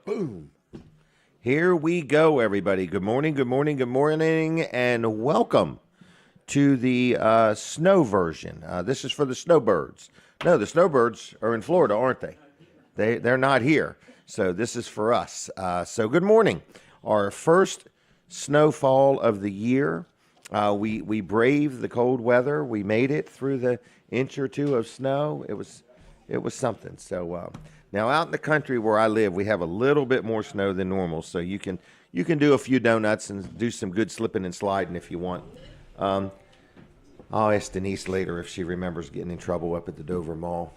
Boom. Here we go, everybody. Good morning, good morning, good morning, and welcome to the snow version. This is for the snowbirds. No, the snowbirds are in Florida, aren't they? They're not here. So this is for us. So good morning. Our first snowfall of the year. We braved the cold weather. We made it through the inch or two of snow. It was something. So now out in the country where I live, we have a little bit more snow than normal. So you can do a few donuts and do some good slipping and sliding if you want. I'll ask Denise later if she remembers getting in trouble up at the Dover Mall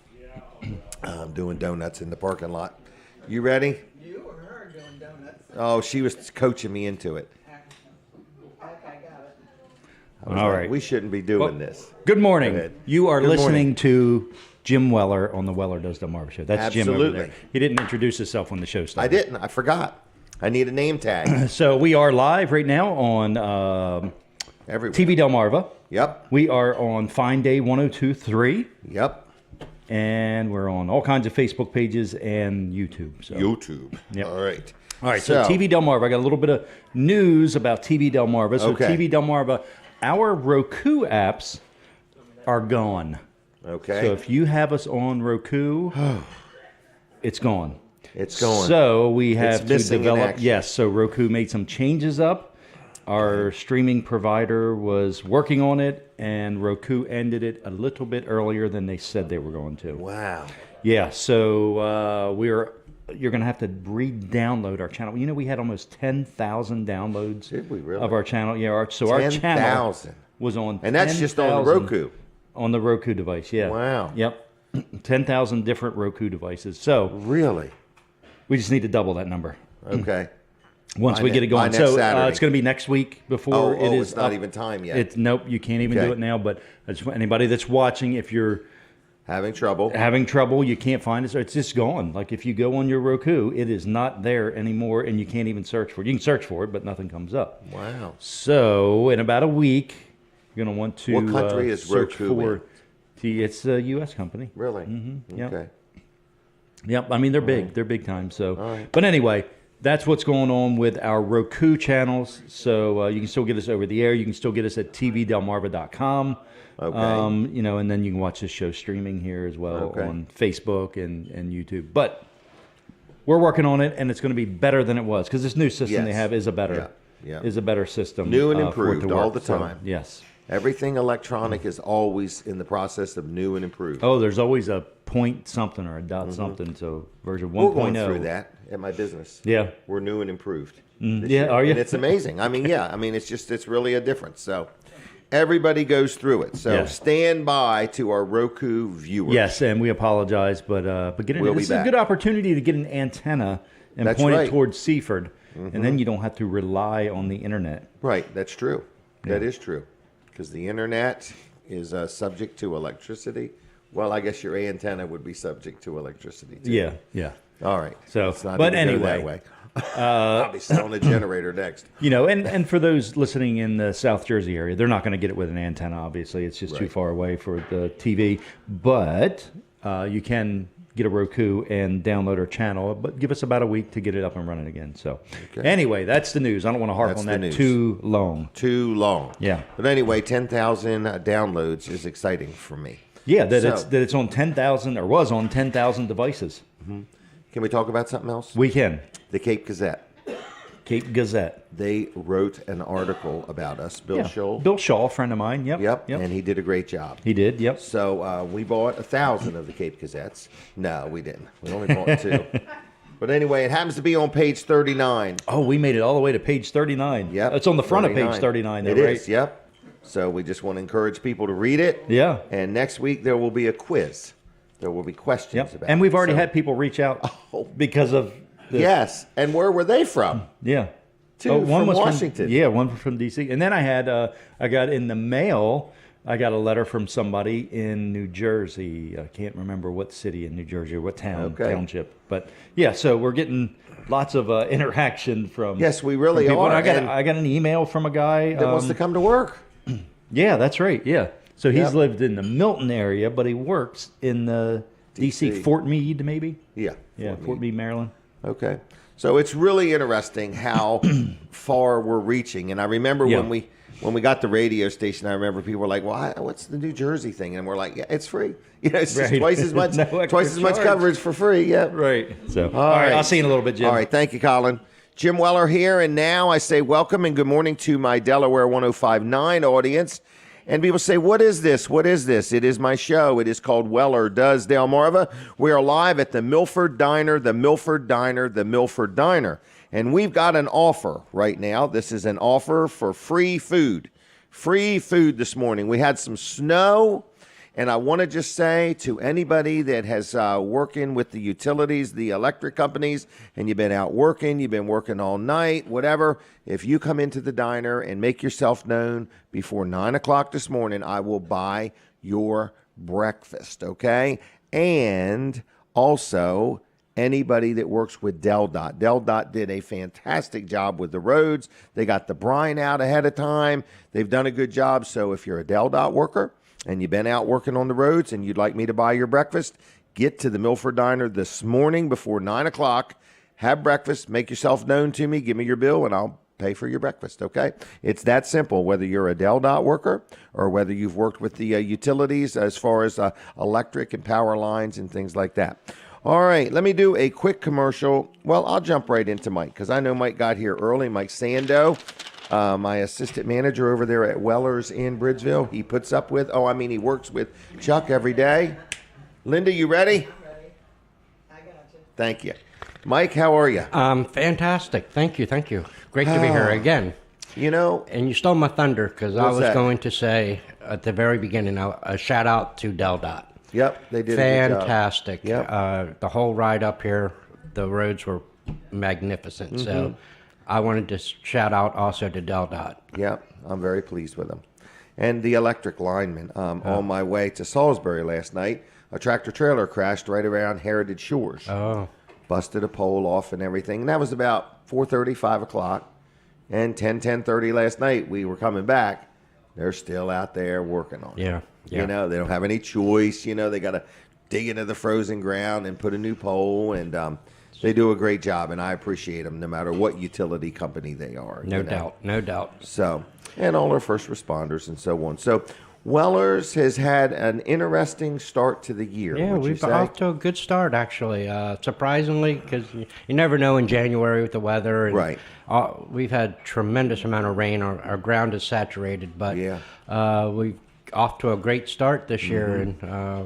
doing donuts in the parking lot. You ready? You or her doing donuts? Oh, she was coaching me into it. Okay, got it. All right. We shouldn't be doing this. Good morning. Go ahead. You are Good listening morning. to Jim Weller on the Weller Does Delmarva show. That's Jim over Absolutely. there. He didn't introduce himself when the show I started. didn't. I forgot. I need a name tag. So we are live right now on Everywhere. TV Delmarva. Yep. We are on Fine Day 102.3. Yep. And we're on all kinds of Facebook pages and YouTube. So. YouTube. Yep. All right. All right, so TV Delmarva. I got a little bit of news about TV Delmarva. So Okay. TV Delmarva, our Roku apps are gone. Okay. So if you have us on Roku, it's gone. It's going. So we have It's to missing in develop. action. Yes. So Roku made some changes up. Our streaming provider was working on it, and Roku ended it a little bit earlier than they said they were going to. Wow. Yeah. So you're going to have to re-download our channel. You know, we had almost 10,000 downloads. Did we really? Of our channel? Yeah. Our channel 10,000. was on. And that's just on the 10,000 Roku. On the Roku device, yeah. Wow. Yep. 10,000 different Roku devices. So Really? we just need to double that number Okay. once By we ne- get it by going. next So Saturday. it's going to be next week before it is. It's not up. even time yet. Nope, you can't even Okay. do it now. But I just want anybody that's watching, if you're Having trouble. having trouble, you can't find it, so it's just gone. Like if you go on your Roku, it is not there anymore, and you can't even search for it. You can search for it, but nothing comes up. Wow. So in about a week, you're going to want to What country is search Roku for. in? It's a U.S. company. Really? Yep. Okay. Yep, I mean they're big. They're big time. So, right. but anyway, that's what's going on with our Roku channels. So you can still get us over the air. You can still get us at tvdelmarva.com. Okay. You know, and then you can watch this show streaming here as well Okay. on Facebook and YouTube. But we're working on it, and it's going to be better than it was because this new system they Yes. have is a better system, New and for it improved to all work. the So, time. yes. Everything electronic is always in the process of new and improved. Oh, there's always a point something or a dot something. So version 1.0. We're going through that at my business. Yeah. We're new and improved. Yeah, this year. are you? And it's amazing. I mean, yeah. I mean, it's really a difference. So everybody goes through it. So Yeah. stand by to our Roku viewers. Yes, and we apologize, but get We'll be this is a back. good opportunity to get an antenna and That's point right. it towards Seaford, and then you don't have to rely on the internet. Right. That's true. That is true. Because the internet is subject to electricity. Well, I guess your antenna would be subject to electricity too. Yeah. All right. So, Let's not but even go anyway, that way. I'll be selling a generator next. You know, and for those listening in the South Jersey area, they're not going to get it with an antenna. Obviously, it's just too Right. far away for the TV. But you can get a Roku and download our channel. But give us about a week to get it up and running again. So, anyway, that's the news. I don't want to harp That's on the that news. too long. Too long. Yeah. But anyway, 10,000 downloads is exciting for me. Yeah, that So- it's on 10,000 or was on 10,000 devices. Can we talk about something else? We can. The Cape Gazette. Cape Gazette. They wrote an article about us. Bill Scholl. Bill Shaw, a friend of mine. Yep. And he did a great job. He did. Yep. So we bought 1,000 of the Cape Gazettes. No, we didn't. We only bought 2. But anyway, it happens to be on page 39. Oh, we made it all the way to page 39. Yep. It's on the front of page 39, though, It right? is, yep. So we just want to encourage people to read it. Yeah. And next week there will be a quiz. There will be questions Yep. about And we've already it. So- had people reach out Oh. because of the, Yes. And where were they from? Yeah. Two one from was Washington. Yeah, one from D.C. And then I had, I got in the mail, I got a letter from somebody in New Jersey. I can't remember what city in New Jersey or what township. But yeah, so we're getting lots of interaction from. Yes, we really from people. are. And I got an email from a guy That wants to come to work. Yeah, that's right. Yeah. So he's Yep. lived in the Milton area, but he works in the D.C. DC. Fort Meade, maybe. Yeah. Yeah, Fort Meade, Maryland. Okay. So it's really interesting how far we're reaching. And I remember when we got the radio station, I remember people were like, "Well, what's the New Jersey thing?" And we're like, "Yeah, it's free. It's just twice as much, twice as much coverage for free." Yeah, right. So, all right, I'll see you in a little bit, Jim. All right, thank you, Colin. Jim Weller here, and now I say welcome and good morning to my Delaware 105.9 audience. And people say, what is this? What is this? It is my show. It is called Weller Does Delmarva. We are live at the Milford Diner, the Milford Diner, the Milford Diner. And we've got an offer right now. This is an offer for free food. Free food this morning. We had some snow. And I want to just say to anybody that has working with the utilities, the electric companies, and you've been out working, you've been working all night, whatever, if you come into the diner and make yourself known before 9 o'clock this morning, I will buy your breakfast, okay? And also anybody that works with Dept. Dept did a fantastic job with the roads. They got the brine out ahead of time. They've done a good job. So if you're a Dept worker, and you've been out working on the roads and you'd like me to buy your breakfast, get to the Milford Diner this morning before 9 o'clock. Have breakfast. Make yourself known to me. Give me your bill, and I'll pay for your breakfast, okay? It's that simple, whether you're a Dept worker or whether you've worked with the utilities as far as electric and power lines and things like that. All right, let me do a quick commercial. Well, I'll jump right into Mike because I know Mike got here early. Mike Sandoe. My assistant manager over there at Weller's in Bridgeville. He puts up with, he works with Chuck every day. Linda, you ready? I'm ready. I got you. Thank you. Mike, how are you? Fantastic. Thank you. Great to be here again. You know. And you stole my thunder because I was that? going to say at the very beginning a shout out to Dept. Yep, they did fantastic. A good job. Yep. The whole ride up here, the roads were magnificent. Mm-hmm. So I wanted to shout out also to Dept. Yep, I'm very pleased with them. And the electric lineman. On my way to Salisbury last night, a tractor trailer crashed right around Heritage Shores. Oh. Busted a pole off and everything. And that was about 4:30, 5 o'clock. And 10:30 last night, we were coming back. They're still out there working on it. Yeah. You know, they don't have any choice. You know, they got to dig into the frozen ground and put a new pole. And they do a great job, and I appreciate them no matter what utility company they are. No doubt. So, and all our first responders and so on. So, Weller's has had an interesting start to the year. Yeah, we've been off to a good start, actually. Surprisingly, because you never know in January with the weather. And, right. We've had tremendous amount of rain. Our ground is saturated, but we've off to a great start this year, and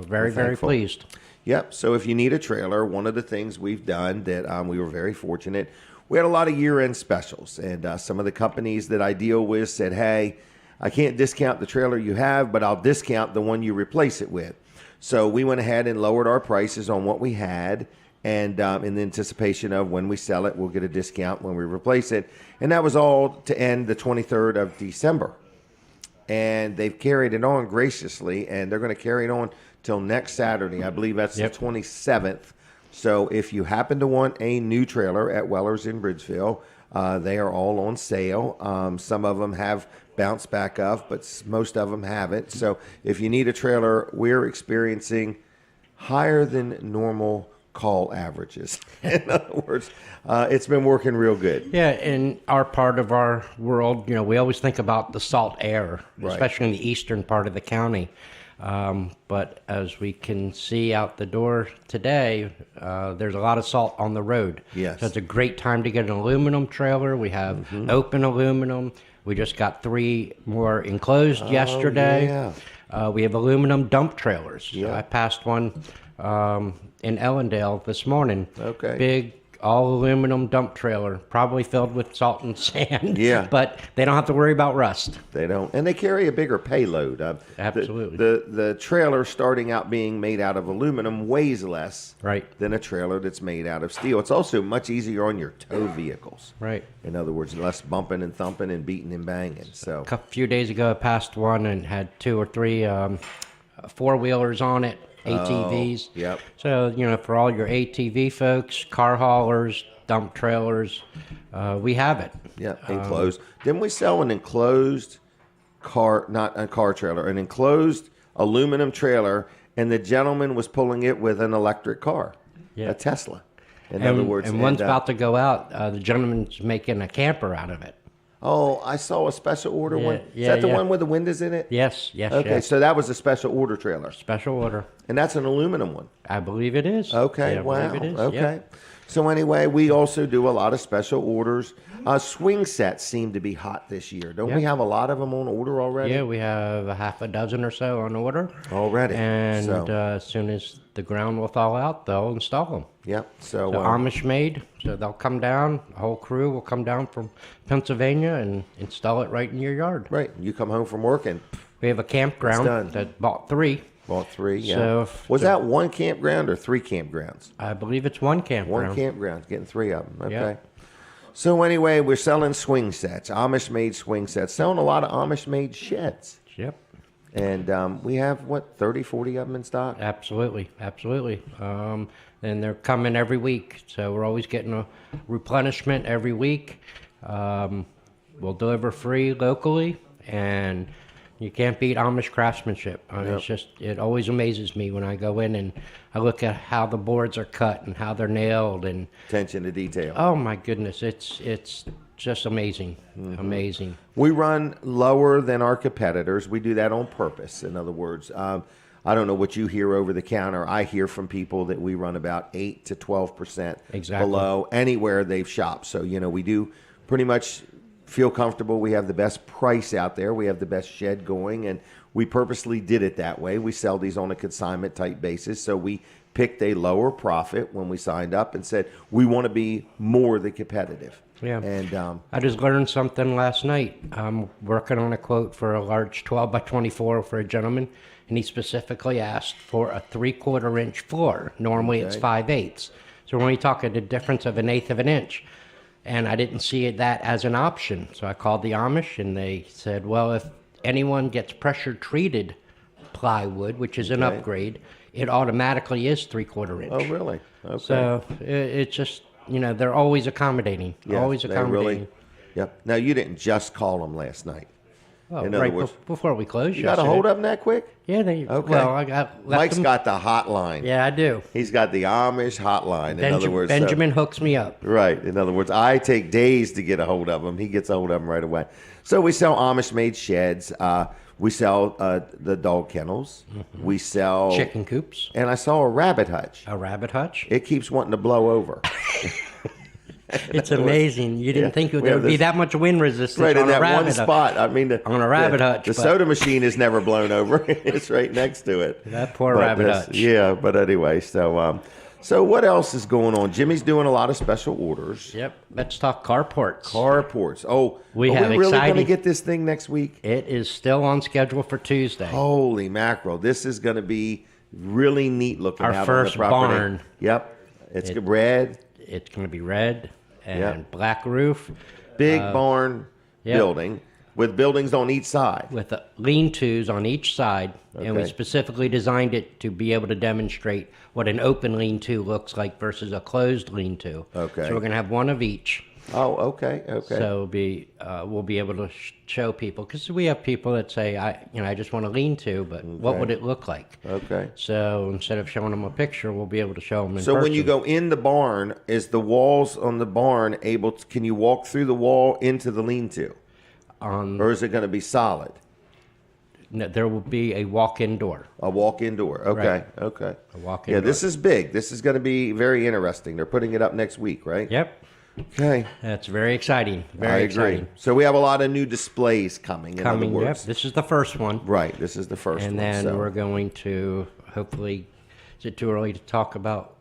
very pleased. Yep. So if you need a trailer, one of the things we've done that we were very fortunate, we had a lot of year-end specials, and some of the companies that I deal with said, hey, I can't discount the trailer you have, but I'll discount the one you replace it with. So we went ahead and lowered our prices on what we had, and in the anticipation of when we sell it, we'll get a discount when we replace it. And that was all to end the 23rd of December. And they've carried it on graciously, and they're going to carry it on till next Saturday. I believe that's the 27th. So if you happen to want a new trailer at Weller's in Bridgeville, they are all on sale. Some of them have bounced back up, but most of them haven't. So if you need a trailer, we're experiencing higher than normal call averages. In other words, it's been working real good. Yeah, in our part of our world, we always think about the salt air, especially in the eastern part of the county. But as we can see out the door today, there's a lot of salt on the road. Yes. So it's a great time to get an aluminum trailer. We have open aluminum. We just got 3 more enclosed yesterday. Yeah. We have aluminum dump trailers. Yeah. I passed one in Ellendale this morning. Okay. Big all aluminum dump trailer, probably filled with salt and sand. Yeah. But they don't have to worry about rust. They don't. And they carry a bigger payload. Absolutely. The trailer starting out being made out of aluminum weighs less than a trailer that's made out of steel. It's also much easier on your tow vehicles. Right. In other words, less bumping and thumping and beating and banging. So a few days ago, I passed one and had 2 or 3 four-wheelers on it. ATVs. Yep. So, for all your ATV folks, car haulers, dump trailers, we have it. Yeah, enclosed. Didn't we sell an enclosed car, not a car trailer, an enclosed aluminum trailer, and the gentleman was pulling it with an electric car, a Tesla. In other words, and one's about to go out. The gentleman's making a camper out of it. Oh, I saw a special order one. Is yeah, that the yeah. one with the windows in it? Yes. Okay, yes. so that was a special order trailer. Special order. And that's an aluminum one. I believe it is. Okay, Yeah, I wow. believe it is. Okay. Yep. So anyway, we also do a lot of special orders. Swing sets seem to be hot this year. Don't we Yep. have a lot of them on order already? Yeah, we have a half a dozen or so on order. Already. And So- as soon as the ground will thaw out, they'll install them. Yep. So, So Amish made, so they'll come down, the whole crew will come down from Pennsylvania and install it right in your yard. right. You come home from work and We have a done. campground that bought 3. bought 3. Yeah. So if was the- that one campground or 3 campgrounds? I believe it's one campground. One campground, getting 3 of them. Okay. Yeah. So anyway, we're selling swing sets, Amish-made swing sets, selling a lot of Amish-made sheds. Yep, And we have, 30, 40 of them in stock? absolutely. And they're coming every week, so we're always getting a replenishment every week. We'll deliver free locally, and you can't beat Amish craftsmanship. I mean, it always amazes me when I go in and I look at how the boards are cut and how they're nailed, and Attention to detail. oh my goodness, it's just amazing, amazing. We run lower than our competitors. We do that on purpose. In other words, I don't know what you hear over the counter. I hear from people that we run about 8 to 12% Exactly. below anywhere they've shopped. So, we do pretty much feel comfortable. We have the best price out there. We have the best shed going, and we purposely did it that way. We sell these on a consignment type basis. So we picked a lower profit when we signed up and said we want to be more than competitive. Yeah. And I just learned something last night. I'm working on a quote for a large 12 by 24 for a gentleman, and he specifically asked for a 3/4 inch floor. Normally it's Okay. 5/8. So we're only talking the difference of 1/8 of an inch. And I didn't see that as an option. So I called the Amish, and they said, well, if anyone gets pressure treated plywood, which is an Okay. upgrade, it automatically is 3/4 inch. oh, really? Okay. So it's just, they're always accommodating. Yeah, always they accommodating. really. Yep. Now you didn't just call them last night. Oh, In other right words, before we close. you got a hold of them that quick? Yeah, they. Okay. Well, I got. left Mike's them- got the hotline. Yeah, I do. He's got the Amish hotline. In other words, so- Benjamin hooks me up. right. In other words, I take days to get a hold of him. He gets a hold of them right away. So we sell Amish-made sheds. We sell the dog kennels. We sell Chicken coops, And I saw a rabbit hutch. a rabbit hutch. It keeps wanting to blow over. It's amazing. You didn't think we there have would be this- that much wind resistance Right on in a that rabbit one hutch. spot. I mean, On a rabbit hutch, The but- soda machine is never blown over. It's right next to it. That poor But rabbit this- hutch. Yeah, but anyway, so what else is going on? Jimmy's doing a lot of special orders. Yep. Let's talk carports. Carports. Oh, We are have we really going to exciting- get this thing next week? It is still on schedule for Tuesday. Holy mackerel! This is going to be really neat looking. Our out first on the property. barn. Yep, it's red, It's going to be red and Yeah. black roof big barn yep. building with buildings on each side. with lean-tos on each side, and we Okay. specifically designed it to be able to demonstrate what an open lean-to looks like versus a closed lean-to. Okay. So we're going to have one of each. Oh, okay. So we'll be able to show people, because we have people that say, I just want to lean-to, but what Okay. would it look like? Okay. So instead of showing them a picture, we'll be able to show them in So person. when you go in the barn, is the walls on the barn able to, can you walk through the wall into the lean-to? Or is it going to be solid? No, there will be a walk-in door. A walk-in door. Okay. Right. Okay. A walk-in Yeah, door. this is big. This is going to be very interesting. They're putting it up next week, right? Yep. Okay. That's very exciting. Very I agree. exciting. So we have a lot of new displays coming. In Coming, other yep. words, This is the first one. right? This is the first And one. then so we're going to hopefully. Is it too early to talk about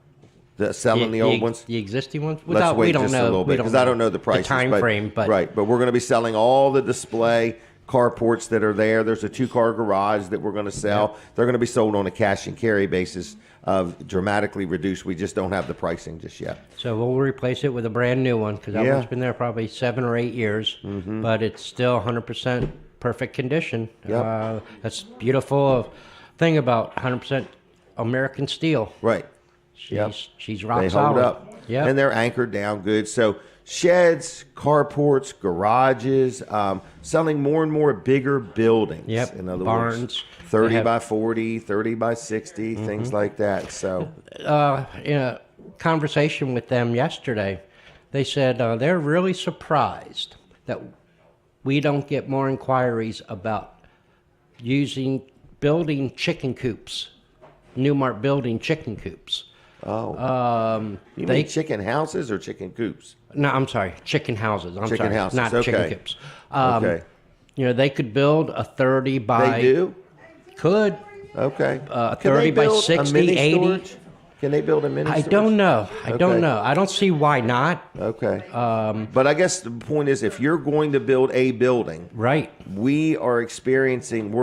selling the old ones. The existing ones? Let's wait we don't just know, a little we bit because I don't know the prices. time frame, but right. But we're going to be selling all the display carports that are there. There's a 2-car garage that we're going to sell. They're going to be sold on a cash and carry basis of dramatically reduced. We just don't have the pricing just yet. So we'll replace it with a brand new one because that Yeah. one's been there probably 7 or 8 years, but it's still 100% perfect condition. Yep. That's beautiful thing about 100% American steel. Right. She's rock They solid. hold up. Yeah. And they're anchored down good. So sheds, carports, garages, selling more and more bigger buildings. Yep, In other barns. words, 30 They have- by 40, 30 by 60, things like that. So, conversation with them yesterday. They said they're really surprised that we don't get more inquiries about building chicken coops, Newmart building chicken coops. Oh. You mean chicken houses or chicken coops? No, I'm sorry, chicken houses. Chicken houses, not okay. chicken coops. Okay. You know, they could build a 30 by... They do? Could. Okay. 30 by 60, 80. Storage? Can they build a mini I storage? don't know. I don't know. I don't see why not. Okay. But I guess the point is, if you're going to build a building, Right. we're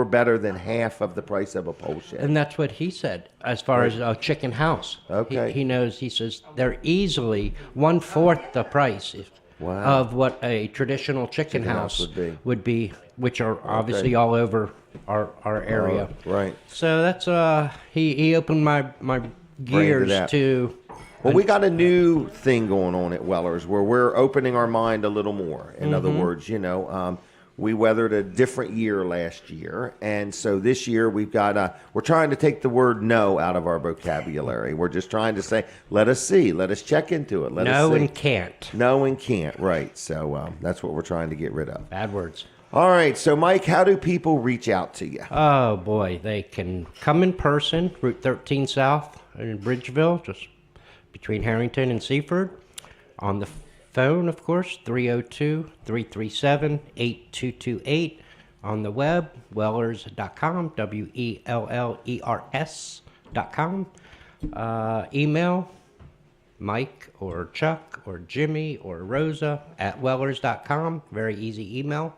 better than half of the price of a pole shed. And that's what he said as far as a chicken house. Okay. He knows, he says they're easily 1/4 the price Wow. of what a traditional chicken house would be, which are obviously all over our area. Right. So that's he opened my gears to. Well, we got a new thing going on at Weller's where we're opening our mind a little more. In other words, we weathered a different year last year, and so this year we're trying to take the word no out of our vocabulary. We're just trying to say, let us see, let us check into it. Let us No see. and can't. No and can't, right. So that's what we're trying to get rid of. Bad words. All right, so Mike, how do people reach out to you? Oh boy, they can come in person, Route 13 South in Bridgeville, just between Harrington and Seaford. On the phone, of course, 302-337-8228. On the web, wellers.com, WELLERS.com. Email, Mike or Chuck or Jimmy or Rosa at wellers.com. Very easy email.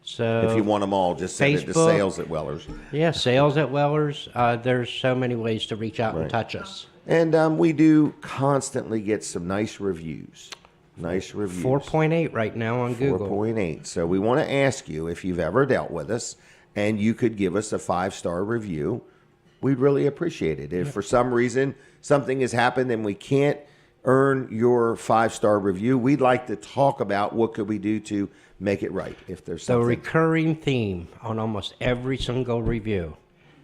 So If you want them all, just send it to Facebook. sales at Weller's. Yeah, sales at Wellers. There's so many ways to reach out and touch us. And we do constantly get some nice reviews. Nice reviews. 4.8 right now on Google. 4.8. So we want to ask you if you've ever dealt with us and you could give us a 5-star review. We'd really appreciate it. If for some reason something has happened and we can't earn your 5-star review, we'd like to talk about what could we do to make it right. If there's The something. recurring theme on almost every single review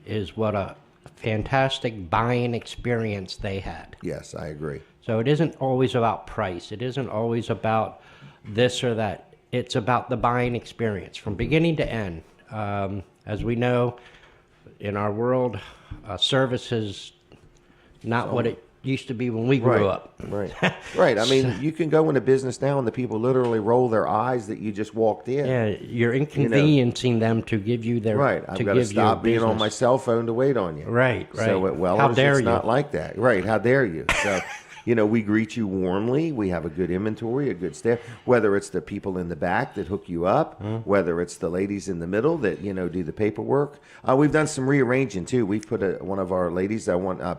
is what a fantastic buying experience they had. Yes, I agree. So it isn't always about price. It isn't always about this or that. It's about the buying experience from beginning to end. As we know, in our world, service is not what it used to be when we grew up. Right. Right. I mean, you can go into business now and the people literally roll their eyes that you just walked in. Yeah, you're inconveniencing them to give you their Right. I've got to stop being on my cell phone to wait on you. Right, right. So at Weller's, How dare it's you? not like that. Right. How dare you? So, we greet you warmly. We have a good inventory, a good staff, whether it's the people in the back that hook you up, whether it's the ladies in the middle that, do the paperwork. We've done some rearranging, too. We've put one of our ladies,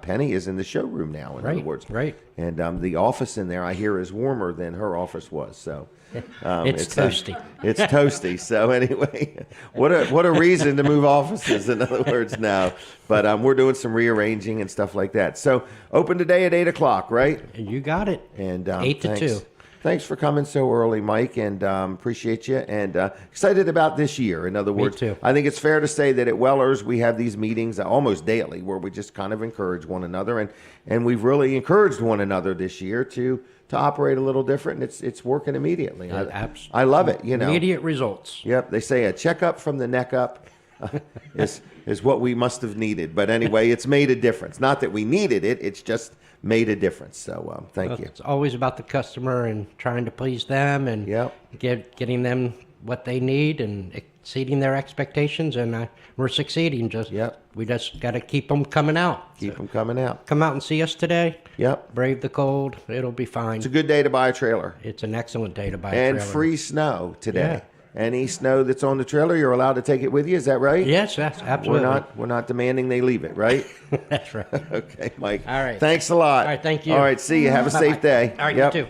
Penny, is in the showroom now, in other words. Right. And the office in there, I hear, is warmer than her office was. So it's toasty. It's toasty. So anyway, what a reason to move offices, in other words, now. But we're doing some rearranging and stuff like that. So open today at 8 o'clock, right? You got it. And 8 to 2. Thanks for coming so early, Mike, and appreciate you. And excited about this year. In other words, too. I think it's fair to say that at Weller's we have these meetings almost daily where we just kind of encourage one another, and we've really encouraged one another this year to operate a little different, and it's working immediately. I love it. Immediate results. Yep, they say a checkup from the neck up is what we must have needed. But anyway, it's made a difference. Not that we needed it; it's just made a difference. So thank you. It's always about the customer and trying to please them and getting them what they need and exceeding their expectations. And we're succeeding. We just got to keep them coming out. Keep them coming out. Come out and see us today. Yep. Brave the cold. It'll be fine. It's a good day to buy a trailer. It's an excellent day to buy a trailer. And free snow today. Any snow that's on the trailer, you're allowed to take it with you. Is that right? Yes, absolutely. We're not demanding they leave it, right? That's right. Okay, Mike. All right. Thanks a lot. All right, thank you. All right, see you. Have a safe day. All right, you too.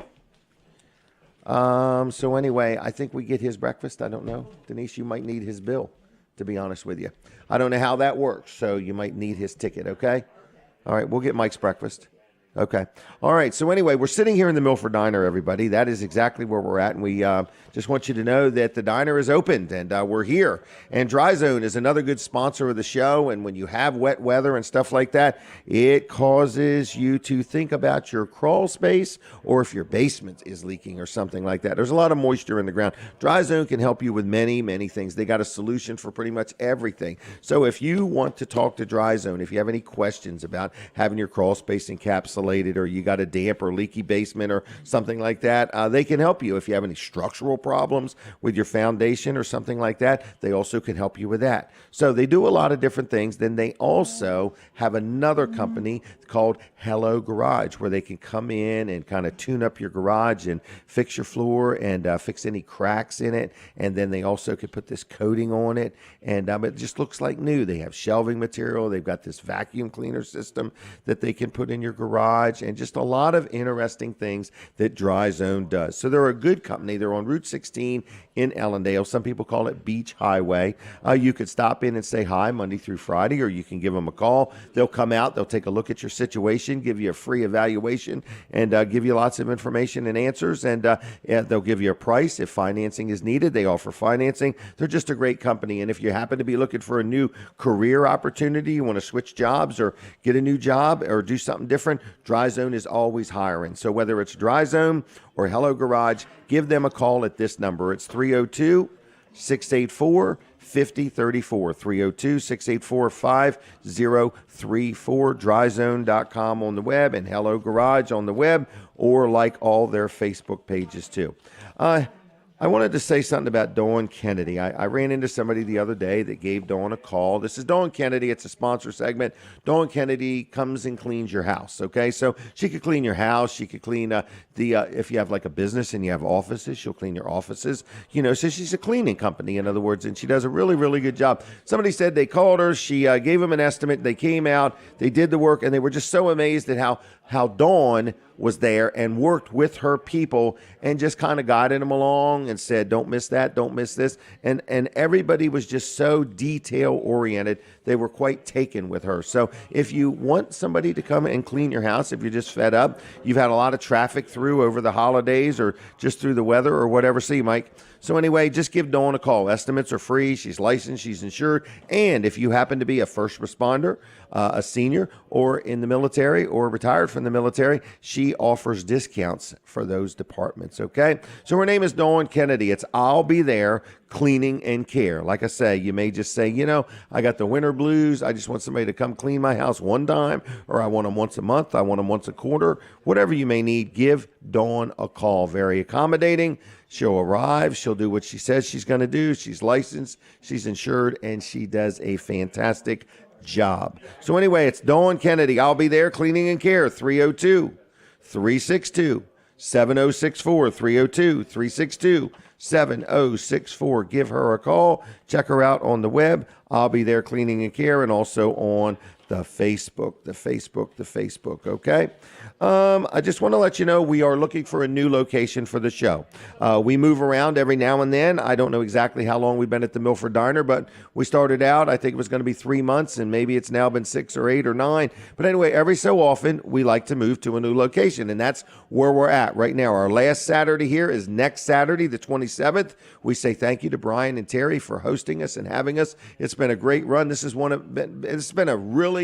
So anyway, I think we get his breakfast. I don't know. Denise, you might need his bill, to be honest with you. I don't know how that works, so you might need his ticket, okay? All right, we'll get Mike's breakfast. Okay. All right. So anyway, we're sitting here in the Milford Diner, everybody. That is exactly where we're at. And we just want you to know that the diner is opened and we're here. And Dry Zone is another good sponsor of the show. And when you have wet weather and stuff like that, it causes you to think about your crawl space or if your basement is leaking or something like that. There's a lot of moisture in the ground. Dry Zone can help you with many, many things. They got a solution for pretty much everything. So if you want to talk to Dry Zone, if you have any questions about having your crawl space encapsulated, or you got a damp or leaky basement or something like that, they can help you. If you have any structural problems with your foundation or something like that, they also can help you with that. So they do a lot of different things. Then they also have another company called Hello Garage, where they can come in and kind of tune up your garage and fix your floor and fix any cracks in it. And then they also could put this coating on it, and it just looks like new. They have shelving material. They've got this vacuum cleaner system that they can put in your garage, and just a lot of interesting things that Dry Zone does. So they're a good company. They're on Route 16 in Ellendale. Some people call it Beach Highway. You could stop in and say hi Monday through Friday, or you can give them a call. They'll come out. They'll take a look at your situation, give you a free evaluation, and give you lots of information and answers. And they'll give you a price if financing is needed. They offer financing. They're just a great company. And if you happen to be looking for a new career opportunity, you want to switch jobs or get a new job or do something different, Dry Zone is always hiring. So whether it's Dry Zone or Hello Garage, give them a call at this number. It's 302-684-5034, 302-684-5034, dryzone.com on the web, and Hello Garage on the web, or like all their Facebook pages too. I wanted to say something about Dawn Kennedy. I ran into somebody the other day that gave Dawn a call. This is Dawn Kennedy. It's a sponsor segment. Dawn Kennedy comes and cleans your house, okay? So she could clean your house. She could clean if you have like a business and you have offices, she'll clean your offices. So she's a cleaning company, in other words, and she does a really, really good job. Somebody said they called her. She gave them an estimate. They came out. They did the work, and they were just so amazed at how Dawn was there and worked with her people and just kind of guided them along and said, don't miss that, don't miss this. And everybody was just so detail oriented. They were quite taken with her. So if you want somebody to come and clean your house, if you're just fed up, you've had a lot of traffic through over the holidays or just through the weather or whatever. See, Mike. So anyway, just give Dawn a call. Estimates are free. She's licensed. She's insured. And if you happen to be a first responder, a senior, or in the military, or retired from the military, she offers discounts for those departments, okay? So her name is Dawn Kennedy. It's I'll Be There Cleaning and Care. Like I say, you may just say, I got the winter blues. I just want somebody to come clean my house one time, or I want them once a month. I want them once a quarter. Whatever you may need, give Dawn a call. Very accommodating. She'll arrive. She'll do what she says she's going to do. She's licensed. She's insured, and she does a fantastic job. So anyway, it's Dawn Kennedy. I'll Be There Cleaning and Care. 302-362-7064. 302-362-7064. Give her a call. Check her out on the web. I'll Be There Cleaning and Care, and also on the Facebook, okay? I just want to let you know we are looking for a new location for the show. We move around every now and then. I don't know exactly how long we've been at the Milford Diner, but we started out, I think it was going to be 3 months, and maybe it's now been 6 or 8 or 9. But anyway, every so often, we like to move to a new location, and that's where we're at right now. Our last Saturday here is next Saturday, the 27th. We say thank you to Brian and Terri for hosting us and having us. It's been a great run. It's been a really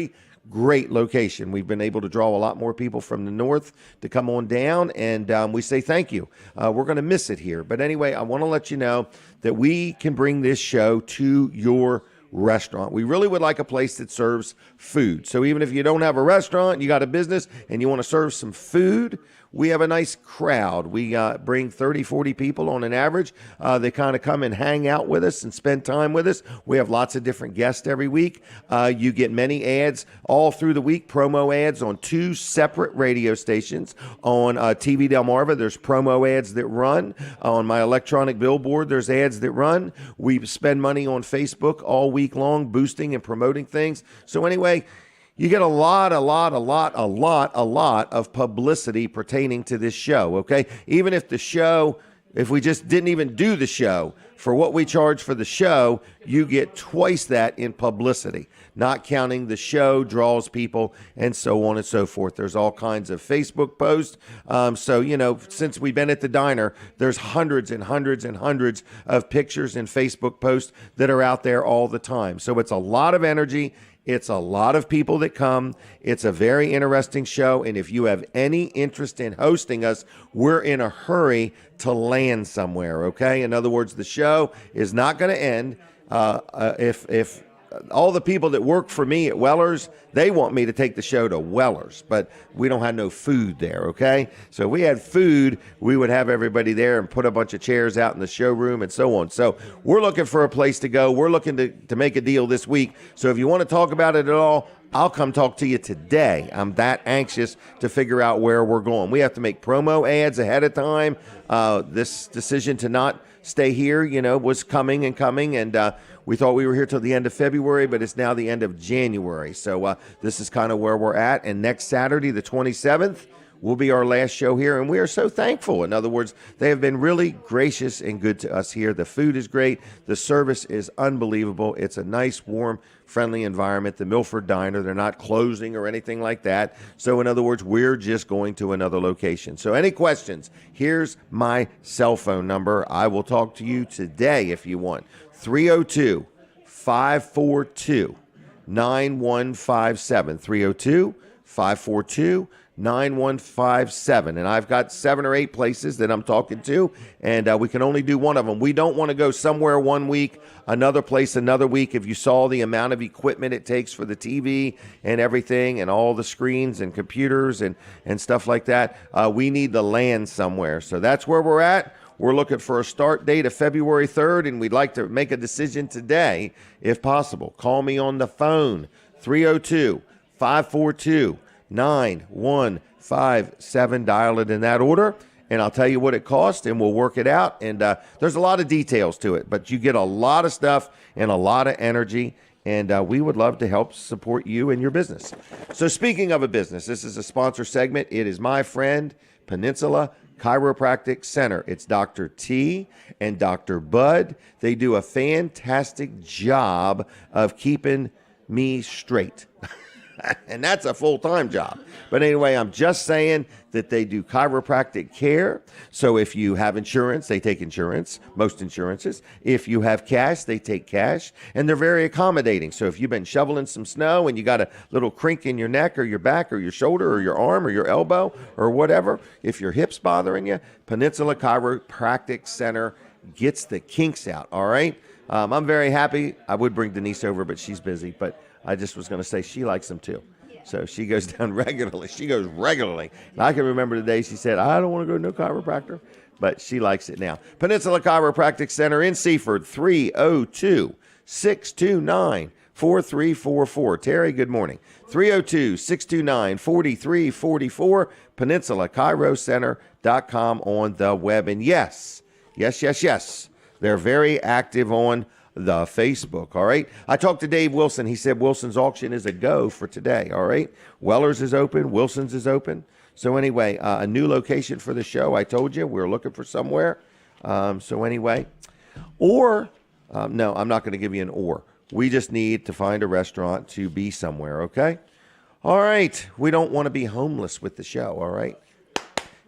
great location. We've been able to draw a lot more people from the north to come on down, and we say thank you. We're going to miss it here. But anyway, I want to let you know that we can bring this show to your restaurant. We really would like a place that serves food. So even if you don't have a restaurant, you got a business, and you want to serve some food, we have a nice crowd. We bring 30, 40 people on an average. They kind of come and hang out with us and spend time with us. We have lots of different guests every week. You get many ads all through the week, promo ads on 2 separate radio stations. On TV Delmarva, there's promo ads that run. On my electronic billboard, there's ads that run. We spend money on Facebook all week long, boosting and promoting things. So anyway, you get a lot of publicity pertaining to this show, okay? Even if the show If we just didn't even do the show, for what we charge for the show, you get twice that in publicity, not counting the show draws people and so on and so forth. There's all kinds of Facebook posts. So, since we've been at the diner, there's hundreds and hundreds and hundreds of pictures and Facebook posts that are out there all the time. So it's a lot of energy. It's a lot of people that come. It's a very interesting show. And if you have any interest in hosting us, we're in a hurry to land somewhere, okay? In other words, the show is not going to end. If all the people that work for me at Weller's, they want me to take the show to Weller's, but we don't have no food there, okay? So if we had food, we would have everybody there and put a bunch of chairs out in the showroom and so on. So we're looking for a place to go. We're looking to make a deal this week. So if you want to talk about it at all, I'll come talk to you today. I'm that anxious to figure out where we're going. We have to make promo ads ahead of time. This decision to not stay here, was coming, and we thought we were here till the end of February, but it's now the end of January. So this is kind of where we're at. And next Saturday, the 27th, will be our last show here, and we are so thankful. In other words, they have been really gracious and good to us here. The food is great. The service is unbelievable. It's a nice, warm, friendly environment. The Milford Diner, they're not closing or anything like that. So in other words, we're just going to another location. So any questions, here's my cell phone number. I will talk to you today if you want. 302-542-9157. 302-542-9157. And I've got 7 or 8 places that I'm talking to, and we can only do one of them. We don't want to go somewhere one week, another place another week. If you saw the amount of equipment it takes for the TV and everything and all the screens and computers and stuff like that, we need to land somewhere. So that's where we're at. We're looking for a start date of February 3rd, and we'd like to make a decision today if possible. Call me on the phone, 302-542-9157. Dial it in that order, and I'll tell you what it costs, and we'll work it out. And there's a lot of details to it, but you get a lot of stuff and a lot of energy, and we would love to help support you and your business. So speaking of a business, this is a sponsor segment. It is my friend, Peninsula Chiropractic Center. It's Dr. T and Dr. Bud. They do a fantastic job of keeping me straight. And that's a full-time job. But anyway, I'm just saying that they do chiropractic care. So if you have insurance, they take insurance, most insurances. If you have cash, they take cash. And they're very accommodating. So if you've been shoveling some snow and you got a little crink in your neck or your back or your shoulder or your arm or your elbow or whatever, if your hip's bothering you, Peninsula Chiropractic Center gets the kinks out, all right? I'm very happy. I would bring Denise over, but she's busy. But I just was going to say she likes them too. So she goes down regularly. She goes regularly. And I can remember the day she said, I don't want to go to no chiropractor, but she likes it now. Peninsula Chiropractic Center in Seaford, 302-629-4344. Terri, good morning. 302-629-4344, PeninsulaChiroCenter.com on the web. And yes, they're very active on the Facebook, all right? I talked to Dave Wilson. He said Wilson's auction is a go for today, all right? Weller's is open. Wilson's is open. So anyway, a new location for the show. I told you we're looking for somewhere. So anyway, no, I'm not going to give you an or. We just need to find a restaurant to be somewhere, okay? All right. We don't want to be homeless with the show, all right?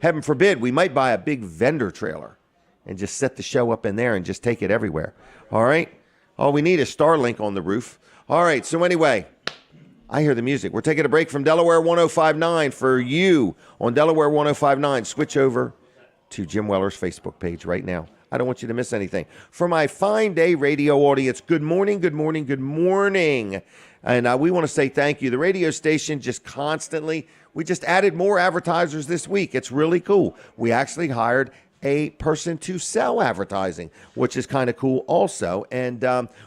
Heaven forbid, we might buy a big vendor trailer and just set the show up in there and just take it everywhere. All right? All we need is Starlink on the roof. All right, so anyway, I hear the music. We're taking a break from Delaware 105.9 for you on Delaware 105.9. Switch over to Jim Weller's Facebook page right now. I don't want you to miss anything. For my Fine Day radio audience, good morning, good morning, good morning. And we want to say thank you. The radio station just constantly, we just added more advertisers this week. It's really cool. We actually hired a person to sell advertising, which is kind of cool also. And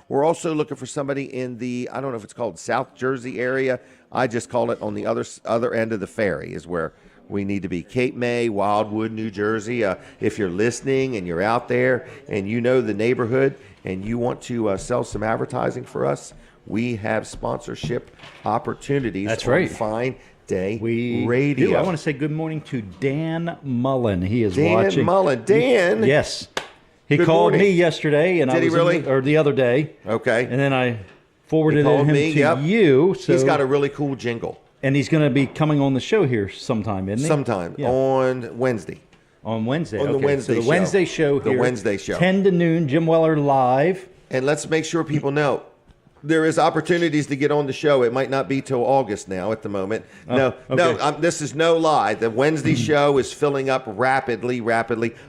we're also looking for somebody in the, I don't know if it's called South Jersey area. I just call it on the other end of the ferry is where we need to be. Cape May, Wildwood, New Jersey. If you're listening and you're out there and you know the neighborhood and you want to sell some advertising for us, we have sponsorship opportunities. That's right. Fine Day We Radio. do. I want to say good morning to Dan Mullen. He is Dan watching. Mullen. Dan. Yes. He Good called morning. me yesterday, and Did I he was really? or the other day. Okay. And then I forwarded called him me, to yep. you. So, He's got a really cool jingle. and he's going to be coming on the show here sometime, isn't he? Sometime Yeah. on Wednesday. On Wednesday. On the okay. Wednesday so the show. Wednesday show The here. Wednesday show. 10 to noon, Jim Weller live. And let's make sure people know there is opportunities to get on the show. It might not be till August now at the moment. No, this is no lie. The Wednesday show is filling up rapidly.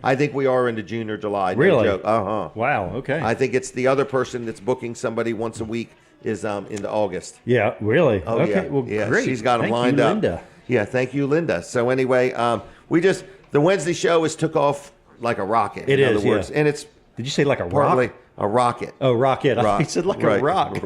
I think we are into June or July. No Really? joke. Uh-huh. Wow. Okay. I think it's the other person that's booking somebody once a week is into August. yeah, really? Oh, okay. yeah. Well, yeah. great. She's got them Thank lined you, up. Linda. Yeah, thank you, Linda. So anyway, the Wednesday show is took off like a rocket. It in is, other words. yeah. And it's Did you say like a partly rock? a rocket. Oh, rocket. Rock. I said like Right, a rock.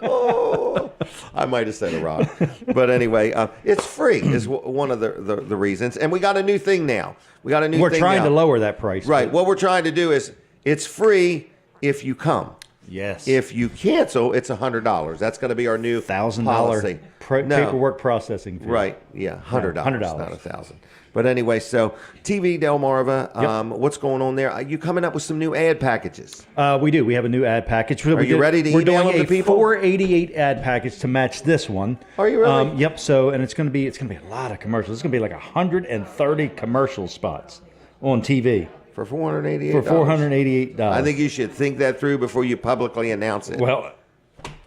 Oh, I might have said a rock. But anyway, it's free is one of the reasons. And we got a new thing now. We got a new We're thing trying now. to lower that price. Right. but- What we're trying to do is it's free if you come. Yes. If you cancel, it's $100. That's going to be our new $1,000 policy. paperwork processing fee. Right. Yeah. $100. $100. Not $1,000. But anyway, so TV Delmarva, Yep. what's going on there? Are you coming up with some new ad packages? We do. We have a new ad package. Are you ready to We're email doing them a to people? 488 ad package to match this one. Are you really? Yep. So, and it's going to be a lot of commercials. It's going to be like 130 commercial spots on TV For $488. for $488. I think you should think that through before you publicly announce it. Well,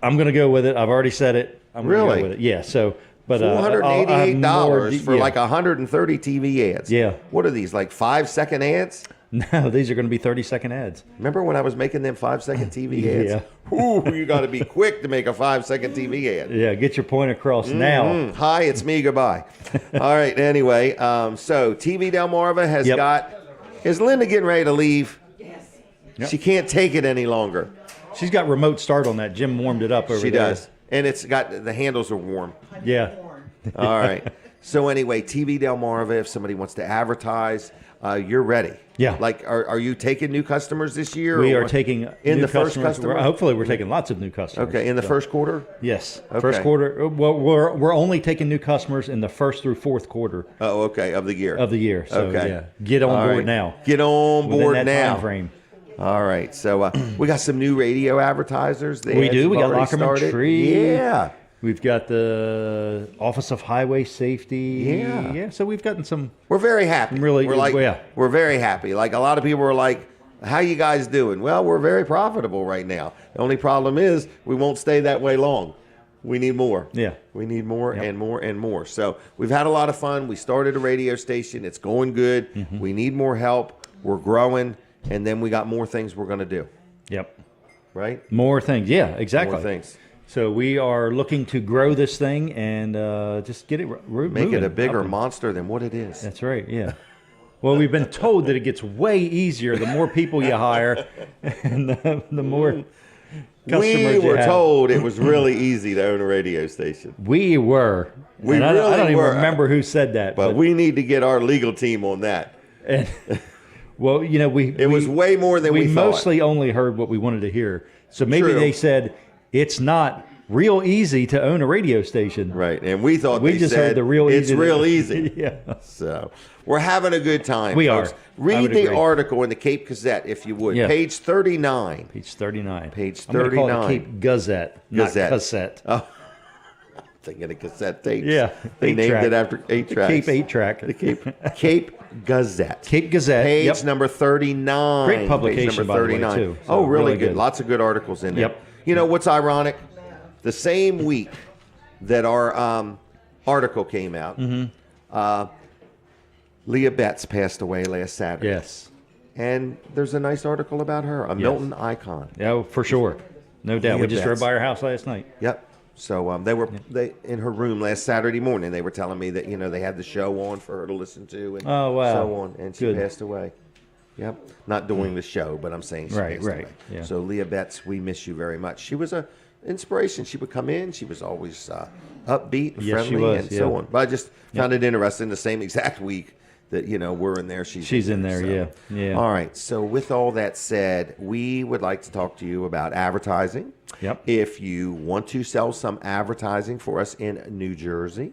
I'm going to go with it. I've already said it. I'm going to Really? go with it. Yeah. So, but $488 for yeah. like 130 TV ads. Yeah. What are these, like 5-second ads? No, these are going to be 30-second ads. Remember when I was making them 5-second TV ads? Yeah. Ooh, you got to be quick to make a 5-second TV ad. Yeah. Get your point across now. Hi, it's me. Goodbye. All right. Anyway, so TV Delmarva has Yep. got. Is Linda getting ready to leave? Yes. Yep. She can't take it any longer. She's got remote start on that. Jim warmed it up over She there. does, and it's got the handles are warm. Yeah. All right. So anyway, TV Delmarva. If somebody wants to advertise, you're ready. Yeah. Like, are you taking new customers this year? We or are taking in new the first customers. customer. Hopefully, we're taking lots of new customers. Okay, in the So, first quarter. Yes, Okay. first quarter. Well, we're only taking new customers in the first through fourth quarter Oh, okay, of the year. of the year. So Okay. yeah, get on All board right. now. Get on Within board that now. time frame. All right. So we got some new radio advertisers. The We ads do. have We got already Lockerman started. Tree. Yeah. We've got the Office of Highway Safety. Yeah. Yeah. So we've gotten some. We're very happy. Really- we're like, yeah. we're very happy. Like a lot of people are like, how you guys doing? Well, we're very profitable right now. The only problem is we won't stay that way long. We need more. Yeah. We need more and more and more. So we've had a lot of fun. We started a radio station. It's going good. Mm-hmm. We need more help. We're growing. And then we got more things we're going to do. Yep. Right? More things. Yeah. Exactly. More things. So we are looking to grow this thing and just get it Make moving it a bigger up. monster than what it is. That's right. Yeah. Well, we've been told that it gets way easier the more people you hire, and the more customers We were you have. told it was really easy to own a radio station. We were. We And I really don't even were. remember who said that. But we need to get our legal team on that. and, well, you know, It was way more than we thought. mostly only heard what we wanted to hear. So maybe True. they said it's not real easy to own a radio station. Right, and we thought We they just said heard the real it's easy. real easy. Yeah. So we're having a good time. We folks. are. I Read would the agree. article in the Cape Gazette if you would. Yeah. Page 39. Page 39. Page I'm gonna call it 39. Cape Gazette, Gazette. not cassette. Oh, thinking of cassette tapes. Yeah, they named 8-track. it after 8 The tracks. Cape 8-track. The Cape Gazette. Cape Gazette. Page Yep. number 39. Great publication, Page number by the way, 39. too. So Oh, really really good. good. Lots of good articles in there. Yep. You know what's ironic? The same week that our article came out, Leah Betts passed away last Saturday. Yes. And there's a nice article about her, a Milton icon. Yeah, for sure. No doubt. Leah We just Betts. drove by her house last night. Yep. So they in her room last Saturday morning. They were telling me that they had the show on for her to listen to and Oh, wow. so on, and she Good. passed away. Yep, not doing the show, but I'm saying she Right, passed right, away. yeah. So Leah Betts, we miss you very much. She was a inspiration. She would come in. She was always upbeat and Yes, she friendly was, and so yeah. on. But I just found it interesting. The same exact week that we're in there, she's in there. so. Yeah. All right. So with all that said, we would like to talk to you about advertising. Yep. If you want to sell some advertising for us in New Jersey,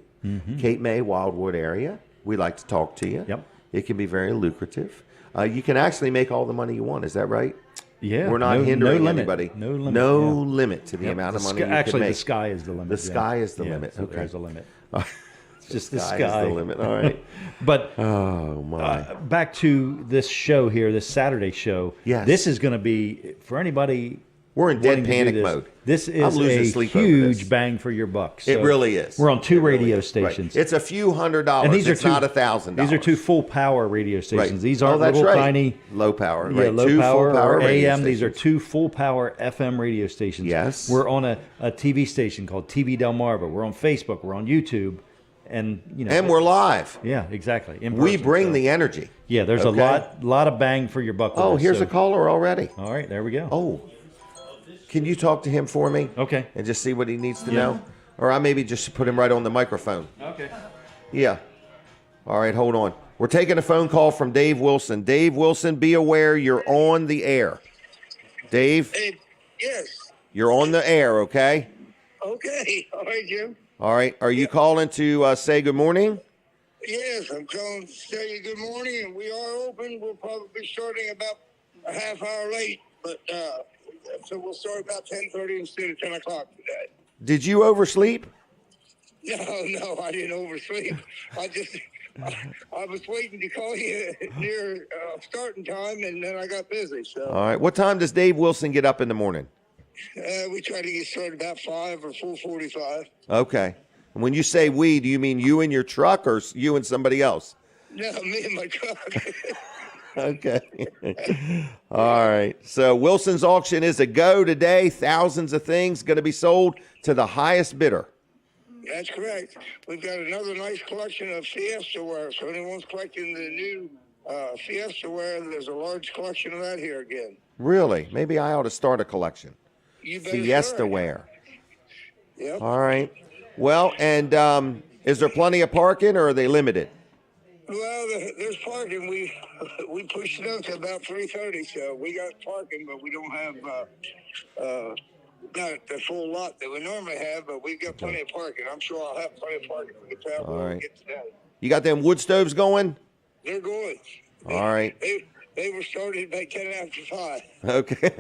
Cape May, Wildwood area. We like to talk to you. Yep. It can be very lucrative. You can actually make all the money you want. Is that right? Yeah. We're not hindering limit. anybody. No limit. No yeah. limit to the amount of money you Actually, can make. the sky is the limit. The sky is the Yeah, limit. so Okay. there's a limit. It's just the Sky sky. is the limit. All right. But Oh, my. back to this show here, this Saturday show. Yes. This is going to be, for anybody We're in dead wanting to do panic this, mode. This I'm is losing a sleep over this. huge bang for your buck. It So really is. We're on two It really radio is. Right. stations. It's a few $100s. And these are it's two, not $1,000. These are two full power radio stations. Right. These aren't that's little right. tiny Low power. Yeah, right. low Two power, full power or radio AM. These are stations. two full power FM radio stations. Yes. We're on a TV station called TV Delmarva. We're on Facebook. We're on YouTube, and And we're live. yeah, exactly. In We person, bring so- the energy. yeah. There's Okay. a lot of bang for your buck. with Oh, this, here's so- a caller already. All right, there we go. Oh, can you talk to him for me? Okay. And just see what he needs to know? Or I maybe just put him right on the microphone. Okay. Yeah. All right, hold on. We're taking a phone call from Dave Wilson. Dave Wilson, be aware you're on the air. Dave, Hey, yes. you're on the air, okay? Okay. All right, Jim. All right. Are you calling to say good morning? Yes, I'm calling to tell you good morning, and we are open. We'll probably be starting about a half hour late, but so we'll start about 10:30 instead of 10 o'clock today. Did you oversleep? No, I didn't oversleep. I was waiting to call you near starting time, and then I got busy. So All right. What time does Dave Wilson get up in the morning? we try to get started about 5 or 4:45. Okay. And when you say we, do you mean you and your truck or you and somebody else? No, me and my truck. Okay. All right. So Wilson's auction is a go today. Thousands of things going to be sold to the highest bidder. That's correct. We've got another nice collection of Fiesta ware. So anyone's collecting the new Fiesta ware, there's a large collection of that here again. Really? Maybe I ought to start a collection. You better Fiesta start. ware. Yep. All right. Well, and is there plenty of parking or are they limited? Well, there's parking. We pushed it up to about 3:30, so we got parking, but we don't have not the full lot that we normally have, but we've got plenty of parking. I'm sure I'll have plenty of parking for the town when right. we get today. You got them wood stoves going? They're going. All right. They were started by 10 after 5. Okay.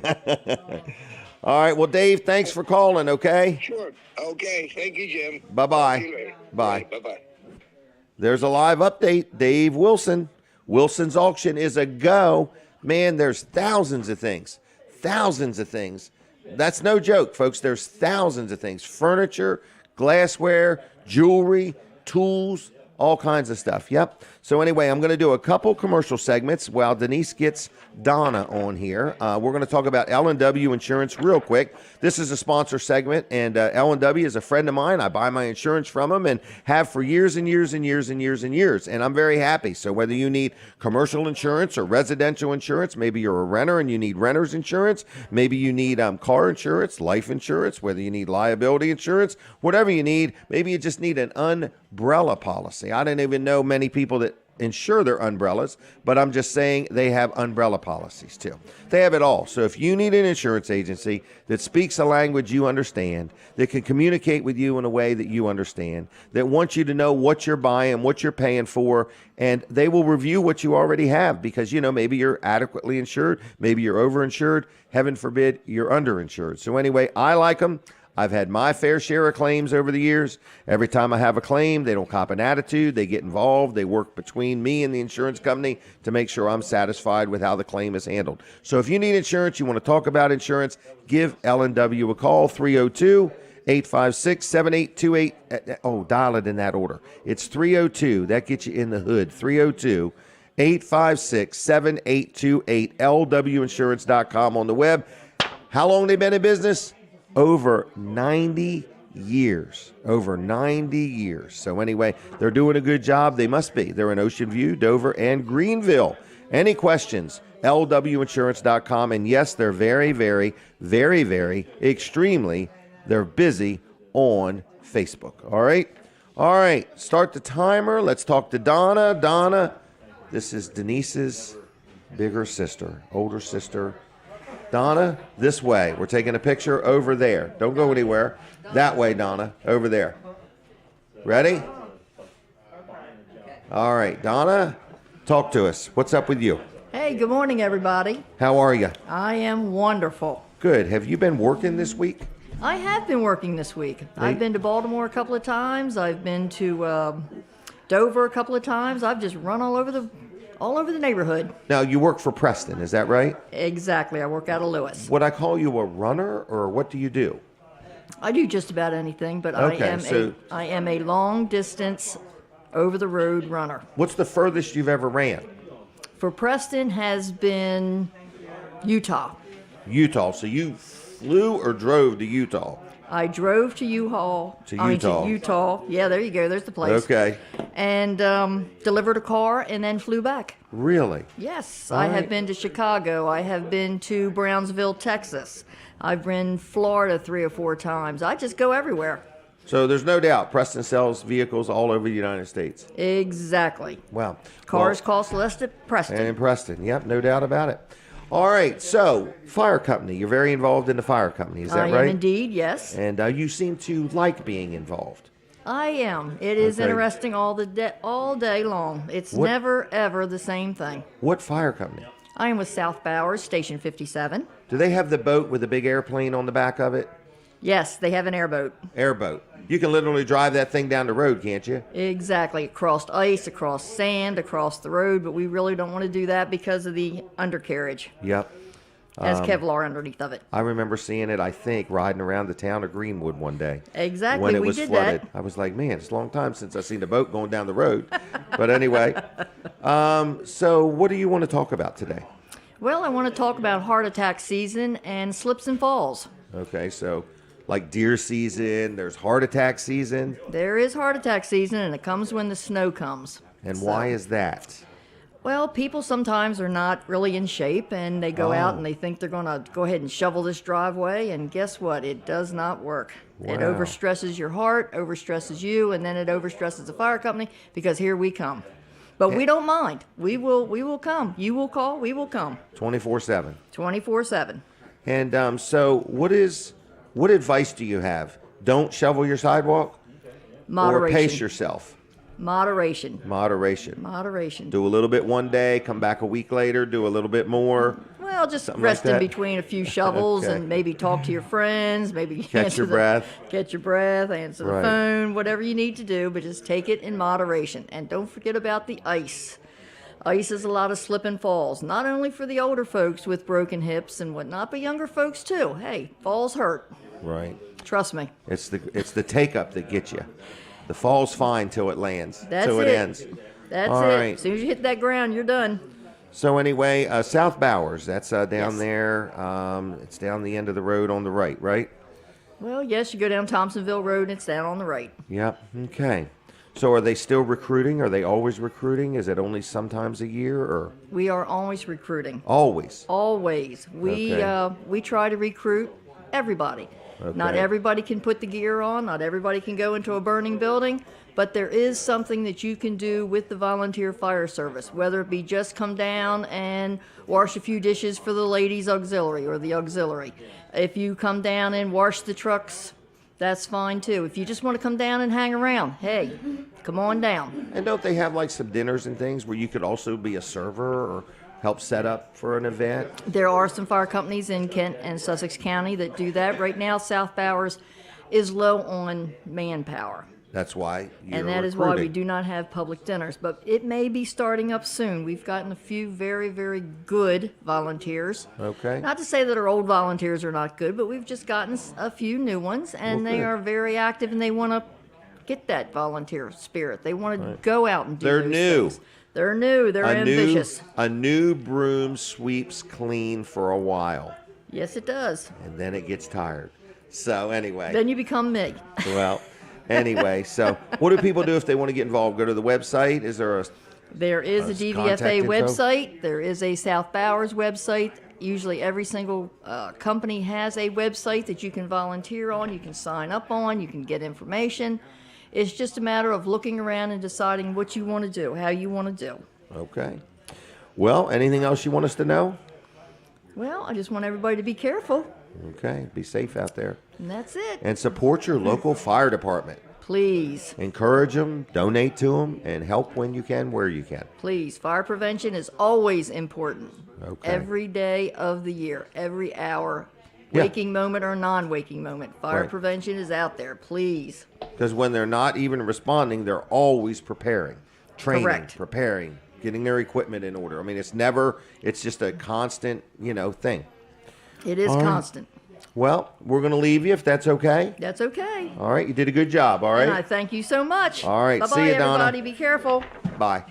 All right. Well, Dave, thanks for calling, okay? Sure. Okay. Thank you, Jim. Bye-bye. Talk to you later. Bye. Bye-bye. There's a live update. Dave Wilson. Wilson's auction is a go. Man, there's thousands of things. Thousands of things. That's no joke, folks. There's thousands of things. Furniture, glassware, jewelry, tools, all kinds of stuff. Yep. So anyway, I'm going to do a couple commercial segments while Denise gets Donna on here. We're going to talk about L&W Insurance real quick. This is a sponsor segment, and L&W is a friend of mine. I buy my insurance from them and have for years and years and years and years and years, and I'm very happy. So whether you need commercial insurance or residential insurance, maybe you're a renter and you need renter's insurance, maybe you need car insurance, life insurance, whether you need liability insurance, whatever you need, maybe you just need an umbrella policy. I didn't even know many people that insure their umbrellas, but I'm just saying they have umbrella policies too. They have it all. So if you need an insurance agency that speaks a language you understand, that can communicate with you in a way that you understand, that wants you to know what you're buying, what you're paying for, and they will review what you already have because, maybe you're adequately insured, maybe you're overinsured, heaven forbid you're underinsured. So anyway, I like them. I've had my fair share of claims over the years. Every time I have a claim, they don't cop an attitude. They get involved. They work between me and the insurance company to make sure I'm satisfied with how the claim is handled. So if you need insurance, you want to talk about insurance, give L&W a call, 302-856-7828. Oh, dial it in that order. It's 302. That gets you in the hood. 302-856-7828. LWinsurance.com on the web. How long they been in business? Over 90 years. Over 90 years. So anyway, they're doing a good job. They must be. They're in Ocean View, Dover, and Greenville. Any questions? LWinsurance.com. And yes, they're very, very, very, very, extremely, they're busy on Facebook. All right? All right. Start the timer. Let's talk to Donna. Donna, this is Denise's bigger sister, older sister. Donna, this way. We're taking a picture over there. Don't go anywhere. That way, Donna, over there. Ready? All right, Donna, talk to us. What's up with you? Hey, good morning, everybody. How are you? I am wonderful. Good. Have you been working this week? I have been working this week. I've been to Baltimore a couple of times. I've been to Dover a couple of times. I've just run all over the neighborhood. Now, you work for Preston, is that right? Exactly. I work out of Lewis. Would I call you a runner, or what do you do? I do just about anything, but Okay, I am a long distance over the road runner. What's the furthest you've ever ran? For Preston has been Utah. Utah. So you flew or drove to Utah? I drove to Utah. To Utah. Yeah, there you go. There's the place. Okay. And delivered a car and then flew back. Really? Yes. All I right. have been to Chicago. I have been to Brownsville, Texas. I've been Florida 3 or 4 times. I just go everywhere. So there's no doubt Preston sells vehicles all over the United States. Exactly. Wow. Cars cost less at Preston. And in Preston. Yep, no doubt about it. All right, so fire company. You're very involved in the fire company, is that I right? am indeed, yes. And you seem to like being involved. I am. It is Okay. interesting all day long. It's What- never, ever the same thing. What fire company? I am with South Bowers, Station 57. Do they have the boat with the big airplane on the back of it? Yes, they have an airboat. Airboat. You can literally drive that thing down the road, can't you? Exactly. Across ice, across sand, across the road, but we really don't want to do that because of the undercarriage. Yep. It has Kevlar underneath of it. I remember seeing it, I think, riding around the town of Greenwood one day. Exactly. When it we was did flooded. that. I was like, man, it's a long time since I've seen a boat going down the road. But anyway, so what do you want to talk about today? Well, I want to talk about heart attack season and slips and falls. Okay, so like deer season, there's heart attack season. There is heart attack season, and it comes when the snow comes. And why is that? Well, people sometimes are not really in shape, and they go out and they think they're going to go ahead and shovel this driveway, and guess what? It does not work. It Wow. overstresses your heart, overstresses you, and then it overstresses the fire company because here we come. But we don't mind. We will come. You will call, we will come. 24/7. 24/7. And so what advice do you have? Don't shovel your sidewalk? Moderation. Or pace yourself? Moderation. Moderation. Moderation. Do a little bit one day, come back a week later, do a little bit more. Well, just Something rest like in that. between a few shovels Okay. and maybe talk to your friends, maybe Catch your breath. Catch your breath, answer the Right. phone, whatever you need to do, but just take it in moderation. And don't forget about the ice. Ice is a lot of slip and falls, not only for the older folks with broken hips and whatnot, but younger folks too. Hey, falls hurt. Right. Trust me. It's the take up that gets you. The fall's fine till it lands. That's till it it. ends. That's All it. right. As soon as you hit that ground, you're done. So anyway, South Bowers, that's down Yes. there. It's down the end of the road on the right? Well, yes, you go down Thompsonville Road and it's down on the right. Yep. Okay. So are they still recruiting? Are they always recruiting? Is it only sometimes a year or We are always recruiting. always? Always. We Okay. try to recruit everybody. Not Okay. everybody can put the gear on. Not everybody can go into a burning building. But there is something that you can do with the volunteer fire service, whether it be just come down and wash a few dishes for the ladies' auxiliary or the auxiliary. If you come down and wash the trucks, that's fine too. If you just want to come down and hang around, hey, come on down. And don't they have like some dinners and things where you could also be a server or help set up for an event? There are some fire companies in Kent and Sussex County that do that. Right now, South Bowers is low on manpower. That's why you're And that is why we recruiting. do not have public dinners. But it may be starting up soon. We've gotten a few very, very good volunteers. Okay. Not to say that our old volunteers are not good, but we've just gotten a few new ones, and Well, they good. are very active, and they want to get that volunteer spirit. They want to go out and do They're those new. things. They're new. They're ambitious. A new broom sweeps clean for a while, Yes, it does. and then it gets tired. So anyway, Then you become me. well, anyway, so what do people do if they want to get involved? Go to the website. Is there a There is a contact DVFA info? website. There is a South Bowers website. Usually every single company has a website that you can volunteer on, you can sign up on, you can get information. It's just a matter of looking around and deciding what you want to do, how you want to do. Okay. Well, anything else you want us to know? Well, I just want everybody to be careful. Okay, be safe out there. And that's it. And support your local fire department. Please. Encourage them, donate to them, and help when you can, where you can. Please. Fire prevention is always important. Okay. Every day of the year, every hour, Yeah. waking moment or non-waking moment. Fire Right. prevention is out there. Please. Because when they're not even responding, they're always preparing, training, Correct. preparing, getting their equipment in order. I mean, it's just a constant, thing. It is All right. constant. Well, we're going to leave you if that's okay. That's okay. All right, you did a good job, all And I right? thank you so much. All right, Bye-bye, see you, Donna. everybody. Be careful. Bye.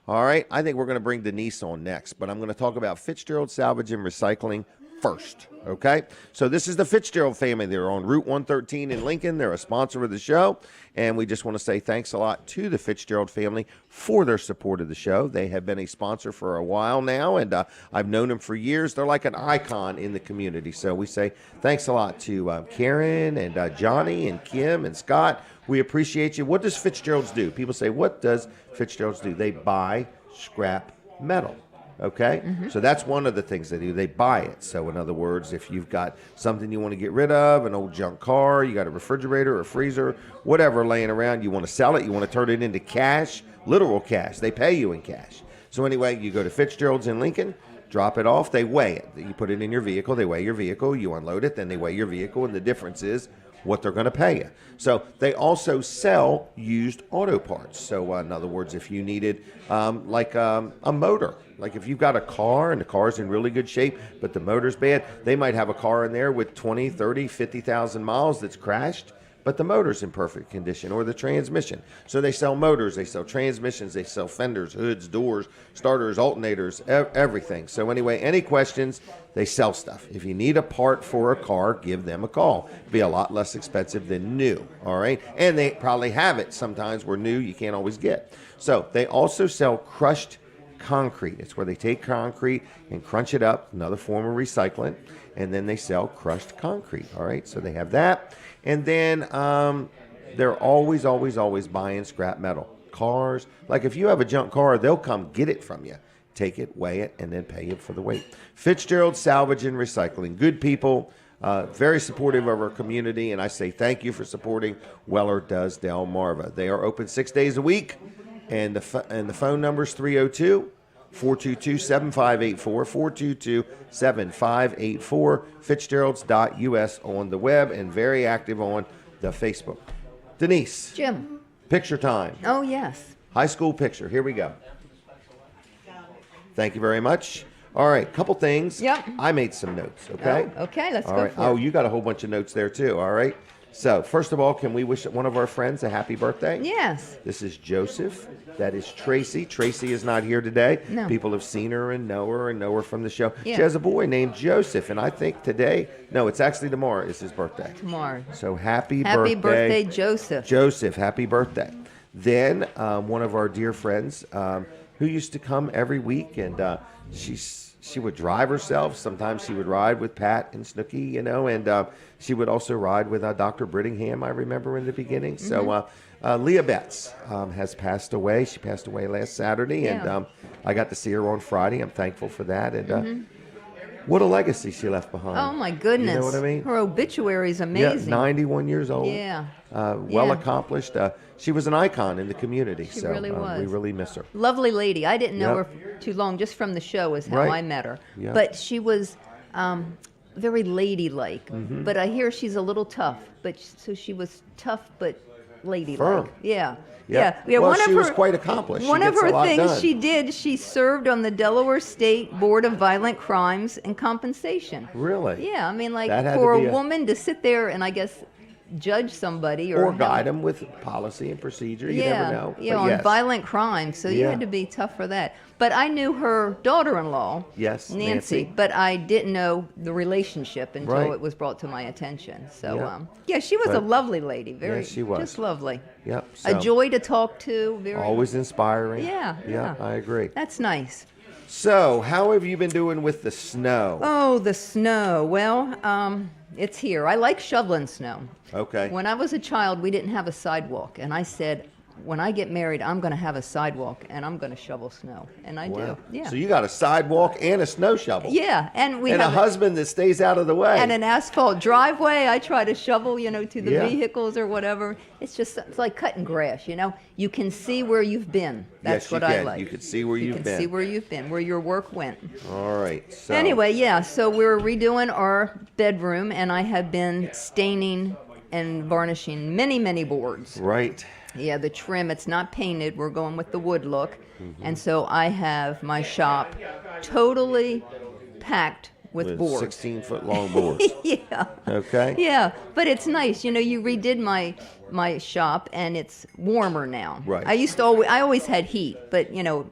All right, I think we're going to bring Denise on next, but I'm going to talk about Fitzgerald Salvage and Recycling first, okay? So this is the Fitzgerald family. They're on Route 113 in Lincoln. They're a sponsor of the show, and we just want to say thanks a lot to the Fitzgerald family for their support of the show. They have been a sponsor for a while now, and I've known them for years. They're like an icon in the community, so we say thanks a lot to Karen and Johnny and Kim and Scott. We appreciate you. What does Fitzgerald's do? People say, what does Fitzgerald's do? They buy scrap metal. Okay? So that's one of the things they do. They buy it. So in other words, if you've got something you want to get rid of, an old junk car, you got a refrigerator or freezer, whatever laying around, you want to sell it, you want to turn it into cash, literal cash. They pay you in cash. So anyway, you go to Fitzgerald's in Lincoln, drop it off, they weigh it. You put it in your vehicle, they weigh your vehicle, you unload it, then they weigh your vehicle, and the difference is what they're going to pay you. So they also sell used auto parts. So in other words, if you needed a motor, like if you've got a car and the car's in really good shape, but the motor's bad, they might have a car in there with 20, 30, 50,000 miles that's crashed, but the motor's in perfect condition, or the transmission. So they sell motors, they sell transmissions, they sell fenders, hoods, doors, starters, alternators, everything. So anyway, any questions, they sell stuff. If you need a part for a car, give them a call. It'll be a lot less expensive than new, all right? And they probably have it sometimes where new you can't always get. So they also sell crushed concrete. It's where they take concrete and crunch it up, another form of recycling, and then they sell crushed concrete, all right? So they have that. And then they're always, always, always buying scrap metal. Cars, like if you have a junk car, they'll come get it from you, take it, weigh it, and then pay you for the weight. Fitzgerald Salvage and Recycling. Good people, very supportive of our community, and I say thank you for supporting Weller Does Delmarva. They are open 6 days a week, and the phone number is 302 422-7584, 422-7584, Fitzgeralds.us on the web, and very active on the Facebook. Denise. Jim. Picture time. Oh, yes. High school picture. Here we go. Thank you very much. All right, couple things. Yep. I made some notes, okay? Oh, okay, let's all go right. for Oh, it. you got a whole bunch of notes there, too, all right? So, first of all, can we wish one of our friends a happy birthday? Yes. This is Joseph. That is Tracy. Tracy is not here today. No. People have seen her and know her from the show. Yeah. She has a boy named Joseph, and I think today, no, it's actually tomorrow is his birthday. Tomorrow. So happy Birthday, Joseph. Joseph, happy birthday. Then one of our dear friends who used to come every week, and she would drive herself. Sometimes she would ride with Pat and Snooky, and she would also ride with Dr. Brittingham, I remember in the beginning. Mm-hmm. So Leah Betts has passed away. She passed away last Saturday, Yeah. and I got to see her on Friday. I'm thankful for that. And what a legacy she left behind. Oh, my goodness. You know what I mean? Her obituary is amazing. Yeah, 91 years old. Yeah. Well Yeah. accomplished. She was an icon in the community. She so really was. we really miss her. Lovely lady. I didn't know Yep. her too long, just from the show is how Right. I met her. Yep. But she was very ladylike. Mm-hmm. But I hear she's a little tough. So she was tough but ladylike. Firm. Yeah. Yep. Yeah. Well, One of she was her- quite accomplished. She One of gets a her lot things done. she did, she served on the Delaware State Board of Violent Crimes and Compensation. Really? Yeah, I mean, like That had for to be a woman to sit there and I guess judge somebody Or have- guide them with policy and procedure. You yeah, never know. yeah, But on yes. violent crimes. So you Yeah. had to be tough for that. But I knew her daughter-in-law, Yes, Nancy, Nancy. but I didn't know the relationship until Right. it was brought to my attention. So, Yeah. yeah, she was a But- lovely lady. Very, she was. just lovely. Yep. A so joy to talk to. Very, always inspiring. Yeah, yeah. I agree. That's nice. So, how have you been doing with the snow? Oh, the snow. Well, it's here. I like shoveling snow. Okay. When I was a child, we didn't have a sidewalk, and I said, when I get married, I'm going to have a sidewalk and I'm going to shovel snow. And I do. Yeah. So you got a sidewalk and a snow shovel. Yeah. And we and have a husband that stays out of the way. and an asphalt driveway. I try to shovel, to the Yeah. vehicles or whatever. It's like cutting grass, You can see where you've been. That's Yes, what you I can. like. You can see where you've You been. can see where you've been, where your work went. All right. So Anyway, yeah, so we're redoing our bedroom, and I have been staining and varnishing many, many boards. Right. Yeah, the trim, it's not painted. We're going with the wood look. Mm-hmm. And so I have my shop totally packed with boards. 16-foot long boards. Yeah. Okay. Yeah, but it's nice. You redid my shop, and it's warmer now. Right. I always had heat, but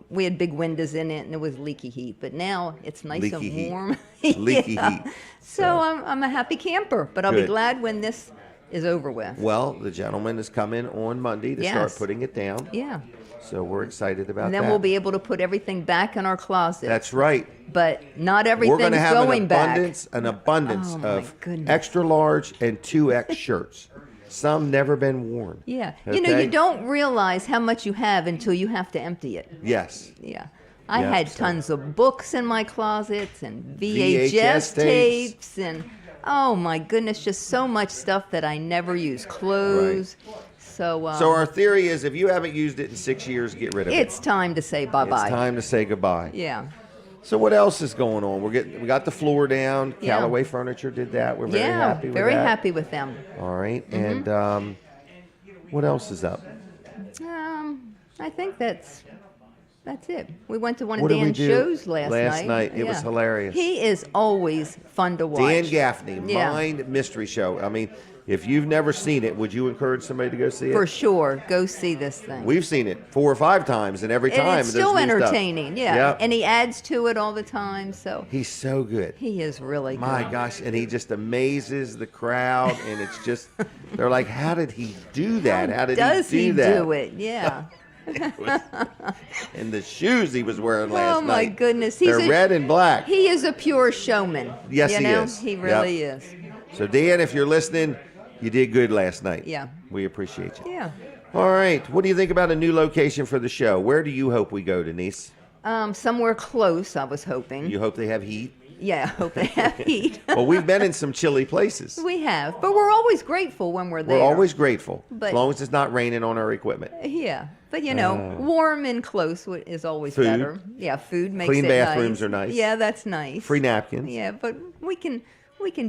we had big windows in it, and it was leaky heat. But now it's nice Leaky and heat. warm. Leaky Yeah. heat. So I'm a happy camper, but I'll be Good. glad when this is over with. Well, the gentleman is coming on Monday to start Yes. putting it down. Yeah. So we're excited about And then that. we'll be able to put everything back in our closet. That's right. But not We're everything's going to have going an back. abundance Oh, my of goodness. extra large and 2X shirts. Some never been worn. Yeah. Okay? You don't realize how much you have until you have to empty it. Yes. Yeah. I Yeah, had so- tons of books in my closets and VHS VHS tapes. tapes and oh my goodness, just so much stuff that I never use. Clothes. So, So our theory is if you haven't used it in 6 years, get rid of it. it's time to say bye-bye. It's time to say goodbye. Yeah. So what else is going on? We got the floor down. Yeah. Callaway Furniture did that. We're very Yeah, happy with very that. happy with them. All right. And what else is up? I think that's it. We went to one What of did we Dan's do shows last night. last night? It was hilarious. He is always fun to watch. Dan Gaffney, Yeah. Mind Mystery Show. I mean, if you've never seen it, would you encourage somebody to go see it? For sure. Go see this thing. We've seen it 4 or 5 times, and every and time it's there's still new stuff. entertaining, yeah. Yep. And he adds to it all the time, so He's so good. he is really My good. gosh, and he just amazes the crowd, and it's just, they're like, how did he do that? How did Does he he do that? do it? Yeah. And the shoes he was wearing last Oh my night. goodness. They're red and black. He is a pure showman. Yes, you he know? is. He Yep. really is. So, Dan, if you're listening, you did good last night. Yeah. We appreciate you. Yeah. All right. What do you think about a new location for the show? Where do you hope we go, Denise? Somewhere close, I was hoping. You hope they have heat? Yeah, I hope they have heat. Well, we've been in some chilly places. We have, but we're always grateful when we're there. We're always grateful, But- as long as it's not raining on our equipment. Yeah, but warm and close is always Food. better. Yeah, food makes Clean it bathrooms nice. are nice. Yeah, that's nice. Free napkins. Yeah, but we can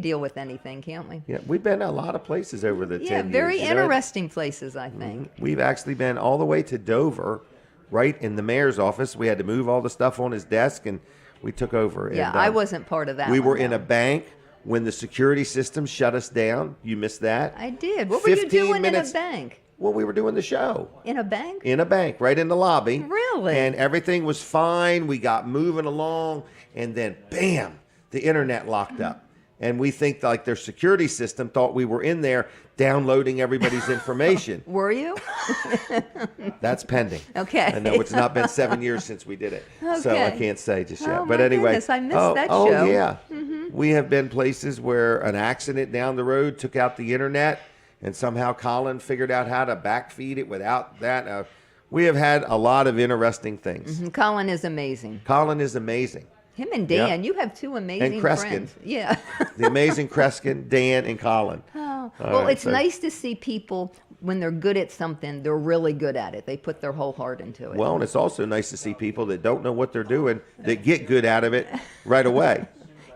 deal with anything, can't we? Yeah, we've been to a lot of places over the 10 Yeah, years. very you know? interesting places, I think. We've actually been all the way to Dover, right in the mayor's office. We had to move all the stuff on his desk, and we took over. Yeah, and, I wasn't part of that. We one, were in no. a bank when the security system shut us down. You missed that? I did. What were you 15 doing minutes. in a bank? Well, we were doing the show. In a bank? In a bank, right in the lobby. Really? And everything was fine. We got moving along, and then bam, the internet locked up. And we think like their security system thought we were in there downloading everybody's information. Were you? That's pending. Okay. I know it's not been 7 years since we did it, so I Okay. can't say just yet. Oh, but my anyway, goodness, I missed oh, that oh show. yeah, we have been places where an accident down the road took out the internet, and somehow Colin figured out how to backfeed it without that. We have had a lot of interesting things. And Colin is amazing. Colin is amazing. Him and Dan, Yep. you have two amazing And Kreskin. friends. Yeah. The amazing Kreskin, Dan, and Colin. Oh, All well, right, it's so- nice to see people when they're good at something, they're really good at it. They put their whole heart into it. Well, and it's also nice to see people that don't know what they're doing that get good out of it right away.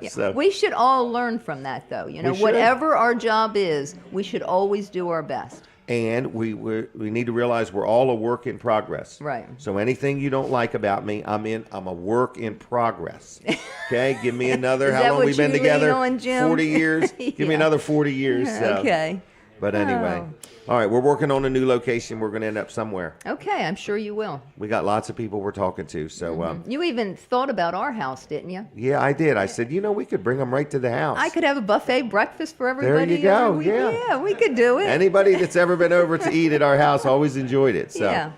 Yeah. So, We should all learn from that, though. You know, We should. whatever our job is, we should always do our best. and we need to realize we're all a work in progress. Right. So anything you don't like about me, I'm a work in progress. Okay, give me another. Is How that long what we been you lean together? on, Jim? 40 years. Give me Yeah. another 40 years. So. Okay. But anyway, Oh. all right, we're working on a new location. We're going to end up somewhere. Okay, I'm sure you will. We got lots of people we're talking to. So You even thought about our house, didn't you? yeah, I did. I said, we could bring them right to the house. I could have a buffet breakfast for everybody. you go, every week. yeah. Yeah, we could do it. Anybody that's ever been over to eat at our house always enjoyed it. So. Yeah.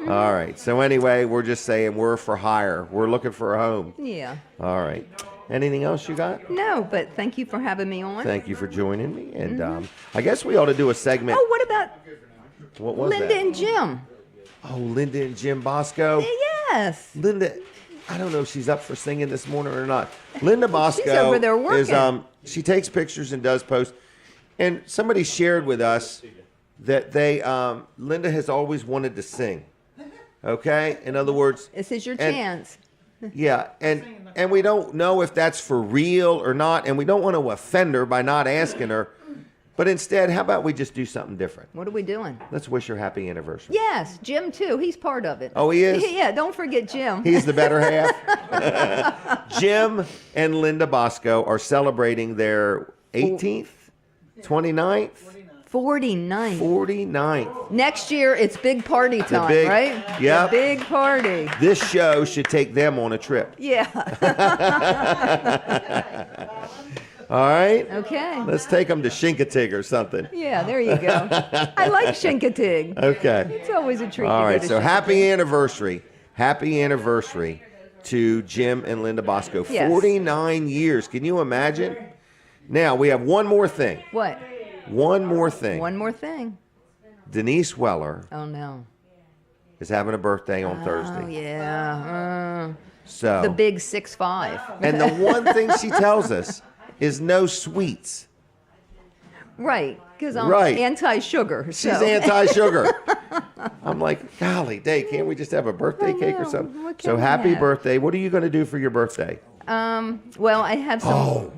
All right. So anyway, we're just saying we're for hire. We're looking for a home. Yeah. All right. Anything else you got? No, but thank you for having me on. Thank you for joining me. And I guess we ought to do a segment. Oh, what about What was Linda that? and Jim? Oh, Linda and Jim Bosco. Yes. Linda, I don't know if she's up for singing this morning or not. Linda Bosco She's over there working. is she takes pictures and does posts. And somebody shared with us that Linda has always wanted to sing. Okay? In other words, This is your chance. yeah, and we don't know if that's for real or not, and we don't want to offend her by not asking her. But instead, how about we just do something different? What are we doing? Let's wish her happy anniversary. Yes, Jim too. He's part of it. Oh, he is? Yeah, don't forget Jim. He's the better half. Jim and Linda Bosco are celebrating their 18th, 29th, 49. 49th. Next year, it's big party time, big- right? yep. The big party. This show should take them on a trip. Yeah. All right? Okay. Let's take them to Shinkatig or something. Yeah, there you go. I like Shinkatig. Okay. It's always a treat. All to right, go to so Shinkatig. happy anniversary to Jim and Linda Bosco. Yes. 49 years. Can you imagine? Now, we have one more thing. What? One more thing. One more thing. Denise Weller Oh no. is having a birthday on Oh Thursday. yeah. So, The big 6'5". and the one thing she tells us is no sweets. Right, because I'm Right. anti-sugar. She's so. anti-sugar. I'm like, golly day, can't we just have a birthday cake or know. something? What So can we happy have? birthday. What are you going to do for your birthday? Well, I have some. Oh,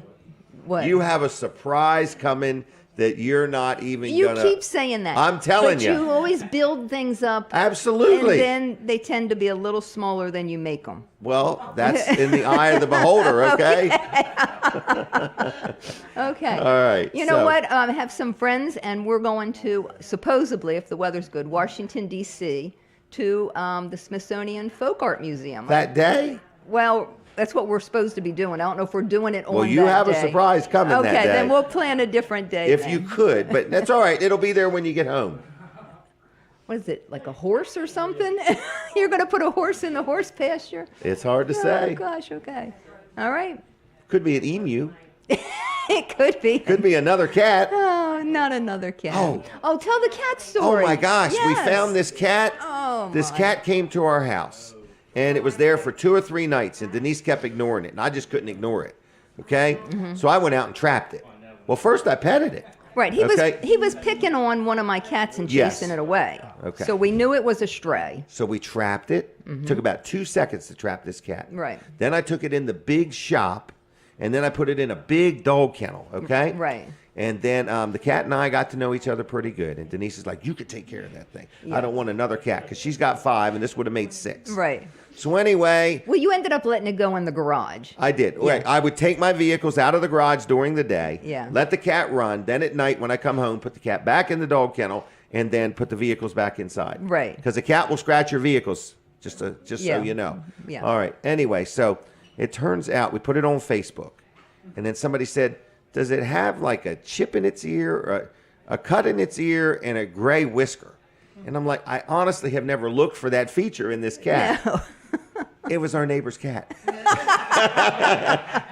What? you have a surprise coming that you're not even You gonna. keep saying that. I'm telling but you. you always build things up. Absolutely. And then they tend to be a little smaller than you make them. Well, that's in the eye of the beholder, okay? Okay. All right. You know so- what? I have some friends, and we're going to, supposedly, if the weather's good, Washington, D.C., to the Smithsonian Folk Art Museum. That day? Well, that's what we're supposed to be doing. I don't know if we're doing it on Well, you that have a day. surprise coming that Okay, day. then we'll plan a different day. If then. you could, but that's all right. It'll be there when you get home. What is it, like a horse or something? You're going to put a horse in the horse pasture? It's hard to Oh, say. gosh, okay. All right. Could be an emu. It could be. Could be another cat. Oh, not another cat. Oh. Tell the cat Oh story. my gosh, we Yes. found this cat. Oh, This my. cat came to our house, and it was there for 2 or 3 nights, and Denise kept ignoring it, and I just couldn't ignore it. Okay? Mm-hmm. So I went out and trapped it. Well, first I petted it. Right, he Okay. was picking on one of my cats and Yes. chasing it away. Okay. So we knew it was a stray. So we trapped it. Took about 2 seconds to trap this cat. Mm-hmm. Right. Then I took it in the big shop, and then I put it in a big dog kennel. Okay. Right. And then the cat and I got to know each other pretty good. And Denise is like, "You could take care of that thing. I don't want another cat because she's got 5, and this would have made 6." Right. So anyway, Well, you ended up letting it go in the garage. I did. Right. I would take my vehicles out of the garage during the day. Yeah. Let the cat run. Then at night, when I come home, put the cat back in the dog kennel, and then put the vehicles back inside. Right. Because the cat will scratch your vehicles. Just Yeah. so you know. Yeah. All right. Anyway, so it turns out we put it on Facebook, and then somebody said, "Does it have like a chip in its ear, or a cut in its ear, and a gray whisker?" And I'm like, I honestly have never looked for that feature in this cat. No. It was our neighbor's cat.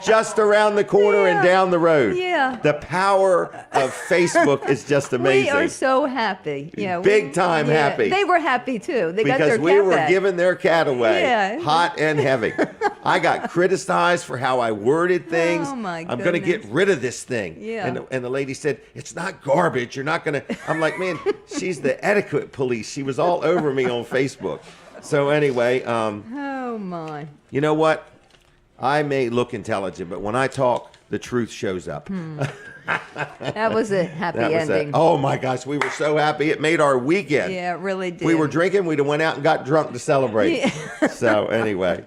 Just around the corner and down the road. Yeah. The power of Facebook is just amazing. We are so happy. Yeah. Big time happy. They were happy too. They got because their we cat were back. giving their cat away Yeah. hot and heavy. I got criticized for how I worded things. Oh, my I'm going to get goodness. rid of this thing. Yeah. And the lady said, "It's not garbage. You're not going to." I'm like, man, she's the etiquette police. She was all over me on Facebook. So anyway, Oh my. you know what? I may look intelligent, but when I talk, the truth shows up. That was a happy That was ending. it. Oh my gosh, we were so happy. It made our weekend. Yeah, it really did. We were drinking. We'd have went out and got drunk to celebrate. Yeah. So anyway,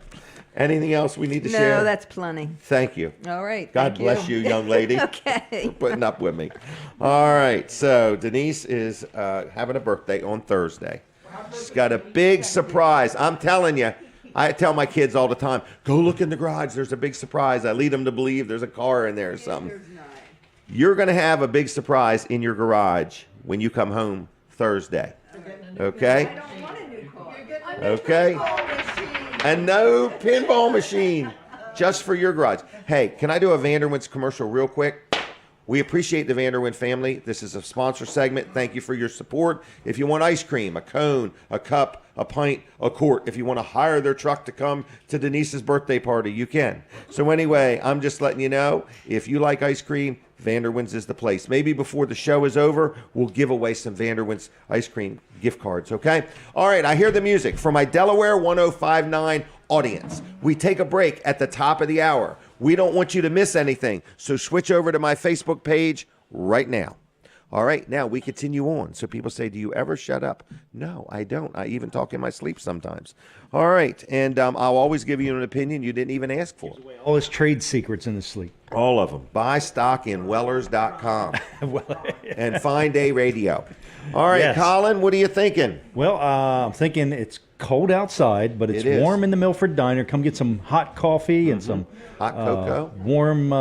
anything else we need to share? No, that's plenty. Thank you. All right. God thank bless you, young lady. Okay. Putting up with me. All right. So Denise is having a birthday on Thursday. She's got a big surprise. I'm telling you. I tell my kids all the time, go look in the garage. There's a big surprise. I lead them to believe there's a car in there or something. You're going to have a big surprise in your garage when you come home Thursday. Okay? Okay? And no pinball machine just for your garage. Hey, can I do a Vanderwin's commercial real quick? We appreciate the Vanderwind family. This is a sponsor segment. Thank you for your support. If you want ice cream, a cone, a cup, a pint, a quart, if you want to hire their truck to come to Denise's birthday party, you can. So anyway, I'm just letting you know, if you like ice cream, Vanderwind's is the place. Maybe before the show is over, we'll give away some Vanderwind's ice cream gift cards, okay? All right, I hear the music for my Delaware 105.9 audience. We take a break at the top of the hour. We don't want you to miss anything, so switch over to my Facebook page right now. All right, now we continue on. So people say, do you ever shut up? No, I don't. I even talk in my sleep sometimes. All right, and I'll always give you an opinion you didn't even ask for. All his trade secrets in his sleep. All of them. Buy stock in Wellers.com and Find a Radio. All right, yes. Colin, what are you thinking? Well, I'm thinking it's cold outside, but it's warm in the Milford Diner. Come get some hot coffee and some hot cocoa, warm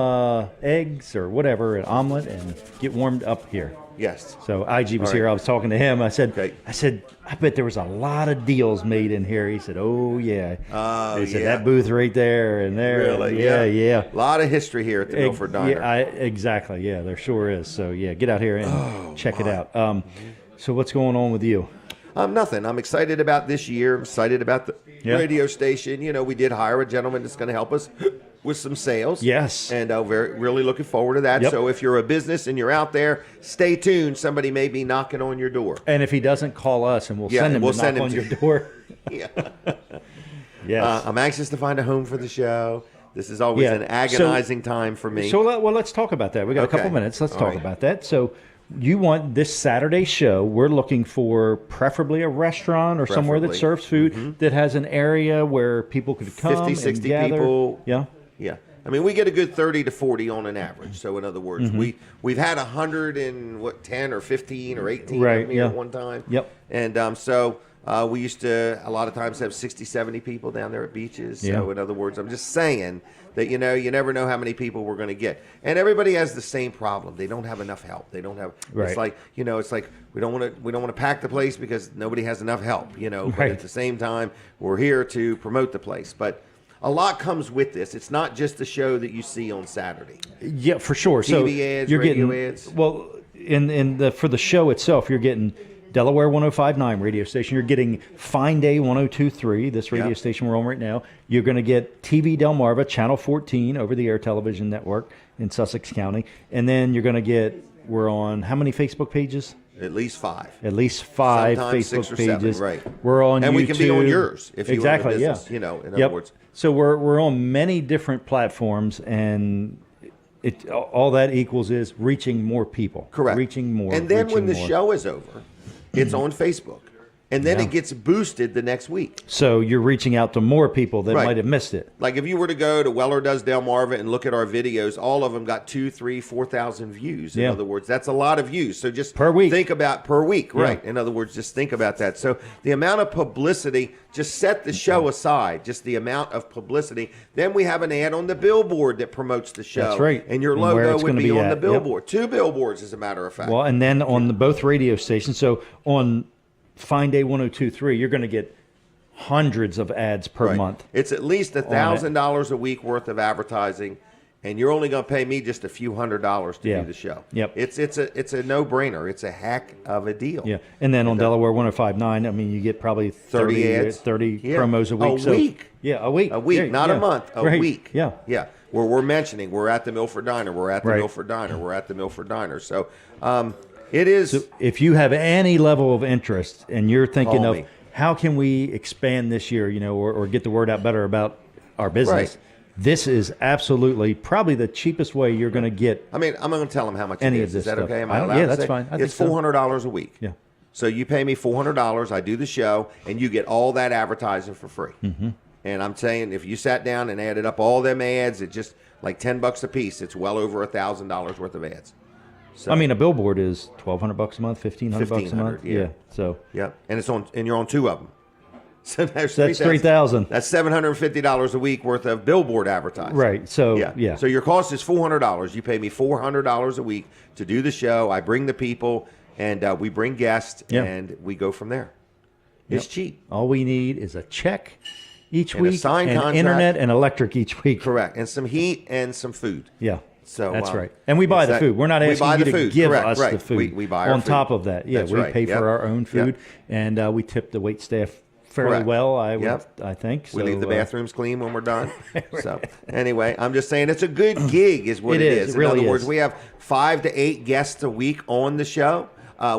eggs or whatever, an omelet, and get warmed up here. Yes. So IG was here. I was talking to him. I said, I bet there was a lot of deals made in here. He said, oh, yeah. He said, that booth right there and there. Really? Yeah. A lot of history here at the Milford Diner. Yeah, exactly. Yeah, there sure is. So, yeah, get out here and check it out. So what's going on with you? Nothing. I'm excited about this year. Excited about the radio station. You know, we did hire a gentleman that's going to help us with some sales. Yes. And really looking forward to that. Yep. So if you're a business and you're out there, stay tuned. Somebody may be knocking on your door. And if he doesn't, call us and we'll send him to knock on your door. Yeah. Yes. I'm anxious to find a home for the show. This is always an agonizing time for me. So let's talk about that. We got a couple minutes. Let's talk about that. So you want this Saturday show, we're looking for preferably a restaurant or somewhere that serves food that has an area where people could come 50, 60 and gather. people. Yeah. Yeah. I mean, we get a good 30 to 40 on an average. So in other words, we've had 10 or 15 or 18 at one time. Yep. And so we used to a lot of times have 60, 70 people down there at beaches. So in other words, I'm just saying that, you know, you never know how many people we're going to get. And everybody has the same problem. They don't have enough help. They don't have it's like, you know, it's like we don't want to pack the place because nobody has enough help, you know. But at the same time, we're here to promote the place. But a lot comes with this. It's not just the show that you see on Saturday. Yeah, for sure. TV ads, radio ads. Well, for the show itself, you're getting Delaware 105.9 radio station. You're getting Fine Day 102.3, this radio station we're on right now. You're going to get TV Delmarva, Channel 14, over-the-air television network in Sussex County. And then you're going to get, we're on how many Facebook pages? At least 5. At least 5 Sometimes Facebook 6 or pages. 7, right. We're on and YouTube. We can be on yours if you exactly, own a business, you know, in other words. So we're on many different platforms, and all that equals is reaching more people. Correct. Reaching more. And then when the show is over, it's on Facebook. And then it gets boosted the next week. So you're reaching out to more people that might have missed it. Like if you were to go to Weller Does Delmarva and look at our videos, all of them got 2,000, 3,000, 4,000 views. In other words, that's a lot of views. So just per week. Think about per week, right? In other words, just think about that. So the amount of publicity, just set the show aside, just the amount of publicity. Then we have an ad on the billboard that promotes the show. That's right. And your logo would be on the billboard. Yep. 2 billboards, as a matter of fact. Well, and then on both radio stations. So on Fine Day 102.3, you're going to get hundreds of ads per month. It's at least $1,000 a week worth of advertising, and you're only going to pay me just a few $100s to do the show. Yep. It's a no-brainer. It's a heck of a deal. Yeah. And then on Delaware 105.9, I mean, you get probably 30 ads, 30 promos a week. A week. Yeah, a week. A week, not a month. A week. Yeah. Yeah. Where we're mentioning we're at the Milford Diner. We're at the Milford Diner. We're at the Milford Diner. So it is. So if you have any level of interest and you're thinking of how can we expand this year, you know, or get the word out better about our business, this is absolutely probably the cheapest way you're going to get. I mean, I'm going to tell them how much any it of is. this Is that stuff. okay? Am I allowed yeah, to that's say? fine. It's $400 a week. Yeah. So you pay me $400. I do the show, and you get all that advertising for free. Mm-hmm. And I'm saying, if you sat down and added up all them ads, it's just like $10 a piece. It's well over $1,000 worth of ads. So, I mean, a billboard is $1,200 a month, $1,500 a month. Yeah. So. Yeah, and and you're on 2 of them. So that's $3,000. That's $750 a week worth of billboard advertising. Right. So yeah. So your cost is $400. You pay me $400 a week to do the show. I bring the people, and we bring guests, and we go from there. It's cheap. All we need is a check each and week, a signed and contract, internet and electric each week. Correct, and some heat and some food. Yeah. So that's right. And we buy the food. We're not asking you to give us the food. We buy our on food. top of that. Yeah, That's we right. pay for our own food, and we tip the wait staff fairly well. I think. So, we leave the bathrooms clean when we're done. So anyway, I'm just saying it's a good gig, is what it is. It really In other words, is. we have 5 to 8 guests a week on the show.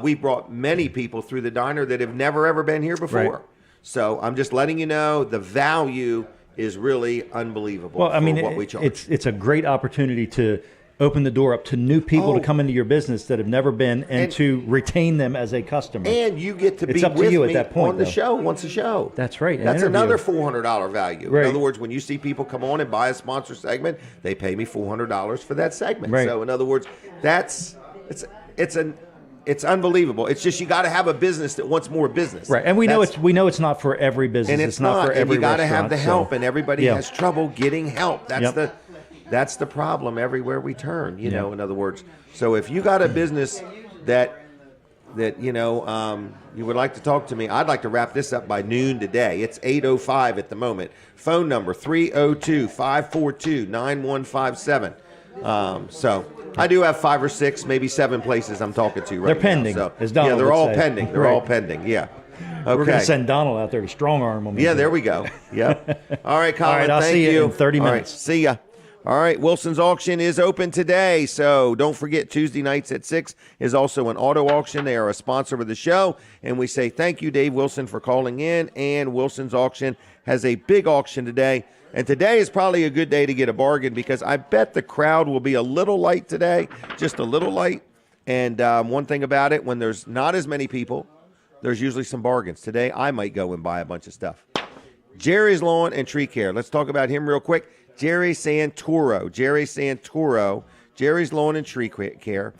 We brought many people through the diner that have never ever been here before. Right. So I'm just letting you know the value is really unbelievable. Well, I mean, what we charge. it's a great opportunity to open the door up to new people to come into your business that have never been, and to retain them as a customer. And you get to It's be up to with you at me that point, on the though. show once a show. That's right. That's an another interview. $400 value. Right. In other words, when you see people come on and buy a sponsor segment, they pay me $400 for that segment. Right. So in other words, it's unbelievable. It's just you got to have a business that wants more business. Right, and we know it's not for every business. And it's not for every and you got to have restaurant, the help, and everybody Yeah. has trouble getting help. That's Yep. that's the problem everywhere we turn. You know, in other words. So if you got a business that you would like to talk to me, I'd like to wrap this up by noon today. It's 8:05 at the moment. Phone number 302-542-9157. So I do have 5 or 6, maybe 7 places I'm talking to right They're now. pending, So, as Donna they're would all say. pending. They're Right. all pending. Yeah. Okay. We're going to send Donald out there to strong arm them. Yeah, there we go. Yep. All right, Colin. All right, I'll thank see you you in 30 All right, minutes. see ya. All right, Wilson's auction is open today, so don't forget Tuesday nights at 6 is also an auto auction. They are a sponsor of the show, and we say thank you, Dave Wilson, for calling in. And Wilson's auction has a big auction today, and today is probably a good day to get a bargain because I bet the crowd will be a little light today, just a little light. And one thing about it, when there's not as many people, there's usually some bargains. Today, I might go and buy a bunch of stuff. Jerry's Lawn and Tree Care. Let's talk about him real quick. Jerry Santoro. Jerry's Lawn and Tree Care.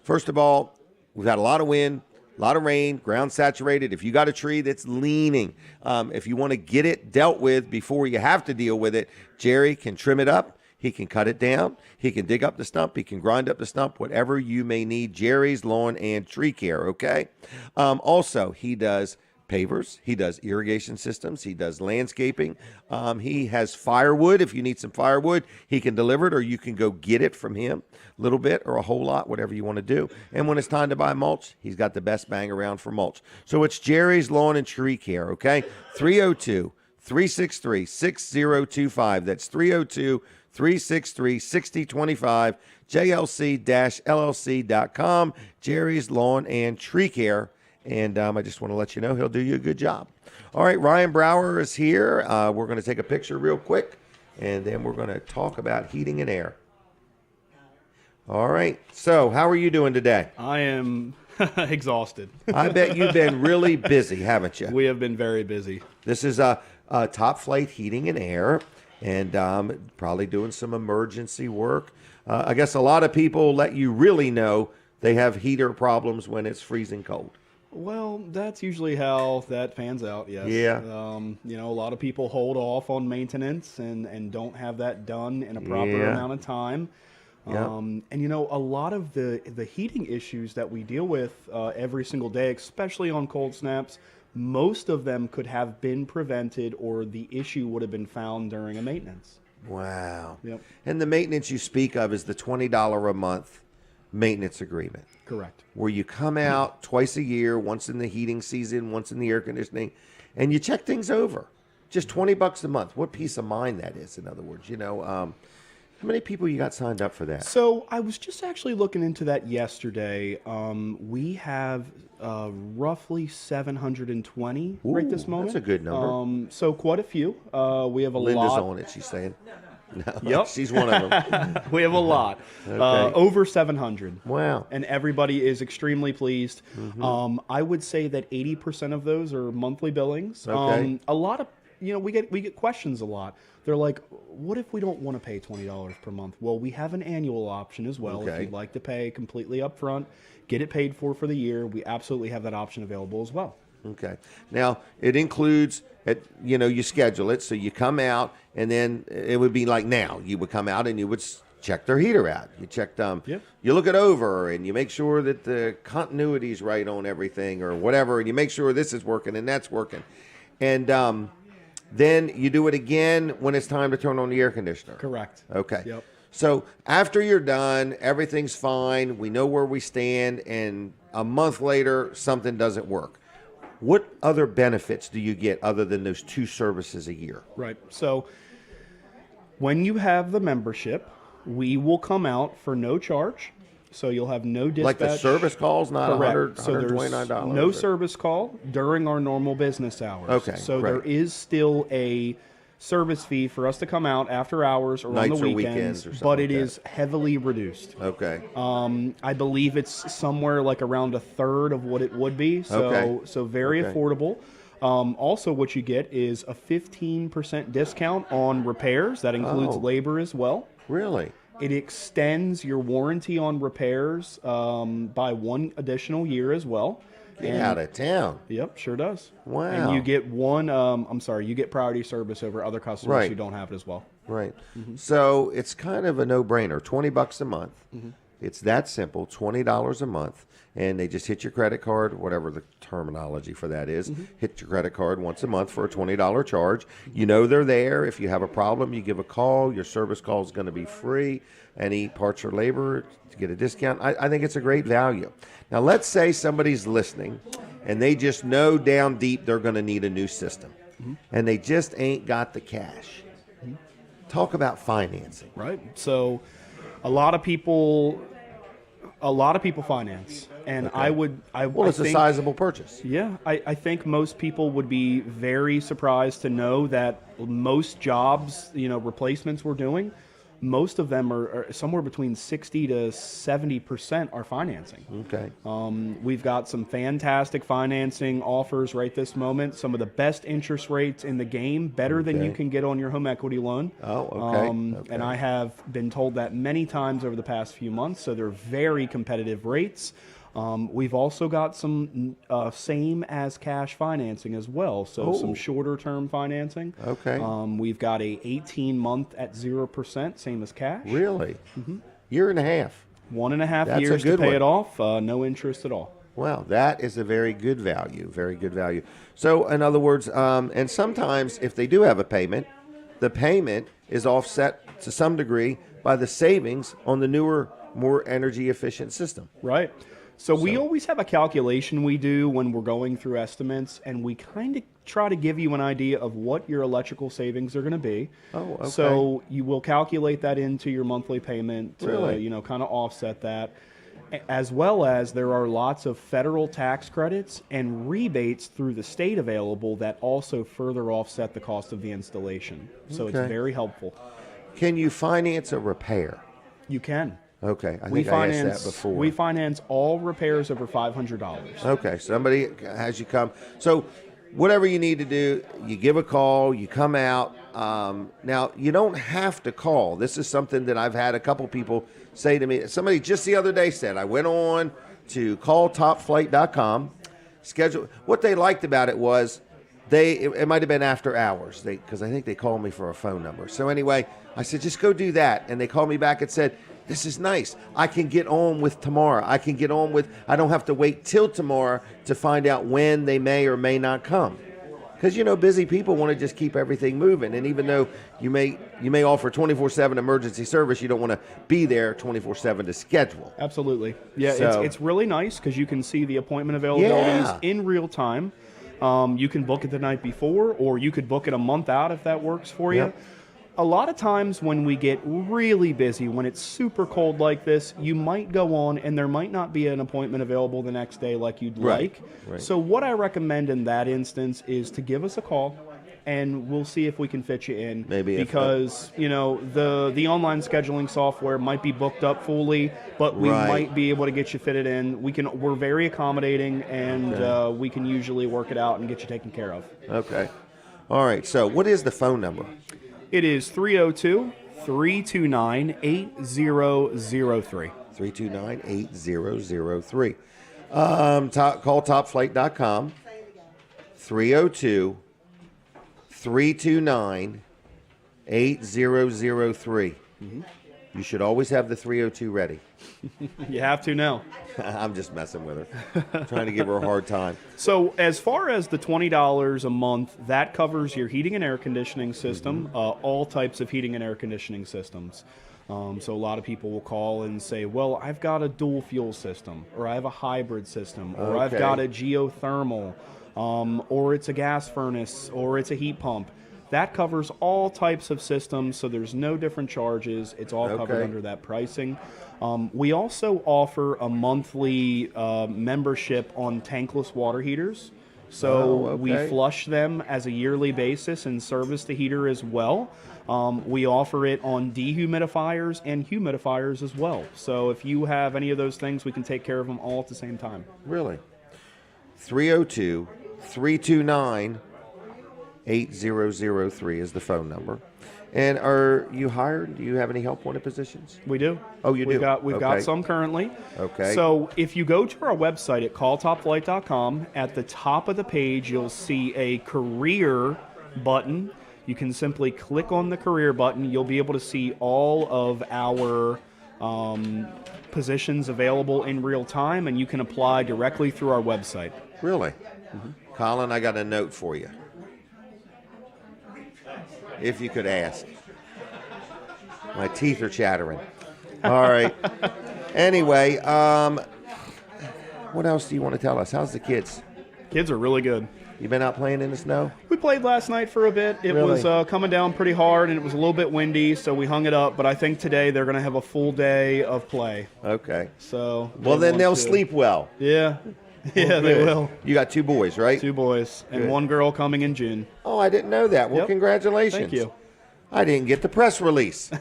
First of all, we've had a lot of wind, a lot of rain, ground saturated. If you got a tree that's leaning, if you want to get it dealt with before you have to deal with it, Jerry can trim it up. He can cut it down. He can dig up the stump. He can grind up the stump, whatever you may need. Jerry's Lawn and Tree Care, okay? Also, he does pavers. He does irrigation systems. He does landscaping. He has firewood. If you need some firewood, he can deliver it, or you can go get it from him, a little bit or a whole lot, whatever you want to do. And when it's time to buy mulch, he's got the best bang around for mulch. So it's Jerry's Lawn and Tree Care, okay? 302-363-6025. That's 302-363-6025. JLC-LLC.com. Jerry's Lawn and Tree Care. And I just want to let you know he'll do you a good job. All right, Ryan Brower is here. We're going to take a picture real quick, and then we're going to talk about heating and air. All right. So how are you doing today? I am exhausted. I bet you've been really busy, haven't you? We have been very busy. This is Top Flight Heating and Air, and probably doing some emergency work. I guess a lot of people let you really know they have heater problems when it's freezing cold. Well, that's usually how that pans out, yes. Yeah. A lot of people hold off on maintenance and don't have that done in a proper amount of time. Yeah. A lot of the heating issues that we deal with every single day, especially on cold snaps, most of them could have been prevented, or the issue would have been found during a maintenance. Wow. Yep. And the maintenance you speak of is the $20 a month maintenance agreement. Correct. Where you come out twice a year, once in the heating season, once in the air conditioning, and you check things over. Just $20 a month. What peace of mind that is, in other words. How many people you got signed up for that? So I was just actually looking into that yesterday. We have roughly 720 right this moment. That's a good number. So quite a few. We have a Linda's lot. on it, she's saying. No, Yep. she's one of them. We have a lot. Okay. Over 700. Wow. And everybody is extremely pleased. Mm-hmm. I would say that 80% of those are monthly billings. Okay. A lot of, we get questions a lot. They're like, what if we don't want to pay $20 per month? Well, we have an annual option as well. Okay. If you'd like to pay completely upfront, get it paid for the year, we absolutely have that option available as well. Okay. Now, it includes, you schedule it, so you come out, and then it would be like now. You would come out and you would check their heater out. You checked, you look it over, and you make sure that the continuity is right on everything or whatever, and you make sure this is working and that's working. And then you do it again when it's time to turn on the air conditioner. Correct. Okay. Yep. So after you're done, everything's fine. We know where we stand, and a month later, something doesn't work. What other benefits do you get other than those 2 services a year? Right. So when you have the membership, we will come out for no charge. So you'll have no dispatch. Like the service calls, not Correct. $129? No service call during our normal business hours. Okay, So right. there is still a service fee for us to come out after hours or Nights on the or weekends, weekends or something but like it that. is heavily reduced. Okay. I believe it's somewhere like around a third of what it would be. So Okay. so very Okay. affordable. Also, what you get is a 15% discount on repairs. That includes Oh. labor as well. Really? It extends your warranty on repairs by 1 additional year as well. Get out of town. Yep, sure does. Wow. And you get you get priority service over other customers Right. who don't have it as well. Right. So it's kind of a no-brainer. $20 a month. It's that simple. $20 a month, and they just hit your credit card, whatever the terminology for that is. Hit your credit card once a month for a $20 charge. You know they're there. If you have a problem, you give a call. Your service call is going to be free. Any parts or labor to get a discount. I think it's a great value. Now, let's say somebody's listening, and they just know down deep they're going to need a new system, and they just ain't got the cash. Talk about financing. Right. So a lot of people finance, and Okay. I Well, it's think, a sizable purchase. Yeah, I think most people would be very surprised to know that most jobs, replacements we're doing, most of them are somewhere between 60 to 70% are financing. Okay. We've got some fantastic financing offers right this moment. Some of the best interest rates in the game, better than you Okay. can get on your home equity loan. Oh, okay. Okay. And I have been told that many times over the past few months. So they're very competitive rates. We've also got some same as cash financing as well. So some shorter term financing. Okay. We've got a 18-month at 0%, same as cash. Really? Year and a half. 1.5 That's a years to good pay one. it off, no interest at all. Wow, that is a very good value. Very good value. So, in other words, and sometimes if they do have a payment, the payment is offset to some degree by the savings on the newer, more energy efficient system. Right. So we always have a calculation we do when we're going through estimates, and we kind of try to give you an idea of what your electrical savings are going to be. Oh, okay. So you will calculate that into your monthly payment to, Really? kind of offset that. As well as there are lots of federal tax credits and rebates through the state available that also further offset the cost of the installation. So it's Okay. very helpful. Can you finance a repair? You can. Okay, I think I asked that before. We finance all repairs over $500. Okay, somebody has you come. So, whatever you need to do, you give a call, you come out. Now, you don't have to call. This is something that I've had a couple people say to me. Somebody just the other day said, I went on to calltopflight.com, schedule. What they liked about it was it might have been after hours because I think they called me for a phone number. So anyway, I said, just go do that. And they called me back and said, this is nice. I can get on with tomorrow. I don't have to wait till tomorrow to find out when they may or may not come. Because, busy people want to just keep everything moving. And even though you may offer 24/7 emergency service, you don't want to be there 24/7 to schedule. Absolutely. Yeah, So- it's really nice because you can see the appointment availabilities Yeah. in real time. You can book it the night before, or you could book it a month out if that works for you. Yep. A lot of times when we get really busy, when it's super cold like this, you might go on and there might not be an appointment available the next day like you'd Right, like. right. So what I recommend in that instance is to give us a call, and we'll see if we can fit you in. Maybe if because the online scheduling software might be booked up fully, but we Right. might be able to get you fitted in. We're very accommodating, and we can usually work it out and get you taken care of. Okay. All right. So what is the phone number? It is 302-329-8003. 329-8003. Call topflight.com. 302-329-8003. You should always have the 302 ready. You have to now. I'm just messing with her. Trying to give her a hard time. So as far as the $20 a month, that covers your heating and air conditioning system, all types of heating and air conditioning systems. So a lot of people will call and say, well, I've got a dual fuel system, or I have a hybrid system, or I've got a geothermal, or it's a gas furnace, or it's a heat pump. That covers all types of systems, so there's no different charges. It's all covered under that pricing. We also offer a monthly membership on tankless water heaters. So we flush them as a yearly basis and service the heater as well. We offer it on dehumidifiers and humidifiers as well. So if you have any of those things, we can take care of them all at the same time. Really? 302-329-8003 is the phone number. And are you hired? Do you have any help wanted positions? We do. Oh, you do? We've got some currently. Okay. So if you go to our website at calltopflight.com, at the top of the page, you'll see a career button. You can simply click on the career button. You'll be able to see all of our positions available in real time, and you can apply directly through our website. Really? Mm-hmm. Colin, I got a note for you. If you could ask. My teeth are chattering. All right. Anyway, what else do you want to tell us? How's the kids? Kids are really good. You been out playing in the snow? We played last night for a bit. It was coming down pretty hard, and it was a little bit windy, so we hung it up. But I think today they're going to have a full day of play. Okay. So well, then they'll sleep well. Yeah. Yeah, they will. You got 2 boys, right? 2 boys, and 1 girl coming in June. Oh, I didn't know that. Well, congratulations. Thank you. I didn't get the press release.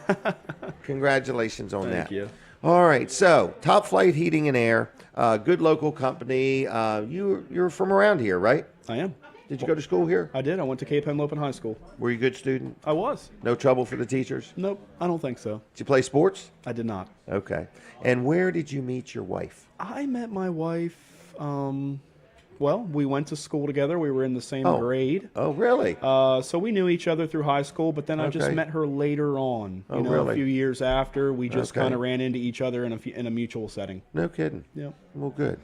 Congratulations on that. Thank you. All right, so Top Flight Heating and Air, good local company. You're from around here, right? I am. Did you go to school here? I did. I went to Cape Henlopen High School. Were you a good student? I was. No trouble for the teachers? Nope, I don't think so. Did you play sports? I did not. Okay. And where did you meet your wife? I met my wife, well, we went to school together. We were in the same grade. Oh, really? So we knew each other through high school, but then I just met her later on. Really? A few years after. We just kind of ran into each other in a mutual setting. No kidding. Yep. Well, good.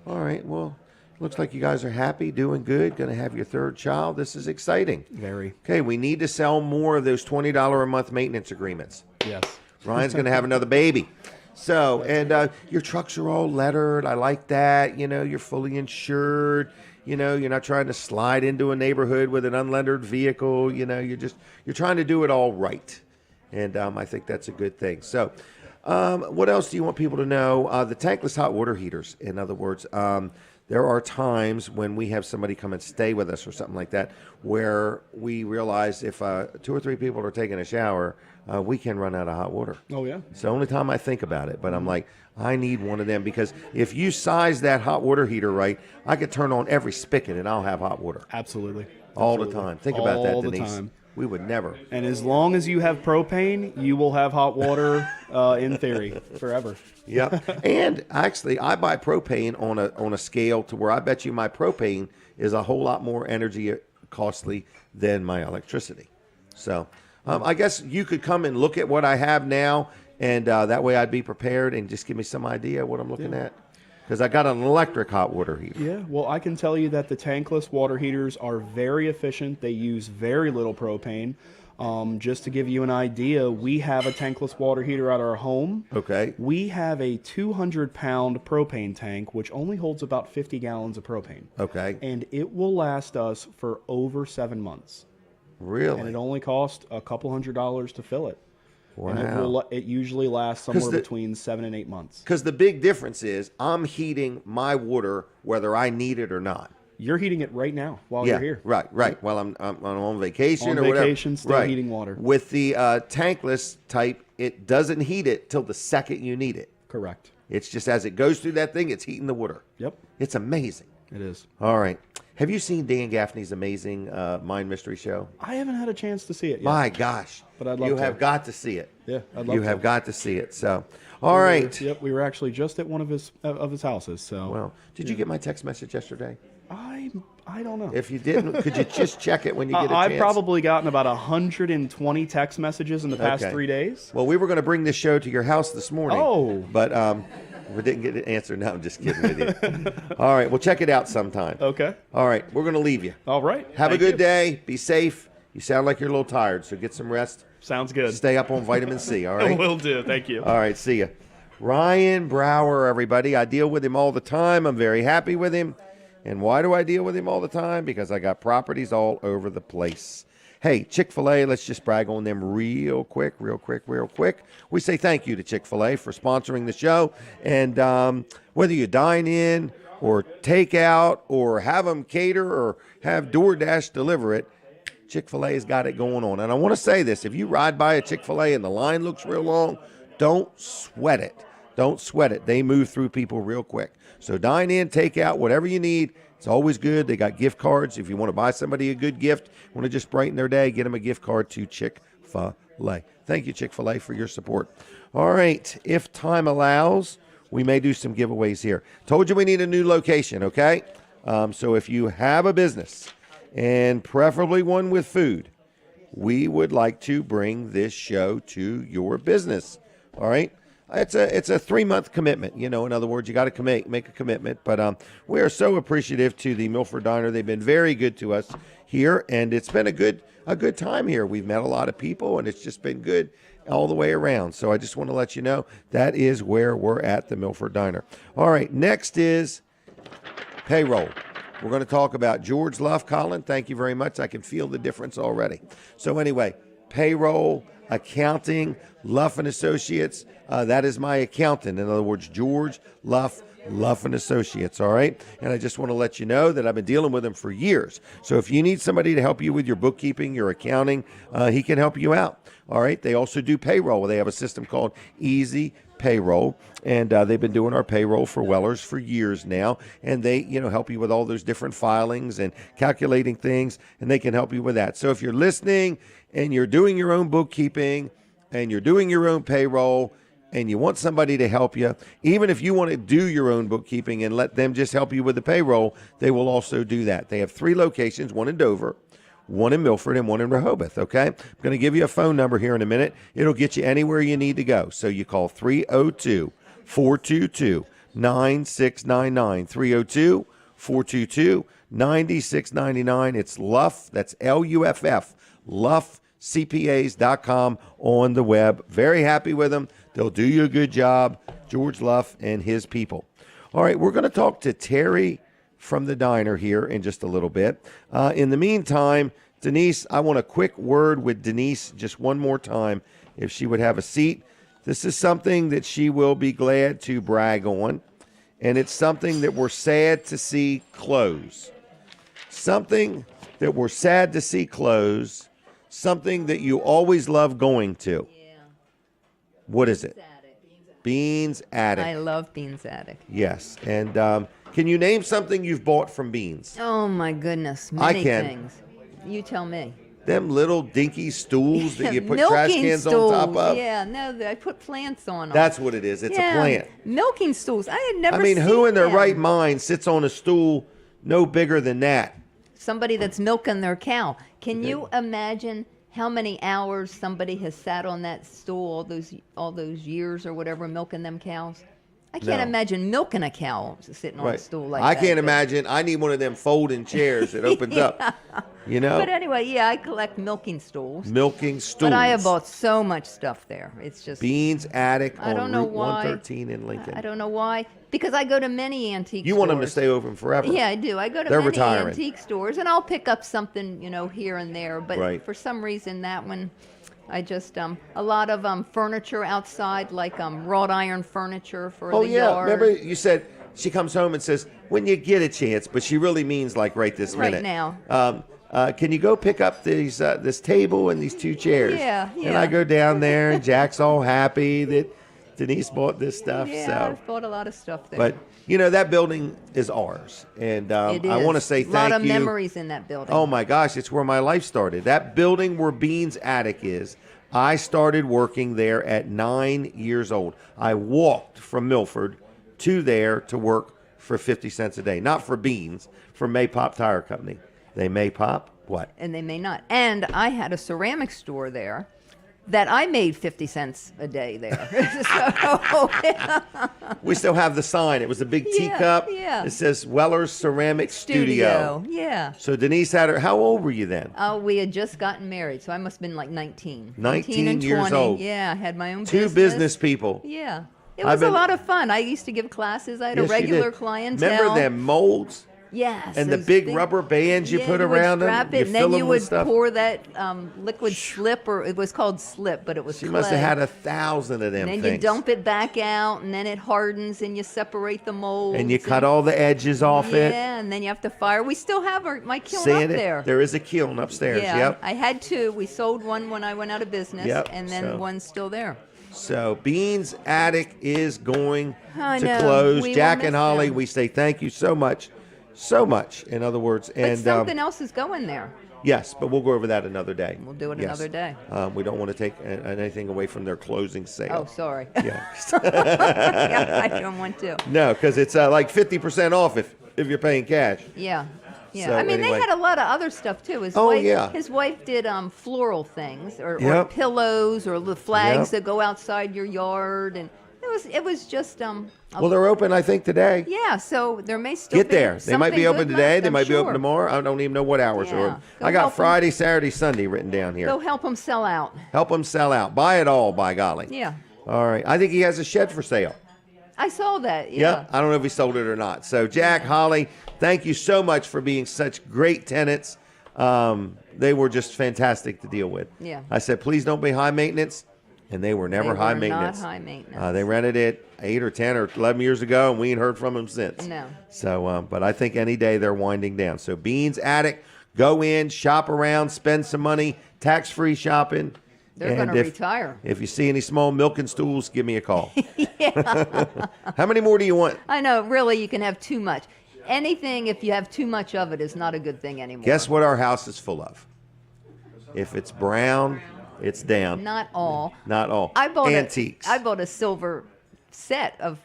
All right. Well, looks like you guys are happy, doing good, going to have your 3rd child. This is exciting. Very. Okay, we need to sell more of those $20 a month maintenance agreements. Yes. Ryan's going to have another baby. So, and your trucks are all lettered. I like that. You know, you're fully insured. You know, you're not trying to slide into a neighborhood with an unlettered vehicle. You know, you're trying to do it all right. And I think that's a good thing. So, what else do you want people to know? The tankless hot water heaters. In other words, there are times when we have somebody come and stay with us or something like that where we realize if 2 or 3 people are taking a shower, we can run out of hot water. Oh, yeah. It's the only time I think about it, but I'm like, I need one of them because if you size that hot water heater right, I could turn on every spigot and I'll have hot water. Absolutely. All the time. Think about that, All the Denise. time. We would never. And as long as you have propane, you will have hot water in theory forever. Yeah. And actually, I buy propane on a scale to where I bet you my propane is a whole lot more energy costly than my electricity. So I guess you could come and look at what I have now, and that way I'd be prepared and just give me some idea what I'm looking at. Because I got an electric hot water heater. Yeah, well, I can tell you that the tankless water heaters are very efficient. They use very little propane. Just to give you an idea, we have a tankless water heater at our home. Okay. We have a 200-pound propane tank, which only holds about 50 gallons of propane. Okay. And it will last us for over 7 months. Really? And it only costs a couple $100s to fill it. Wow. And it usually lasts somewhere between 7 and 8 months. Because the big difference is I'm heating my water whether I need it or not. You're heating it right now while you're here. Right. While I'm on vacation or on whatever. vacation, still heating water. With the tankless type, it doesn't heat it till the second you need it. Correct. It's just as it goes through that thing, it's heating the water. Yep. It's amazing. It is. All right. Have you seen Dan Gaffney's amazing Mind Mystery Show? I haven't had a chance to see it yet. My gosh. But I'd love You to. have got to see it. Yeah, I'd love You to. have got to see it. So, all right. Yep, we were actually just at one of his houses. So. Well, did you get my text message yesterday? I don't know. If you didn't, could you just check it when you get a chance? I've probably gotten about 120 text messages in the past 3 days. Well, we were going to bring this show to your house this morning. Oh. But we didn't get an answer. No, I'm just kidding with you. All right. Well, check it out sometime. Okay. All right. We're going to leave you. All right. Have a good day. Be safe. You You sound like you're a little tired, so get some rest. Sounds good. Stay up on vitamin C, all right? Will do. Thank you. All right, see ya. Ryan Brower, everybody. I deal with him all the time. I'm very happy with him. And why do I deal with him all the time? Because I got properties all over the place. Hey, Chick-fil-A, let's just brag on them real quick. We say thank you to Chick-fil-A for sponsoring the show. And whether you dine in or take out or have them cater or have DoorDash deliver it, Chick-fil-A's got it going on. And I want to say this. If you ride by a Chick-fil-A and the line looks real long, don't sweat it. Don't sweat it. They move through people real quick. So dine in, take out, whatever you need. It's always good. They got gift cards. If you want to buy somebody a good gift, want to just brighten their day, get them a gift card to Chick-fil-A. Thank you, Chick-fil-A, for your support. All right. If time allows, we may do some giveaways here. Told you we need a new location, okay? So if you have a business, and preferably one with food, we would like to bring this show to your business. All right? It's a 3-month commitment. In other words, you got to make a commitment. But we are so appreciative to the Milford Diner. They've been very good to us here, and it's been a good time here. We've met a lot of people, and it's just been good all the way around. So I just want to let you know that is where we're at, the Milford Diner. All right, next is payroll. We're going to talk about George Luff. Colin, thank you very much. I can feel the difference already. So anyway, payroll, accounting, Luff and Associates. That is my accountant. In other words, George Luff and Associates, all right? And I just want to let you know that I've been dealing with him for years. So if you need somebody to help you with your bookkeeping, your accounting, he can help you out, all right? They also do payroll. They have a system called Easy Payroll, and they've been doing our payroll for Wellers for years now, and they help you with all those different filings and calculating things, and they can help you with that. So if you're listening and you're doing your own bookkeeping and you're doing your own payroll and you want somebody to help you, even if you want to do your own bookkeeping and let them just help you with the payroll, they will also do that. They have 3 locations, one in Dover, one in Milford, and one in Rehoboth, okay? I'm going to give you a phone number here in a minute. It'll get you anywhere you need to go. So you call 302-422-9699, 302-422-9699. It's Luff, that's Luff, luffcpas.com on the web. Very happy with them. They'll do you a good job, George Luff and his people. All right, we're going to talk to Terri from the diner here in just a little bit. In the meantime, Denise, I want a quick word with Denise just one more time, if she would have a seat. This is something that she will be glad to brag on, and it's something that we're sad to see close. Something that we're sad to see close, something that you always love going to. What is it? Beans Attic. I love Beans Attic. Yes. And can you name something you've bought from Beans? Oh, my goodness. I Many can. things. You tell me. Them little dinky stools that you put Milking trash cans stools. on top of? Yeah, no, I put plants on them. That's what it is. It's a plant. Milking stools. I had never I mean, seen who in their them. right mind sits on a stool no bigger than that? Somebody that's milking their cow. Can you imagine how many hours somebody has sat on that stool all those years or whatever milking them cows? I can't No. imagine milking a cow sitting on a Right. stool like I that. can't but- imagine. I need one of them folding chairs that opens up. You know? But anyway, yeah, I collect milking stools. Milking stools. But I have bought so much stuff there. It's just Beans Attic I on don't know Route why. 113 in Lincoln. I don't know why. Because I go to many antique You stores. want them to stay open forever. Yeah, I do. I go to They're many retiring. antique stores, and I'll pick up something, here and there. But Right. for some reason, that one, I just a lot of furniture outside, like wrought iron furniture for Oh, the yeah. yard. Remember you said she comes home and says, when you get a chance, but she really means like right this Right minute. now. Can you go pick up this table and these 2 chairs? Yeah, And yeah. I go down there, and Jack's all happy that Denise bought this stuff. Yeah, So, I've bought a lot of stuff there. but that building is ours, and it is. I want to say thank you. A lot of memories in that building. Oh my gosh, it's where my life started. That building where Beans Attic is. I started working there at 9 years old. I walked from Milford to there to work for 50 cents a day. Not for Beans, for Maypop Tire Company. They may pop what? And they may not. And I had a ceramic store there that I made 50 cents a day there. So, We still have the sign. It was a big teacup. yeah. It says Weller's Ceramic Studio. Yeah. So Denise had her. How old were you then? Oh, we had just gotten married, so I must have been like 19. 19 and years 20. old. Yeah, I had my own Two business people. Yeah. It I've was a been- lot of fun. I used to give classes. I had Yes, a you regular did. clientele. Remember them molds? Yes. And the those big rubber bands you yeah, put you would around them? strap You it, and fill then you them would with stuff? pour that liquid slip, or it was called slip, but it was She clay. must have had 1,000 of them And then things. you dump it back out, and then it hardens, and you separate the molds. And you cut all the edges off it. Yeah, and then you have to fire. We still have my kiln Sand up it. there. There is a kiln upstairs. Yeah, Yep. I had two. We sold one when I went out of business, Yep, and then so- one's still there. So Bean's Attic is going I to know. close. We will Jack and miss Holly, them. we say thank you so much. So much, in other words. But And something else is going there. yes, but we'll go over that another day. We'll do it Yes. another day. We don't want to take anything away from their closing sale. Oh, sorry. Yeah. Yeah, I don't want to. No, because it's like 50% off if you're paying cash. Yeah. Yeah. So I mean, anyway. they had a lot of other stuff too. His Oh, wife, yeah. His wife did floral things, or Yep. pillows, or the flags Yep. that go outside your yard, and it was just Well, they're open, I think, today. yeah. So there may still Get be there. They might be something open good today. left, They I'm might be open sure. tomorrow. I don't even know what hours Yeah. are open. Go I got help 'em. Friday, Saturday, Sunday written down here. Go help them sell out. Help them sell out. Buy it all, by golly. Yeah. All right. I think he has a shed for sale. I saw that. Yeah. Yeah. I don't know if he sold it or not. So, Jack, Holly, thank you so much for being such great tenants. They were just fantastic to deal with. Yeah. I said, please don't be high maintenance. And they were never They high were maintenance. not high maintenance. They rented it 8 or 10 or 11 years ago, and we ain't heard from them since. No. So, but I think any day they're winding down. So, Beans Attic, go in, shop around, spend some money, tax-free shopping. They're going And to if- retire. If you see any small milking stools, give me a call. How many more do you want? I know. Really, you can have too much. Anything, if you have too much of it, is not a good thing anymore. Guess what our house is full of? If it's brown, it's down. Not all. Not all. I bought antiques. I bought a silver set of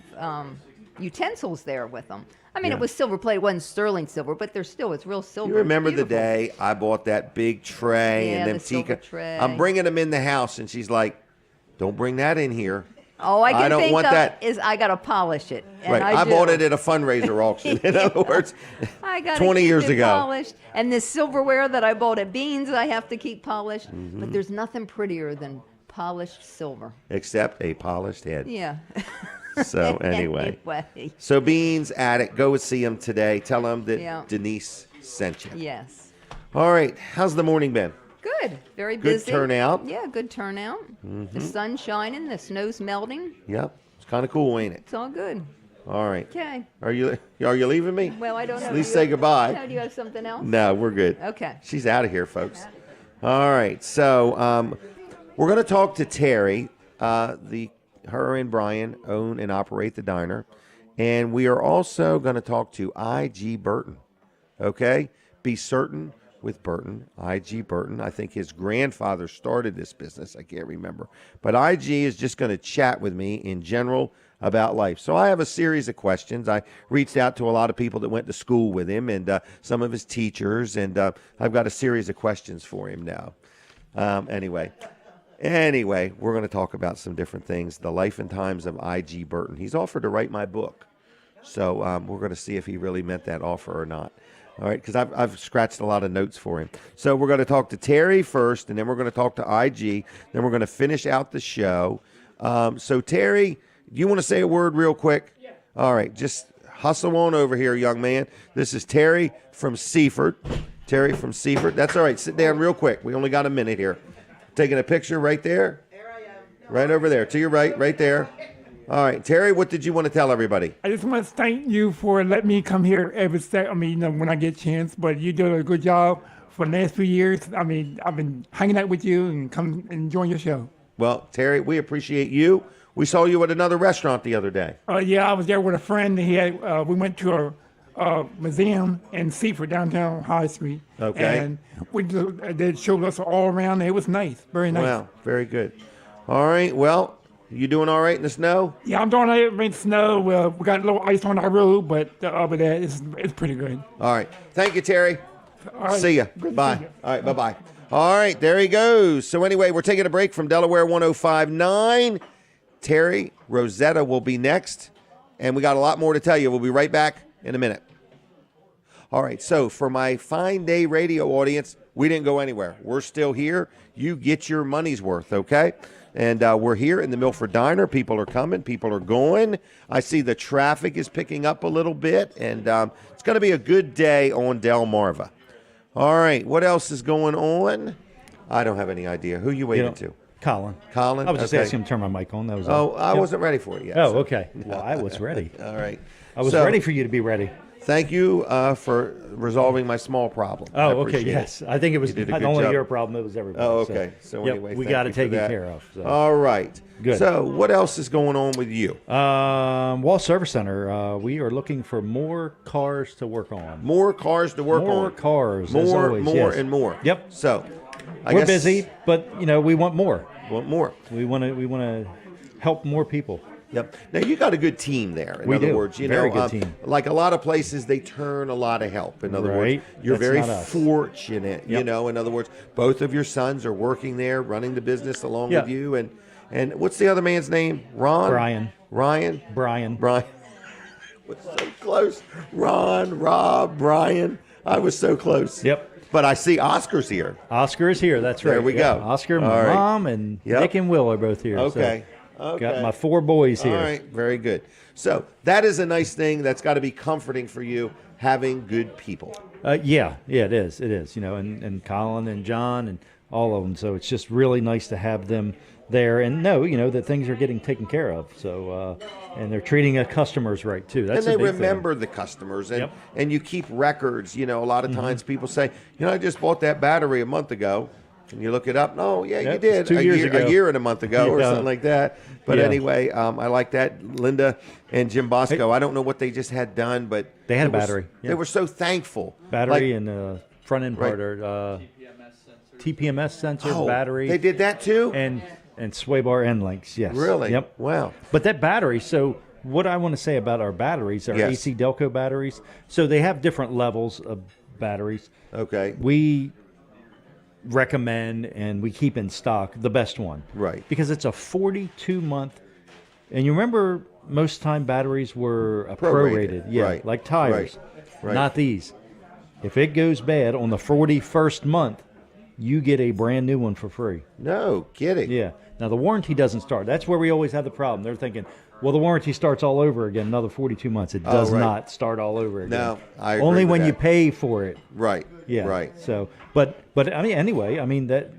utensils there with them. I mean, Yeah. it was silver plate. It wasn't sterling silver, but it's real silver. You remember It's the beautiful. day I bought that big tray Yeah, and them the silver teacups? tray. I'm bringing them in the house, and she's like, "Don't bring that in here." All I can don't think want of that. is I got to polish it. And Right. I bought do. it at a fundraiser auction. In other words, I got 20 years ago. Polished. And this silverware that I bought at Beans, I have to keep polished. Mm-hmm. But there's nothing prettier than polished silver. Except a polished head. Yeah. So anyway. Anyway. So Beans Attic, go and see him today. Tell him that Yeah. Denise sent you. Yes. All right. How's the morning been? Good. Very Good busy. turnout. Mm-hmm. Yeah, good turnout. The sun's shining. The snow's melting. Yep. It's kind of cool, ain't it? It's all good. All right. Okay. Are you leaving me? Well, I don't know. At least Do you- say goodbye. No, do you have something else? No, we're good. Okay. She's out of here, folks. All right. So we're going to talk to Terri. Her and Brian own and operate the diner. And we are also going to talk to I.G. Burton. Okay? Be certain with Burton, I.G. Burton. I think his grandfather started this business. I can't remember. But I.G. is just going to chat with me in general about life. So I have a series of questions. I reached out to a lot of people that went to school with him and some of his teachers, and I've got a series of questions for him now. Anyway, we're going to talk about some different things. The life and times of I.G. Burton. He's offered to write my book. So we're going to see if he really meant that offer or not. All right, because I've scratched a lot of notes for him. So we're going to talk to Terri first, and then we're going to talk to I.G. Then we're going to finish out the show. So Terri, do you want to say a word real quick? Yeah. All right, just hustle on over here, young man. This is Terri from Seaford. Terri from Seaford. That's all right. Sit down real quick. We only got a minute here. Taking a picture right there. There I am. Right over there. To your right there. All right, Terri, what did you want to tell everybody? I just want to thank you for letting me come here every second. I mean, when I get a chance. But you did a good job for the last few years. I mean, I've been hanging out with you and come enjoying your show. Well, Terri, we appreciate you. We saw you at another restaurant the other day. Yeah, I was there with a friend. He had. We went to a museum in Seaford, downtown High Street. Okay. And they showed us all around. It was nice, very nice. Wow, very good. All right, well, you doing all right in the snow? Yeah, I'm doing it in snow. We got a little ice on our road, but other than that, it's pretty good. All right. Thank you, Terri. All right. See ya. Good to Bye. see you. All right, bye-bye. All right, there he goes. So anyway, we're taking a break from Delaware 105.9. Terri, Rosetta will be next, and we got a lot more to tell you. We'll be right back in a minute. All right, so for my Fine Day radio audience, we didn't go anywhere. We're still here. You get your money's worth, okay? And we're here in the Milford Diner. People are coming. People are going. I see the traffic is picking up a little bit, and it's going to be a good day on Delmarva. All right, what else is going on? I don't have any idea. Who you waiting to? Colin. Colin? I was just Okay. asking him to turn my mic on. That was I wasn't ready for it yet. Oh, so- okay. Well, I was ready. All right. I was So, ready for you to be ready. Thank you for resolving my small problem. I Oh, okay. appreciate it. Yes. I think it was You did a not good only job. your problem, it was everybody. Oh, okay. So yep, anyway, we thank got to you for take it that. care of. So. All right. Good. So what else is going on with you? Wall Service Center, we are looking for more cars to work on. More cars to work on. More cars, as More, always, more, yes. and more. Yep. So I We're guess busy, but we want more. Want more. We want to help more people. Yep. Now you got a good team there. In We other do. words, Very good team. Like a lot of places, they turn a lot of help. In other Right. words, you're That's very not us. fortunate. You Yep. know, in other words, both of your sons are working there, running the business along Yeah. with you. And what's the other man's name? Ron. Brian. Ryan. Brian. Brian. was so close. Ron. Rob. Brian. I was so close. Yep. But I see Oscar's here. Oscar is here. That's right. There we Yeah. go. Oscar, my All right. mom, and Yep. Nick and Will are both here. Okay. So Okay. got my 4 boys here. All right, very good. So that is a nice thing. That's got to be comforting for you, having good people. Yeah, it is. It is. And Colin and John and all of them. So it's just really nice to have them there and know, that things are getting taken care of. So and they're treating their customers right too. That's and they a big remember the customers, and Yep. and you keep records. A lot of times people say, I just bought that battery a month ago. And you look it up. No, yeah, Yep, you did. it's 2 years ago. A year and a month ago, or Yeah. something like that. But Yeah. anyway, I like that. Linda and Jim Bosco. I don't know what they just had done, but They had it a was- battery. They Yeah. were so thankful. Battery Like, and front end part are TPMS sensor, oh, battery. They did that too. and sway bar end links. Yes. Really? Yep. Wow. But that battery, so what I want to say about our batteries, our Yes. AC Delco batteries, so they have different levels of batteries. Okay. We recommend and we keep in stock the best one. Right. Because it's a 42-month, and you remember most time batteries were prorated. Yeah, Right. like tires. Right. Not these. If it goes bad on the 41st month, you get a brand new one for free. No kidding. Yeah. Now, the warranty doesn't start. That's where we always have the problem. They're thinking, well, the warranty starts all over again, another 42 months. It does right. not start all over again. No, I agree Only with when you that. pay for it. Right. Yeah. Right. So, but I mean, anyway, I mean that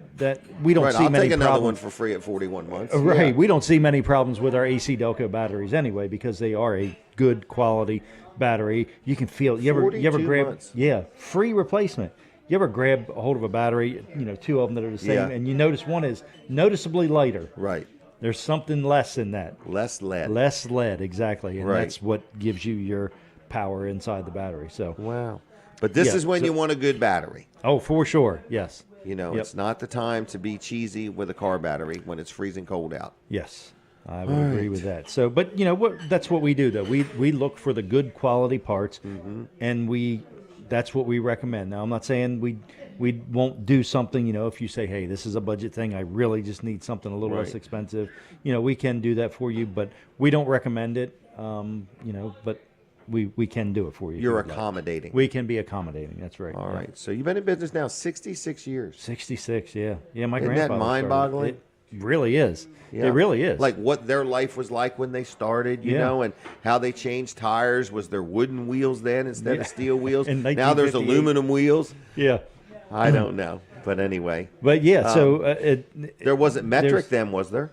we don't Right. see I'll many take another problems. one for free at 41 months. Right. Yeah. We don't see many problems with our AC Delco batteries anyway because they are a good quality battery. You can feel. You ever 42 grab? months. Yeah. Free replacement. You ever grab a hold of a battery? 2 of them that are the same, Yeah. and you notice one is noticeably lighter. Right. There's something less in that. Less lead. Less lead, exactly, and Right. that's what gives you your power inside the battery. So, Wow. But this Yeah, is when so- you want a good battery. oh, for sure, yes, Yep. It's not the time to be cheesy with a car battery when it's freezing cold out. yes, I would agree with that. So, but that's what we do though. We look for the good quality parts, and that's what we recommend. Now, I'm not saying we won't do something. If you say, hey, this is a budget thing, I really just need something a little less Right. expensive. We can do that for you, but we don't recommend it. But we can do it for you. if You're you would like. accommodating. We can be accommodating. That's right. All yeah. right. So you've been in business now 66 years. 66. Yeah. Yeah. My Isn't that grandfather. mind-boggling? It really is. Yeah. It really is. Like what their life was like when they started, Yeah. and how they changed tires. Was there wooden wheels then instead Yeah. of steel wheels? In Now there's 1958. aluminum wheels. yeah. I don't know. But anyway, But yeah. So there wasn't metric there's- then, was there?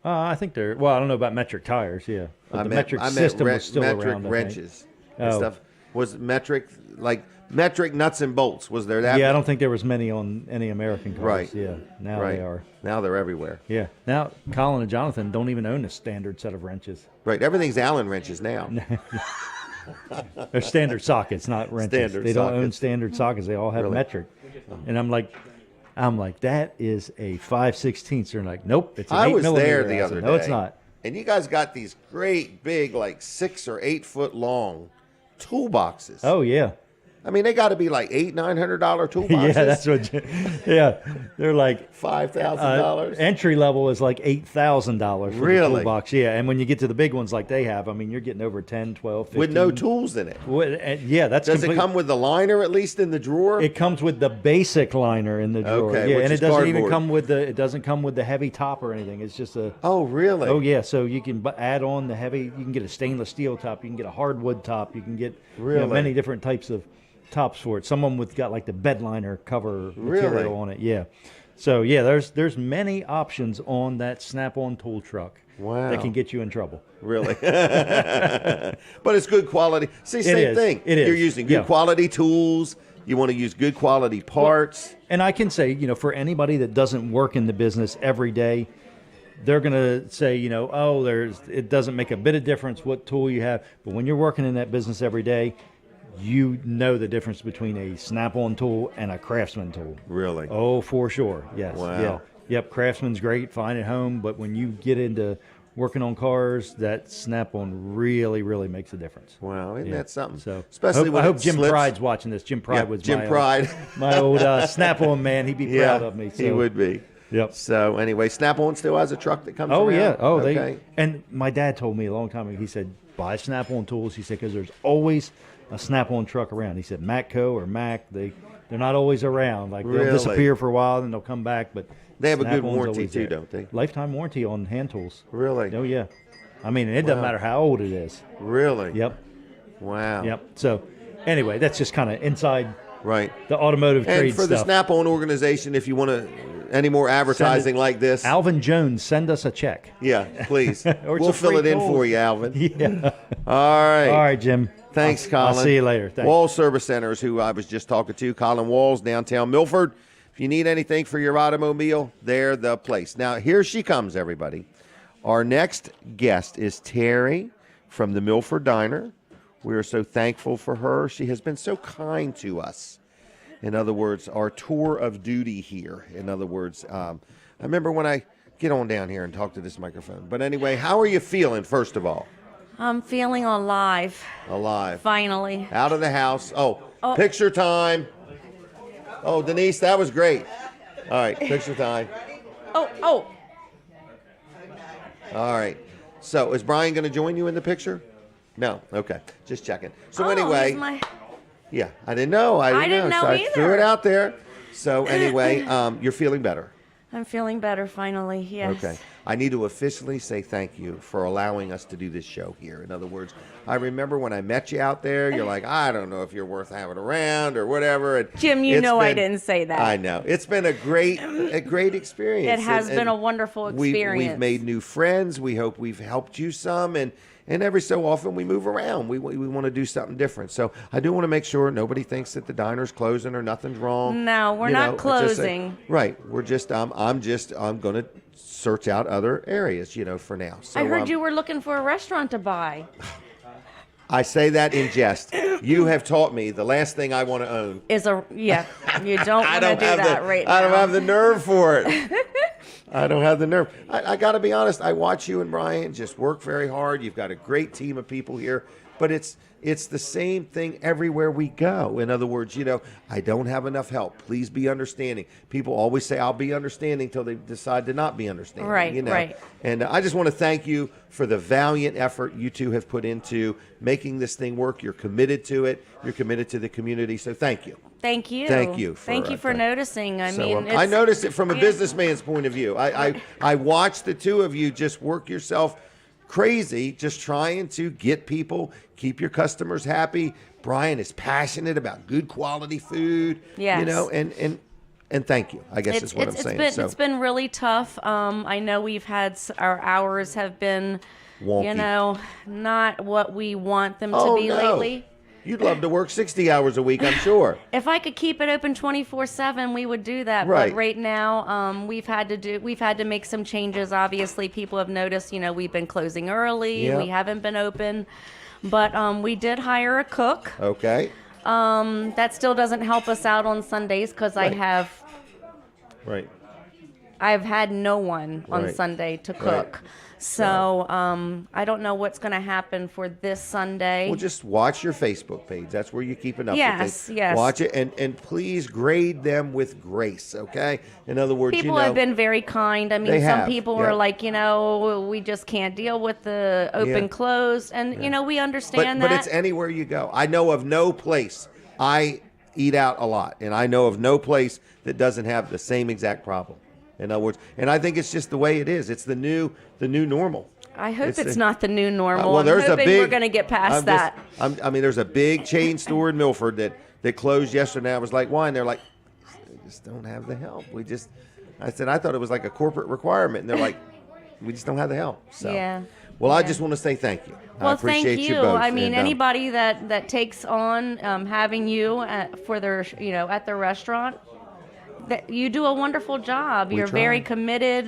I think there. Well, I don't know about metric tires. Yeah. But the metric system was still metric around. I think. wrenches and Oh. stuff. Was metric like metric nuts and bolts? Was there that? Yeah. I don't think there was many on any American cars. Right. Yeah. Now Right. they are. Now they're everywhere. Yeah. Now Colin and Jonathan don't even own a standard set of wrenches. Right. Everything's Allen wrenches now. They're standard sockets, not wrenches. Standard they don't own sockets. standard sockets. They all have Really? metric. And I'm like, that is a 5/16. They're like, nope, it's an I 8 was there millimeter. the I other said, day. no, it's not. And you guys got these great big, like 6 or 8 foot long toolboxes. Oh yeah, I mean, they got to be like $800-900 toolboxes. Yeah, that's what. Yeah, they're like $5,000. entry level is like $8,000 for Really? the toolbox. Yeah, and when you get to the big ones like they have, I mean, you're getting over 10, 12, 15. With no tools in it. Yeah, that's. Does it come with the liner at least in the drawer? It comes with the basic liner in the drawer. Okay, Yeah, which and is it doesn't even cardboard. come with the. It doesn't come with the heavy top or anything. It's just a. Oh, really? Oh yeah, so you can add on the heavy. You can get a stainless steel top. You can get a hardwood top. You can get Really? many different types of tops for it. Some of them with got like the bed liner cover material Really? on it. Yeah. So yeah, there's many options on that Snap-on tool truck. Wow. That can get you in trouble. Really? But it's good quality. See, same is. thing. It is. You're using good Yeah. quality tools. You want to use good quality parts. And I can say, for anybody that doesn't work in the business every day, they're going to say, it doesn't make a bit of difference what tool you have. But when you're working in that business every day, you know the difference between a Snap-on tool and a Craftsman tool. Really? Oh, for sure. Yes. Wow. Yeah. Yep. Craftsman's great, fine at home. But when you get into working on cars, that Snap-on really, really makes a difference. Wow, isn't that something? So especially I when hope it Jim slips. Pride's watching this. Jim Pride Yeah, was Jim my Pride. my old Snap-on man. He'd be proud of me. So. He would be. Yep. So anyway, Snap-on still has a truck that comes Oh around? yeah. Oh, okay. And my dad told me a long time ago. He said, buy Snap-on tools. He said because there's always a Snap-on truck around. He said Matco or Mac, they're not always around. Like Really? they'll disappear for a while, then they'll come back. But They have a good Snap-on's warranty always too, there. don't they? Lifetime warranty on hand tools. Really? Oh yeah. I mean, it doesn't matter how old it is. Really? Yep. Wow. Yep. So anyway, that's just kind of inside Right. the automotive And trade for the stuff. Snap-on organization, if you want to any more advertising like this, Alvin Jones, send us a check. yeah, please. Or it's We'll a fill free it in gold. for you, Alvin. Yeah. All right. All right, Jim. Thanks, Colin. I'll see you later. Thanks. Wall Service Centers, who I was just talking to, Colin Walls, downtown Milford. If you need anything for your automobile, they're the place. Now, here she comes, everybody. Our next guest is Terri from the Milford Diner. We are so thankful for her. She has been so kind to us. In other words, our tour of duty here. In other words, I remember when I get on down here and talk to this microphone. But anyway, how are you feeling, first of all? I'm feeling alive. Alive. Finally. Out of the house. Oh, picture time. Oh, Denise, that was great. All right, picture time. Oh. All right. So is Brian going to join you in the picture? No. Okay. Just checking. So Oh, anyway, here's my- yeah, I didn't know. I didn't know. So I threw either. it out there. So anyway, you're feeling better. I'm feeling better finally, yes. Okay. I need to officially say thank you for allowing us to do this show here. In other words, I remember when I met you out there, you're like, I don't know if you're worth having around or whatever. And Jim, you it's know I been- didn't say that. I know. It's been a great experience. It has And been a wonderful We've experience. made new friends. We hope we've helped you some. And every so often we move around. We want to do something different. So I do want to make sure nobody thinks that the diner's closing or nothing's wrong. No, we're You not know, it's just closing. right. We're just I'm going to search out other areas, for now. So I heard you were looking for a restaurant to buy. I say that in jest. You have taught me the last thing I want to own. You don't want to do that right now. I don't have the nerve for it. I don't have the nerve. I got to be honest. I watch you and Brian just work very hard. You've got a great team of people here, but it's the same thing everywhere we go. In other words, I don't have enough help. Please be understanding. People always say, I'll be understanding until they decide to not be understanding. Right, right. And I just want to thank you for the valiant effort you two have put into making this thing work. You're committed to it. You're committed to the community. So thank you. Thank you. Thank you. Thank you for noticing. I mean, I noticed it from a businessman's point of view. I watched the two of you just work yourself crazy, just trying to get people, keep your customers happy. Brian is passionate about good quality food. Yes. And thank you. I guess is what I'm saying. It's been really tough. I know we've had our hours have been, Wonky. not what we want them to be lately. You'd love to work 60 hours a week, I'm sure. If I could keep it open 24/7, we would do that. Right. But right now, we've had to make some changes. Obviously, people have noticed. We've been closing early. Yeah. We haven't been open, but we did hire a cook. Okay. That still doesn't help us out on Sundays because I Right. have Right. I've had no one on Right. Sunday to cook. So I don't know what's going to happen for this Sunday. Well, just watch your Facebook page. That's where you're keeping up with Yes, it. yes. Watch it, and please grade them with grace, okay? In other words, People have been very kind. I mean, They some have, people yeah. are like, we just can't deal with the open close, and we understand but that. it's anywhere you go. I know of no place. I eat out a lot, and I know of no place that doesn't have the same exact problem. In other words, and I think it's just the way it is. It's the new normal. I hope it's not the new normal. Well, I'm there's hoping a big, we're going to get past that. I mean, there's a big chain store in Milford that closed yesterday. I was like, why? And they're like, we just don't have the help. I said, I thought it was like a corporate requirement, and they're like, we just don't have the help. So, Yeah. Well, I just want to say thank you. I Well, appreciate thank you. both. I mean, And, anybody that takes on having you for their, at their restaurant, that you do a wonderful job. You're very committed.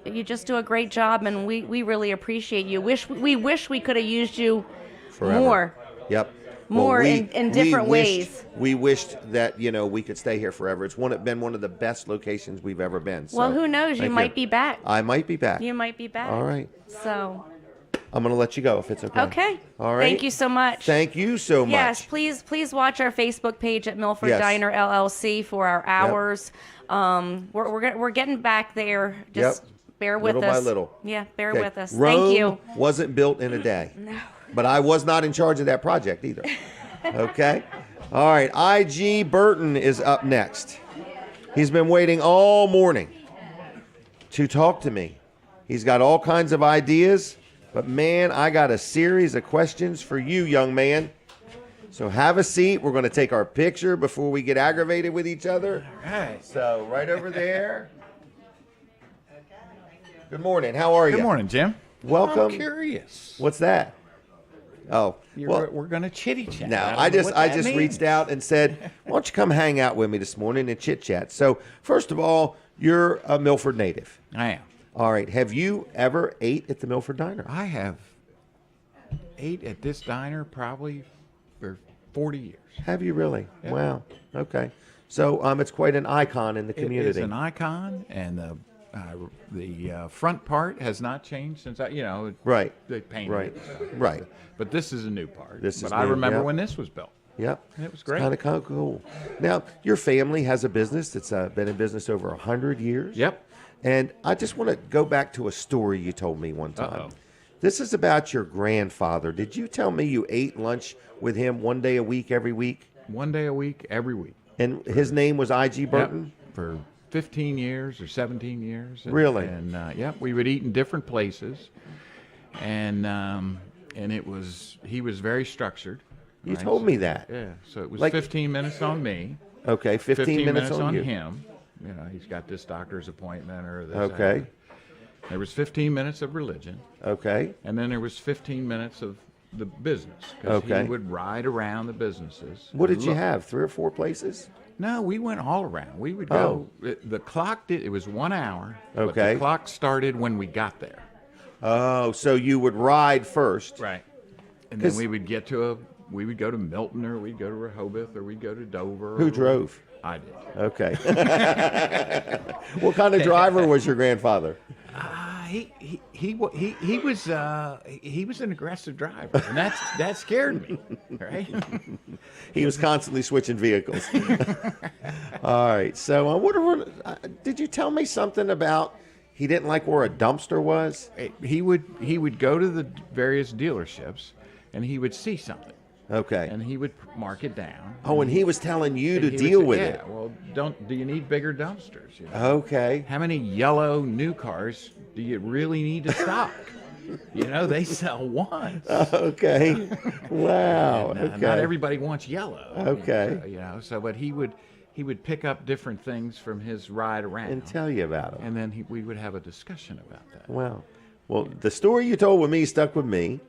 You just do a great job, and we really appreciate you. We wish we could have used you forever. more. Yep. More in different wished- ways. We wished that we could stay here forever. It's been one of the best locations we've ever been. So, Well, who knows? You thank might be back. I might be back. You might be back. All right. So. I'm going to let you go if it's okay. Okay. All right. Thank you so much. Thank you so much. Yes, please watch our Facebook page at Milford Yes. Diner LLC for our hours. We're getting back there. Just bear with Little us. by little. Yeah, bear Okay. with us. Rome Thank you. wasn't built in a day. No. But I was not in charge of that project either. Okay? All right. IG Burton is up next. He's been waiting all morning to talk to me. He's got all kinds of ideas, but man, I got a series of questions for you, young man. So have a seat. We're going to take our picture before we get aggravated with each other. All right. So right over there. Good morning. How are you? Good morning, Jim. Welcome. I'm curious. What's that? Oh, well, We're going to chitty chat. no, I just reached out and said, why don't you come hang out with me this morning and chit chat? So first of all, you're a Milford native. I am. All right. Have you ever ate at the Milford Diner? I have ate at this diner probably for 40 years. Have you really? Yeah. Wow. Okay. So it's quite an icon in the community. It is an icon, and the front part has not changed since Right. they painted Right. it. Right. But this is a new part. This is but I new, remember yeah. when this was built. Yep. And it was great. Kind of cool. Now, your family has a business that's been in business over 100 years. Yep. And I just want to go back to a story you told me one time. Uh-oh. This is about your grandfather. Did you tell me you ate lunch with him one day a week, every week? One day a week, every week. And his name was IG Burton? Yep. For 15 years or 17 years. Really? And we would eat in different places. And he was very structured. You right? told me that. Yeah. So it was Like- 15 minutes on me. Okay, 15 minutes on you. him. He's got this doctor's appointment or this. Okay. that. There was 15 minutes of religion. Okay. And then there was 15 minutes of the business. 'Cause Okay. he would ride around the businesses. What and did you look. have? 3 or 4 places? No, we went all around. We would Oh. go. The clock it was 1 hour. But Okay. the clock started when we got there. Oh, so you would ride first. Right. And 'Cause- then we would we would go to Milton, or we'd go to Rehoboth, or we'd go to Dover. Who drove? I did. Okay. What kind of driver was your grandfather? He was an aggressive driver, and that scared me. Right? He was constantly switching vehicles. All right. So, did you tell me something about he didn't like where a dumpster was? He would go to the various dealerships, and he would see something, Okay. and he would mark it down. Oh, and he was telling you to He would deal say, with yeah, it. Well, do you need bigger dumpsters? You know? Okay. How many yellow new cars do you really need to stock? They sell one. Okay. Wow. And, Okay. Not everybody wants yellow. Okay. But he would pick up different things from his ride around And tell you about it. and then we would have a discussion about that. Wow. Well, the story you told with me stuck with me.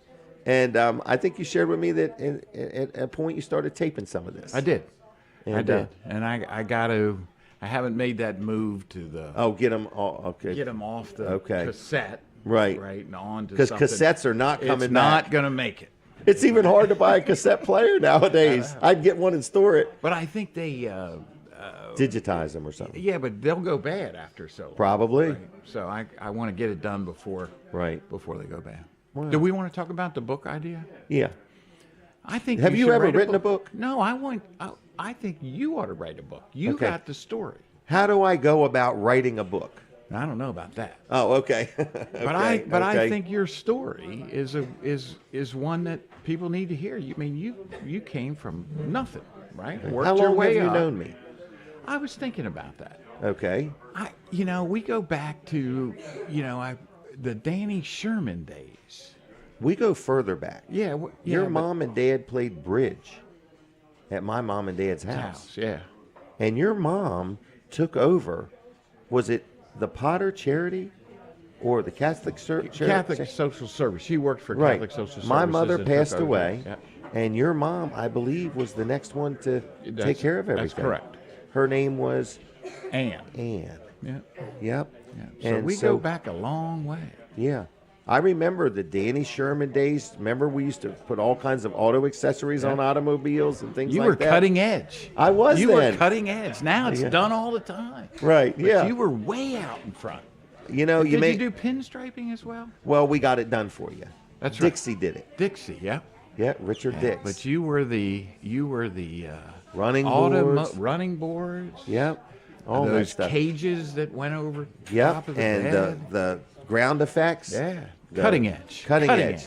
And I think you shared with me that at a point you started taping some of this. I did. And, I did. And I haven't made that move to the get them all. Okay. get them off the Okay. cassette. Right. Right. And on to Because something. cassettes are not coming It's back. not going to make it. It's even hard to buy a cassette player nowadays. I'd get one and store it. But I think they digitize them or something. Yeah, but they'll go bad after so long. Probably. Right? So I want to get it done before they go bad. Wow. Do we want to talk about the book idea? Yeah. I think. Have you should ever write written a book? No, I think you ought to write a book. You got the story. How do I go about writing a book? I don't know about that. Oh, okay. But I think your story is one that people need to hear. You came from nothing, right? Worked How your long way have you up. known me? I was thinking about that. Okay. We go back to, the Danny Sherman days. We go further back. Yeah. Your mom and dad played bridge at my mom and dad's house. Yeah. And your mom took over, was it the Potter Charity or the Catholic Catholic Social Service. She worked for Right. Catholic Social Service. My mother passed away, and your mom, I believe, was the next one to take care of everything. That's correct. Her name was Ann. Yeah. Yep. Yeah. So And we go back a long way. Yeah. I remember the Danny Sherman days. Remember we used to put all kinds of auto accessories on automobiles and things You like were that? cutting edge. I was You then. were cutting edge. Now it's done all the time. Right, But yeah. you were way out in front. You know, Did you may. you do pinstriping as well? Well, we got it done for you. That's right. Dixie did it. Dixie, yeah. Yeah, Richard Dix. But you were the running boards. running boards. Yep. All that those stuff. cages that went over Yep. top of the And bed. the ground effects. Yeah. The Cutting edge. Cutting edge.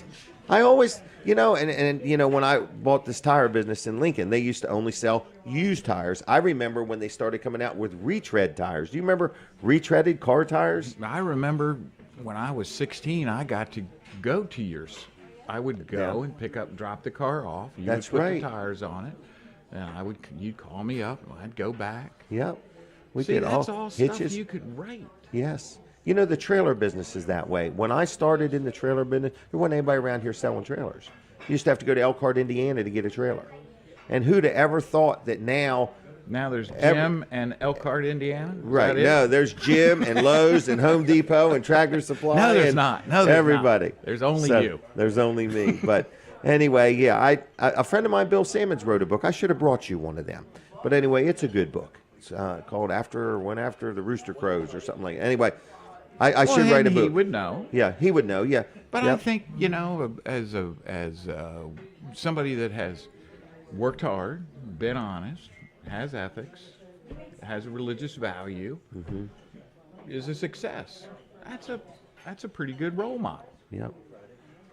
I always, and when I bought this tire business in Lincoln, they used to only sell used tires. I remember when they started coming out with retread tires. Do you remember retreaded car tires? I remember when I was 16, I got to go to yours. I would go and drop the car off. You That's would put right. the tires on it, and you'd call me up, and I'd go back. Yep. We See, did that's all all stuff hitches. you could write. Yes. You know, the trailer business is that way. When I started in the trailer business, there wasn't anybody around here selling trailers. You used to have to go to Elkhart, Indiana to get a trailer. And who'd have ever thought that now... Now there's Jim and Elkhart, Indiana? Is Right. that it? No, there's Jim and Lowe's and Home Depot and Tractor Supply. No, there's and not. No, there's everybody. not. There's only So, you. There's only me. But anyway, yeah, a friend of mine, Bill Sammons, wrote a book. I should have brought you one of them. But anyway, it's a good book. It's called When After the Rooster Crows or something like that. Anyway, I should write a book. He would know. Yeah, he would know. Yeah. But Yep. I think, as somebody that has worked hard, been honest, has ethics, has a religious value, is a success. That's a pretty good role model. Yep.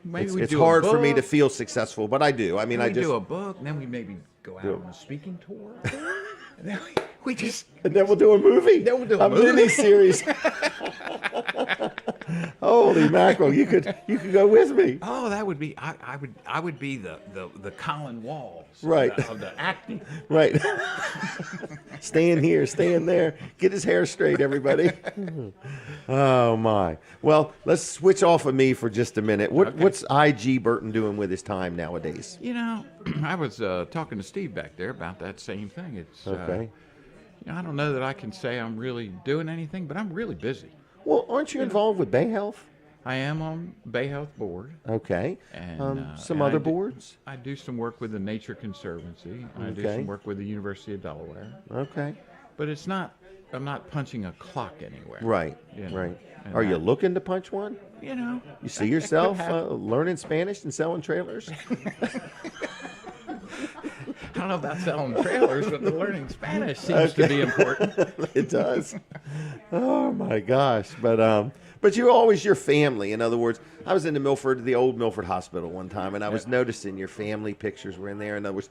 Maybe It's hard for me to feel successful, but I do. I mean, I we just do a book, and then we maybe go out on a speaking tour. And then we just and then we'll do a movie. Then we'll do a mini movie. series. Holy mackerel! You could go with me. Oh, that would be I would be the Colin Walls Right. of the acting. Right. Stand here, stand there. Get his hair straight, everybody. Oh my. Well, let's switch off of me for just a minute. What's IG Burton doing with his time nowadays? I was talking to Steve back there about that same thing. It's Okay. I don't know that I can say I'm really doing anything, but I'm really busy. Well, aren't you involved with Bay Health? I am on Bay Health Board. Okay. And some and other I do- boards? I do some work with the Nature Conservancy. And I do Okay. some work with the University of Delaware. Okay. But I'm not punching a clock anywhere. Right. you know, Right. and Are you that- looking to punch one? You see yourself learning Spanish and selling trailers? I don't know about selling trailers, but the learning Spanish seems to be important. It does. Oh my gosh! But you're always your family. In other words, I was in the old Milford Hospital one time, and I was noticing your family pictures were in there. In other words,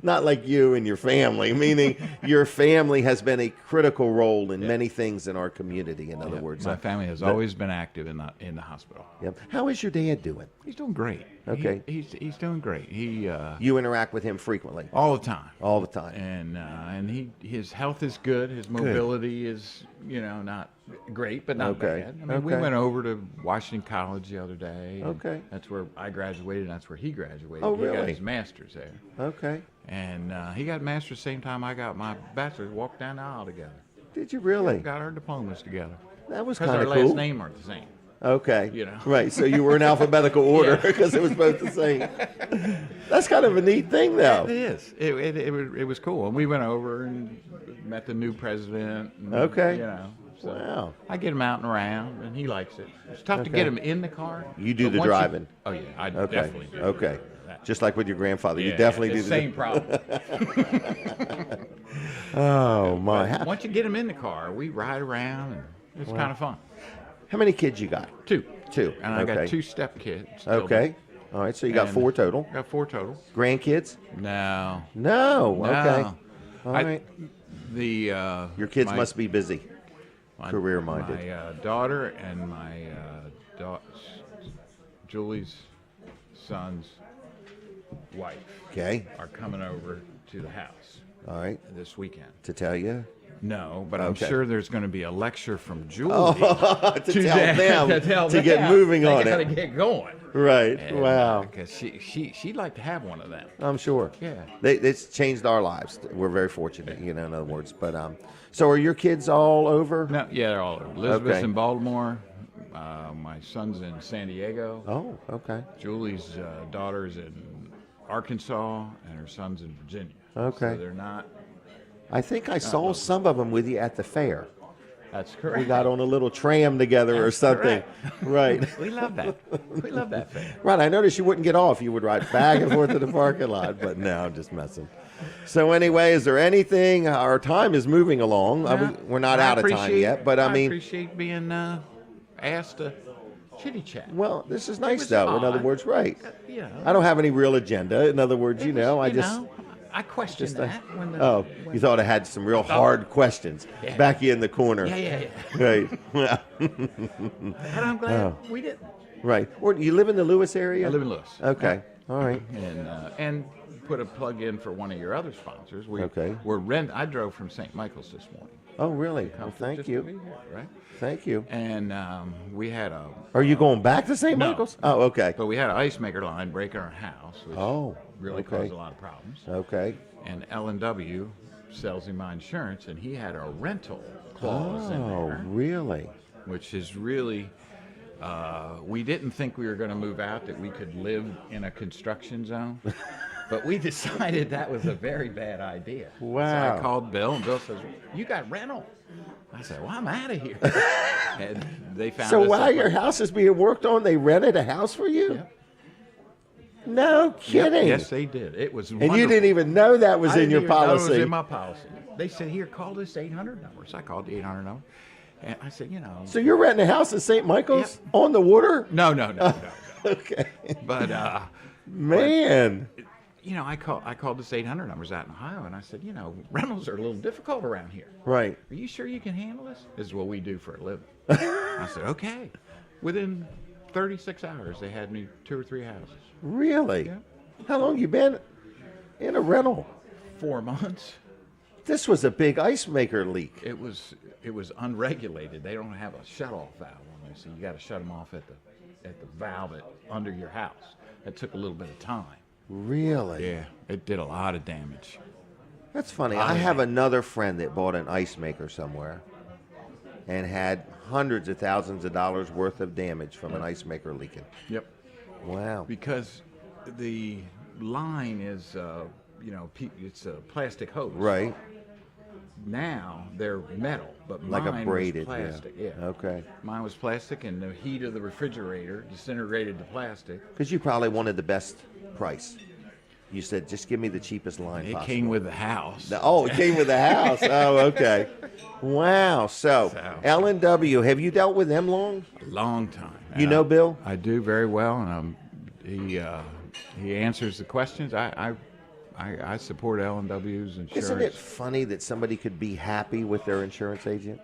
not like you and your family, meaning your family has been a critical role in many things in our community. In other words, My family has always been active in the hospital. Yep. How is your dad doing? He's doing great. Okay. He's doing great. You interact with him frequently. All the time. All the time. And his health is good. His mobility is not great, but not bad. I mean, we went over to Washington College the other day. and Okay. That's where I graduated. And that's where he graduated. Oh, He got really? his master's there. Okay. And he got master's the same time I got my bachelor's. Walked down the aisle together. Did you really? Got our diplomas together. That was Because kind our of cool. last name aren't the same. Okay. You know. Right. So you were in alphabetical order because it was both the same. That's kind of a neat thing, though. It is. It was cool. And we went over and met the new president. And, Okay. You know. So Wow. I get him out and around, and he likes it. It's tough to get him in the car. You do but the once driving. Oh, yeah. I Okay. definitely do. Okay. That. Just like with your grandfather. You Yeah, definitely the do same problem. Oh, my. But once you get him in the car, we ride around, and it's kind of fun. How many kids you got? Two. And And I got 2 step kids. Okay. All right. So you got And 4 total. Got 4 total. Grandkids? No. No. Okay. No. All right. Your kids must be busy. My, Career-minded. My daughter and my Julie's son's wife Okay. are coming over to the house All right. this weekend. To tell you. No, but I'm Okay. sure there's going to be a lecture from Julie to tell them to get moving on They it. got to get going. Right. And, Wow. Because she'd like to have one of them. I'm sure. Yeah. It's changed our lives. We're very fortunate, in other words. But so are your kids all over? No, yeah, they're all over. Elizabeth's Okay. in Baltimore. My son's in San Diego. Oh, okay. Julie's daughter's in Arkansas, and her son's in Virginia. Okay. So they're not. I think I saw some of them with you at the fair. That's correct. We got on a little tram together or That's something. Right. We love that. We love that fair. Right. I noticed you wouldn't get off. You would ride back and forth to the parking lot. But no, I'm just messing. So anyway, is there anything? Our time is moving along. We're not out of time yet. But I mean, appreciate being asked to chitty chat. well, this is nice was though. In other odd. words, right. You know. I don't have any real agenda. In other words, I questioned that. When the, Oh, you thought I had some real hard questions. Yeah. Back you in the corner. Yeah. Right. And I'm glad we did. Right. Or you live in the Lewis area? I live in Lewis. Okay. All right. And put a plug in for one of your other sponsors. Okay. I drove from St. Michael's this morning. Oh, really? Well, Comfort thank just to you. be here, right? Thank you. And we had a. Are you going back to St. No. Michael's? Oh, okay. But we had an ice maker line break in our house, which really okay. caused a lot of problems. Okay. And L&W sells him my insurance, and he had a rental clause in Oh, there, really? which is really. We didn't think we were going to move out, that we could live in a construction zone. But we decided that was a very bad idea. Wow. So I called Bill, and Bill says, "You got rental?" I said, "Well, I'm out of here." And they found So us while up your a- house is being worked on, they rented a house for you? Yep. No Yep, kidding. yes, they did. It was And you didn't even know that was in your policy. It was in my policy. They said, "Here, call this 800 number." So I called the 800 number. And I said, So you're renting a house at St. Michael's on the water? No. Okay. But, Man. I called this 800 numbers out in Ohio, and I said, rentals are a little difficult around here. Right. Are you sure you can handle this? This is what we do for a living. I said, okay. Within 36 hours, they had me 2 or 3 houses. Really? Yeah. How long you been in a rental? 4 months. This was a big ice maker leak. It was unregulated. They don't have a shut-off valve on there, so you got to shut them off at the valve under your house. It took a little bit of time. Really? Yeah, it did a lot of damage. That's funny. I have another friend that bought an ice maker somewhere and had hundreds of thousands of dollars worth of damage from an ice maker leaking. Yep. Wow. Because the line is, it's a plastic hose. Right. Now they're metal, but Like a mine braided, was plastic. Yeah. Okay. Mine was plastic, and the heat of the refrigerator disintegrated the plastic. Because you probably wanted the best price. You said, just give me the cheapest line It possible. came with the house. It came with the house. Oh, okay. Wow. So, L&W, have you dealt with them long? A long time. You know Bill? I do very well, and he answers the questions. I support L&W's insurance. Isn't it funny that somebody could be happy with their insurance agent?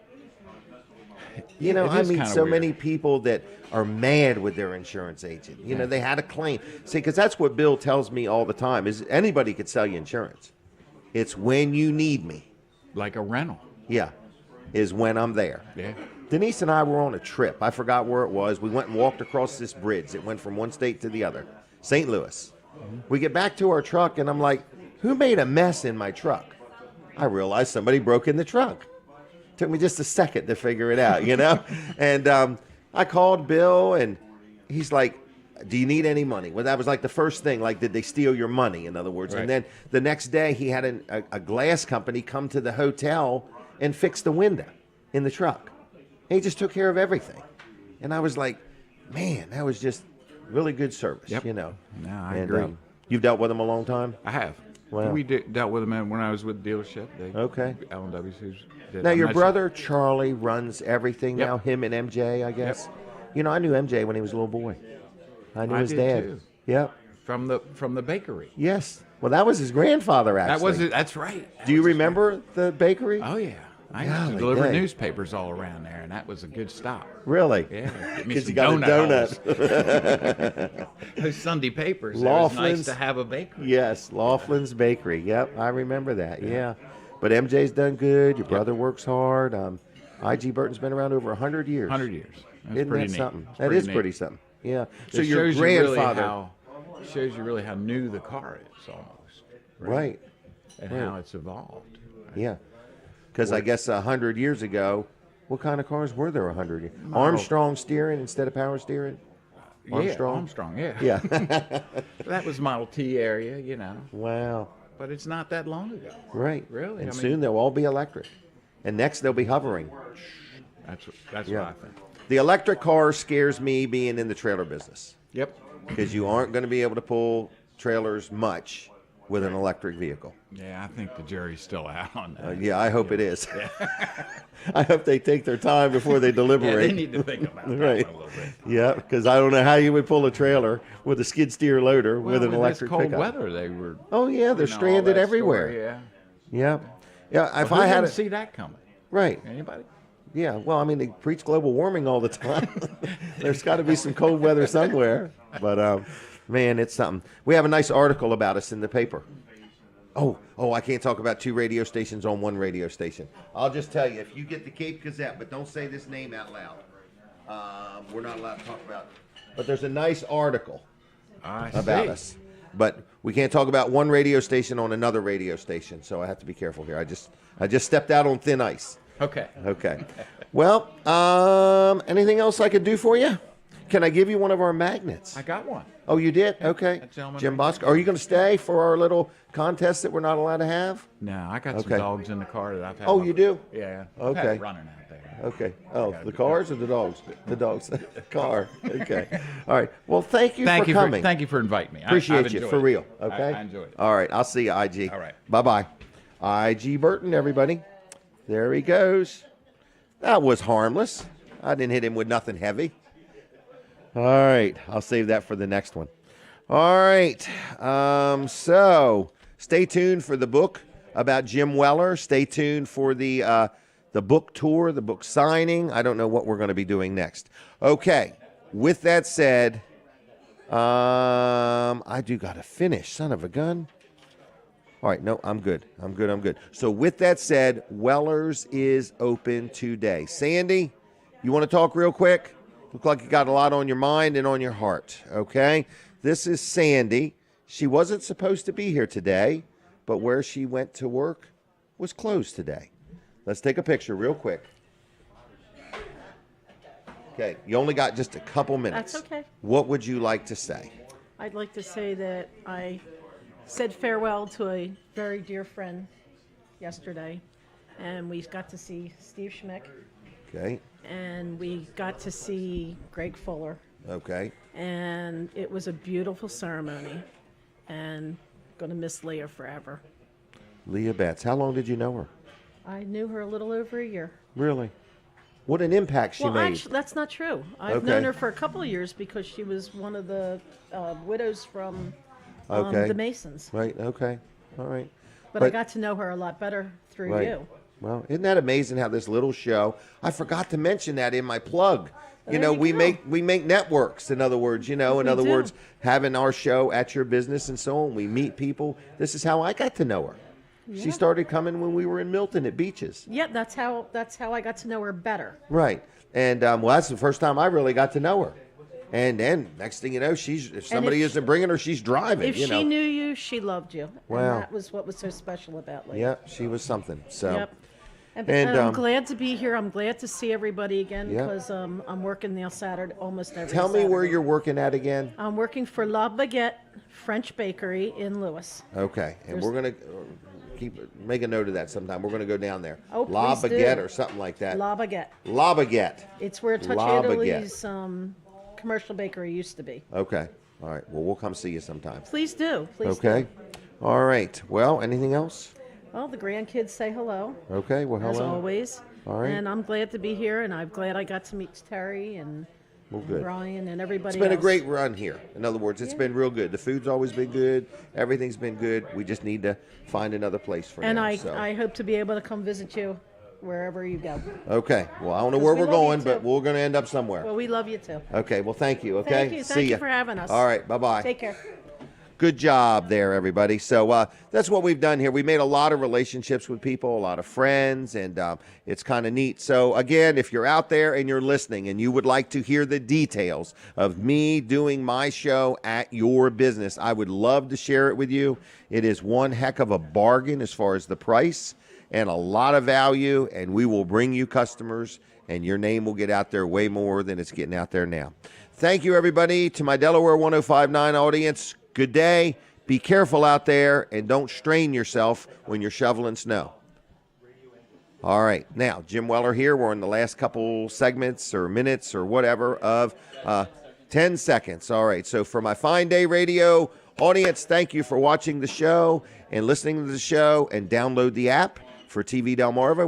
I is meet kinda so weird. many people that are mad with their insurance agent. They had a claim. See, because that's what Bill tells me all the time, is anybody could sell you insurance. It's when you need me. Like a rental. Yeah, is when I'm there. Yeah. Denise and I were on a trip. I forgot where it was. We went and walked across this bridge. It went from one state to the other. St. Louis. We get back to our truck, and I'm like, who made a mess in my truck? I realized somebody broke in the trunk. Took me just a second to figure it out, And I called Bill, and he's like, do you need any money? Well, that was like the first thing. Like, did they steal your money, in other words? Right. And then the next day, he had a glass company come to the hotel and fix the window in the truck. And he just took care of everything. And I was like, man, that was just really good service, Yep. No, I agree. You've dealt with him a long time? I have. Wow. We dealt with them when I was with the dealership. Okay. L&W's did. Now, I'm your not brother, Charlie, runs everything Yep. now, him and MJ, I guess. Yep. I knew MJ when he was a little boy. I knew I his did dad. too. Yep. From the bakery. Yes. Well, that was his grandfather, actually. That was it. That's right. Do you remember the bakery? Oh yeah. I used Golly to deliver day. newspapers all around there, and that was a good stop. Really? Yeah. Get me Because some you got a donut. donut. Those Sunday papers. It was nice Laughlin's. to have a bakery. Yes, Laughlin's Bakery. Yep, I remember that. Yeah. But MJ's done good. Your brother works hard. IG Burton's been around over 100 years. 100 years. That's Isn't pretty that neat. something? It's That pretty is neat. pretty something. Yeah. So It your shows you really grandfather. shows you really how new the car is almost. Right. And Right. how it's evolved. Yeah. Because I guess 100 years ago, what kind of cars were there 100 years? Model- Armstrong steering instead of power steering? Armstrong, yeah. Yeah. That was Model T area, Wow. But it's not that long ago. Right. Really? And I mean- soon they'll all be electric. And next they'll be hovering. That's Yeah. what I think. The electric car scares me being in the trailer business. Yep. Because you aren't going to be able to pull trailers much with an electric vehicle. Yeah, I think the jury's still out on that. Yeah, I hope it is. I hope they take their time before they deliberate. Yeah, they need to think about that Right. one a little bit. Yeah, because I don't know how you would pull a trailer with a skid steer loader with an Well, electric this cold pickup. weather, they were. Oh yeah, they're all stranded that everywhere. story, yeah. Yeah, yeah. If Well, I who had didn't a, see that coming? right, Anybody? yeah. Well, I mean, they preach global warming all the time. There's got to be some cold weather somewhere. But man, it's something. We have a nice article about us in the paper. Oh, I can't talk about 2 radio stations on 1 radio station. I'll just tell you, if you get the Cape Gazette, but don't say this name out loud. We're not allowed to talk about it. But there's a nice article about us. But we can't talk about 1 radio station on another radio station, so I have to be careful here. I just stepped out on thin ice. Okay. Okay. Well, anything else I could do for you? Can I give you one of our magnets? I got one. Oh, you did? Okay. That gentleman Jim right Bosco. Are you going to stay for our little contest that we're not allowed to have? No, I got Okay. some dogs in the car that I've had. Oh, you do? Yeah. Okay. I've had running out there. Okay. Oh, the cars or the dogs? The dogs. Car. Okay. All right. Well, thank you for coming. Thank you for inviting me. Appreciate I've you, enjoyed for it. real. Okay? I enjoyed it. All right. I'll see you, IG. All right. Bye-bye. IG Burton, everybody. There he goes. That was harmless. I didn't hit him with nothing heavy. All right. I'll save that for the next one. All right. So stay tuned for the book about Jim Weller. Stay tuned for the book tour, the book signing. I don't know what we're going to be doing next. Okay. With that said, I do got to finish. Son of a gun. All right. No, I'm good. I'm good. So with that said, Weller's is open today. Sandy, you want to talk real quick? Look like you got a lot on your mind and on your heart. Okay. This is Sandy. She wasn't supposed to be here today, but where she went to work was closed today. Let's take a picture real quick. Okay, you only got just a couple minutes. That's okay. What would you like to say? I'd like to say that I said farewell to a very dear friend yesterday, and we got to see Steve Schmick, Okay, and we got to see Greg Fuller, okay. and it was a beautiful ceremony, and going to miss Leah forever. Leah Betts, how long did you know her? I knew her a little over a year. Really? What an impact she Well, made. actually, that's not true. I've Okay. known her for a couple of years because she was one of the widows from Okay. the Masons. Right, okay, all right. But I got to know her a lot better through Right. you. Well, isn't that amazing how this little show, I forgot to mention that in my plug. You There know, you we go. make networks, in other words, in We other do. words, having our show at your business and so on. We meet people. This is how I got to know her. She Yeah. started coming when we were in Milton at Beaches. Yeah, that's how I got to know her better. Right. And well, that's the first time I really got to know her. And then next thing you know, if somebody if- isn't bringing her, she's driving. If you know. she knew you, she loved you. Wow. And that was what was so special about Leah. Yeah, she was something. So, Yep. And I'm glad to be here. I'm glad to see everybody again Yeah. because I'm working now Saturday, almost every Tell me Saturday. where you're working at again. I'm working for La Baguette French Bakery in Lewis. Okay, and we're going to make a note of that sometime. We're going to go down there. Oh, La please Baguette do. or something like that. La Baguette. La Baguette. It's where Touch La Italy's commercial bakery used to be. Okay. All right. Well, we'll come see you sometime. Please do. Please Okay. do. All right. Well, anything else? Well, the grandkids say hello. Okay. Well, hello. As always. All right. And I'm glad to be here, and I'm glad I got to meet Terri and Well, good. Brian and everybody It's been a else. great run here. In other words, it's been real good. The food's always been good. Everything's been good. We just need to find another place for And now. I hope to be able to come visit you wherever you go. Okay. Well, I don't know 'Cause where we we're love you going, but too. we're going to end up somewhere. Well, we love you too. Okay. Well, thank you. Okay. Thank you. See Thank you ya. for having us. All right. Bye-bye. Take care. Good job there, everybody. So that's what we've done here. We made a lot of relationships with people, a lot of friends, and it's kind of neat. So again, if you're out there and you're listening and you would like to hear the details of me doing my show at your business, I would love to share it with you. It is one heck of a bargain as far as the price and a lot of value, and we will bring you customers, and your name will get out there way more than it's getting out there now. Thank you, everybody. To my Delaware 105.9 audience, good day. Be careful out there and don't strain yourself when you're shoveling snow. All right. Now, Jim Weller here. We're in the last couple segments or minutes or whatever of 10 seconds. All right. So for my Fine Day Radio audience, thank you for watching the show and listening to the show, and download the app for TV Delmarva.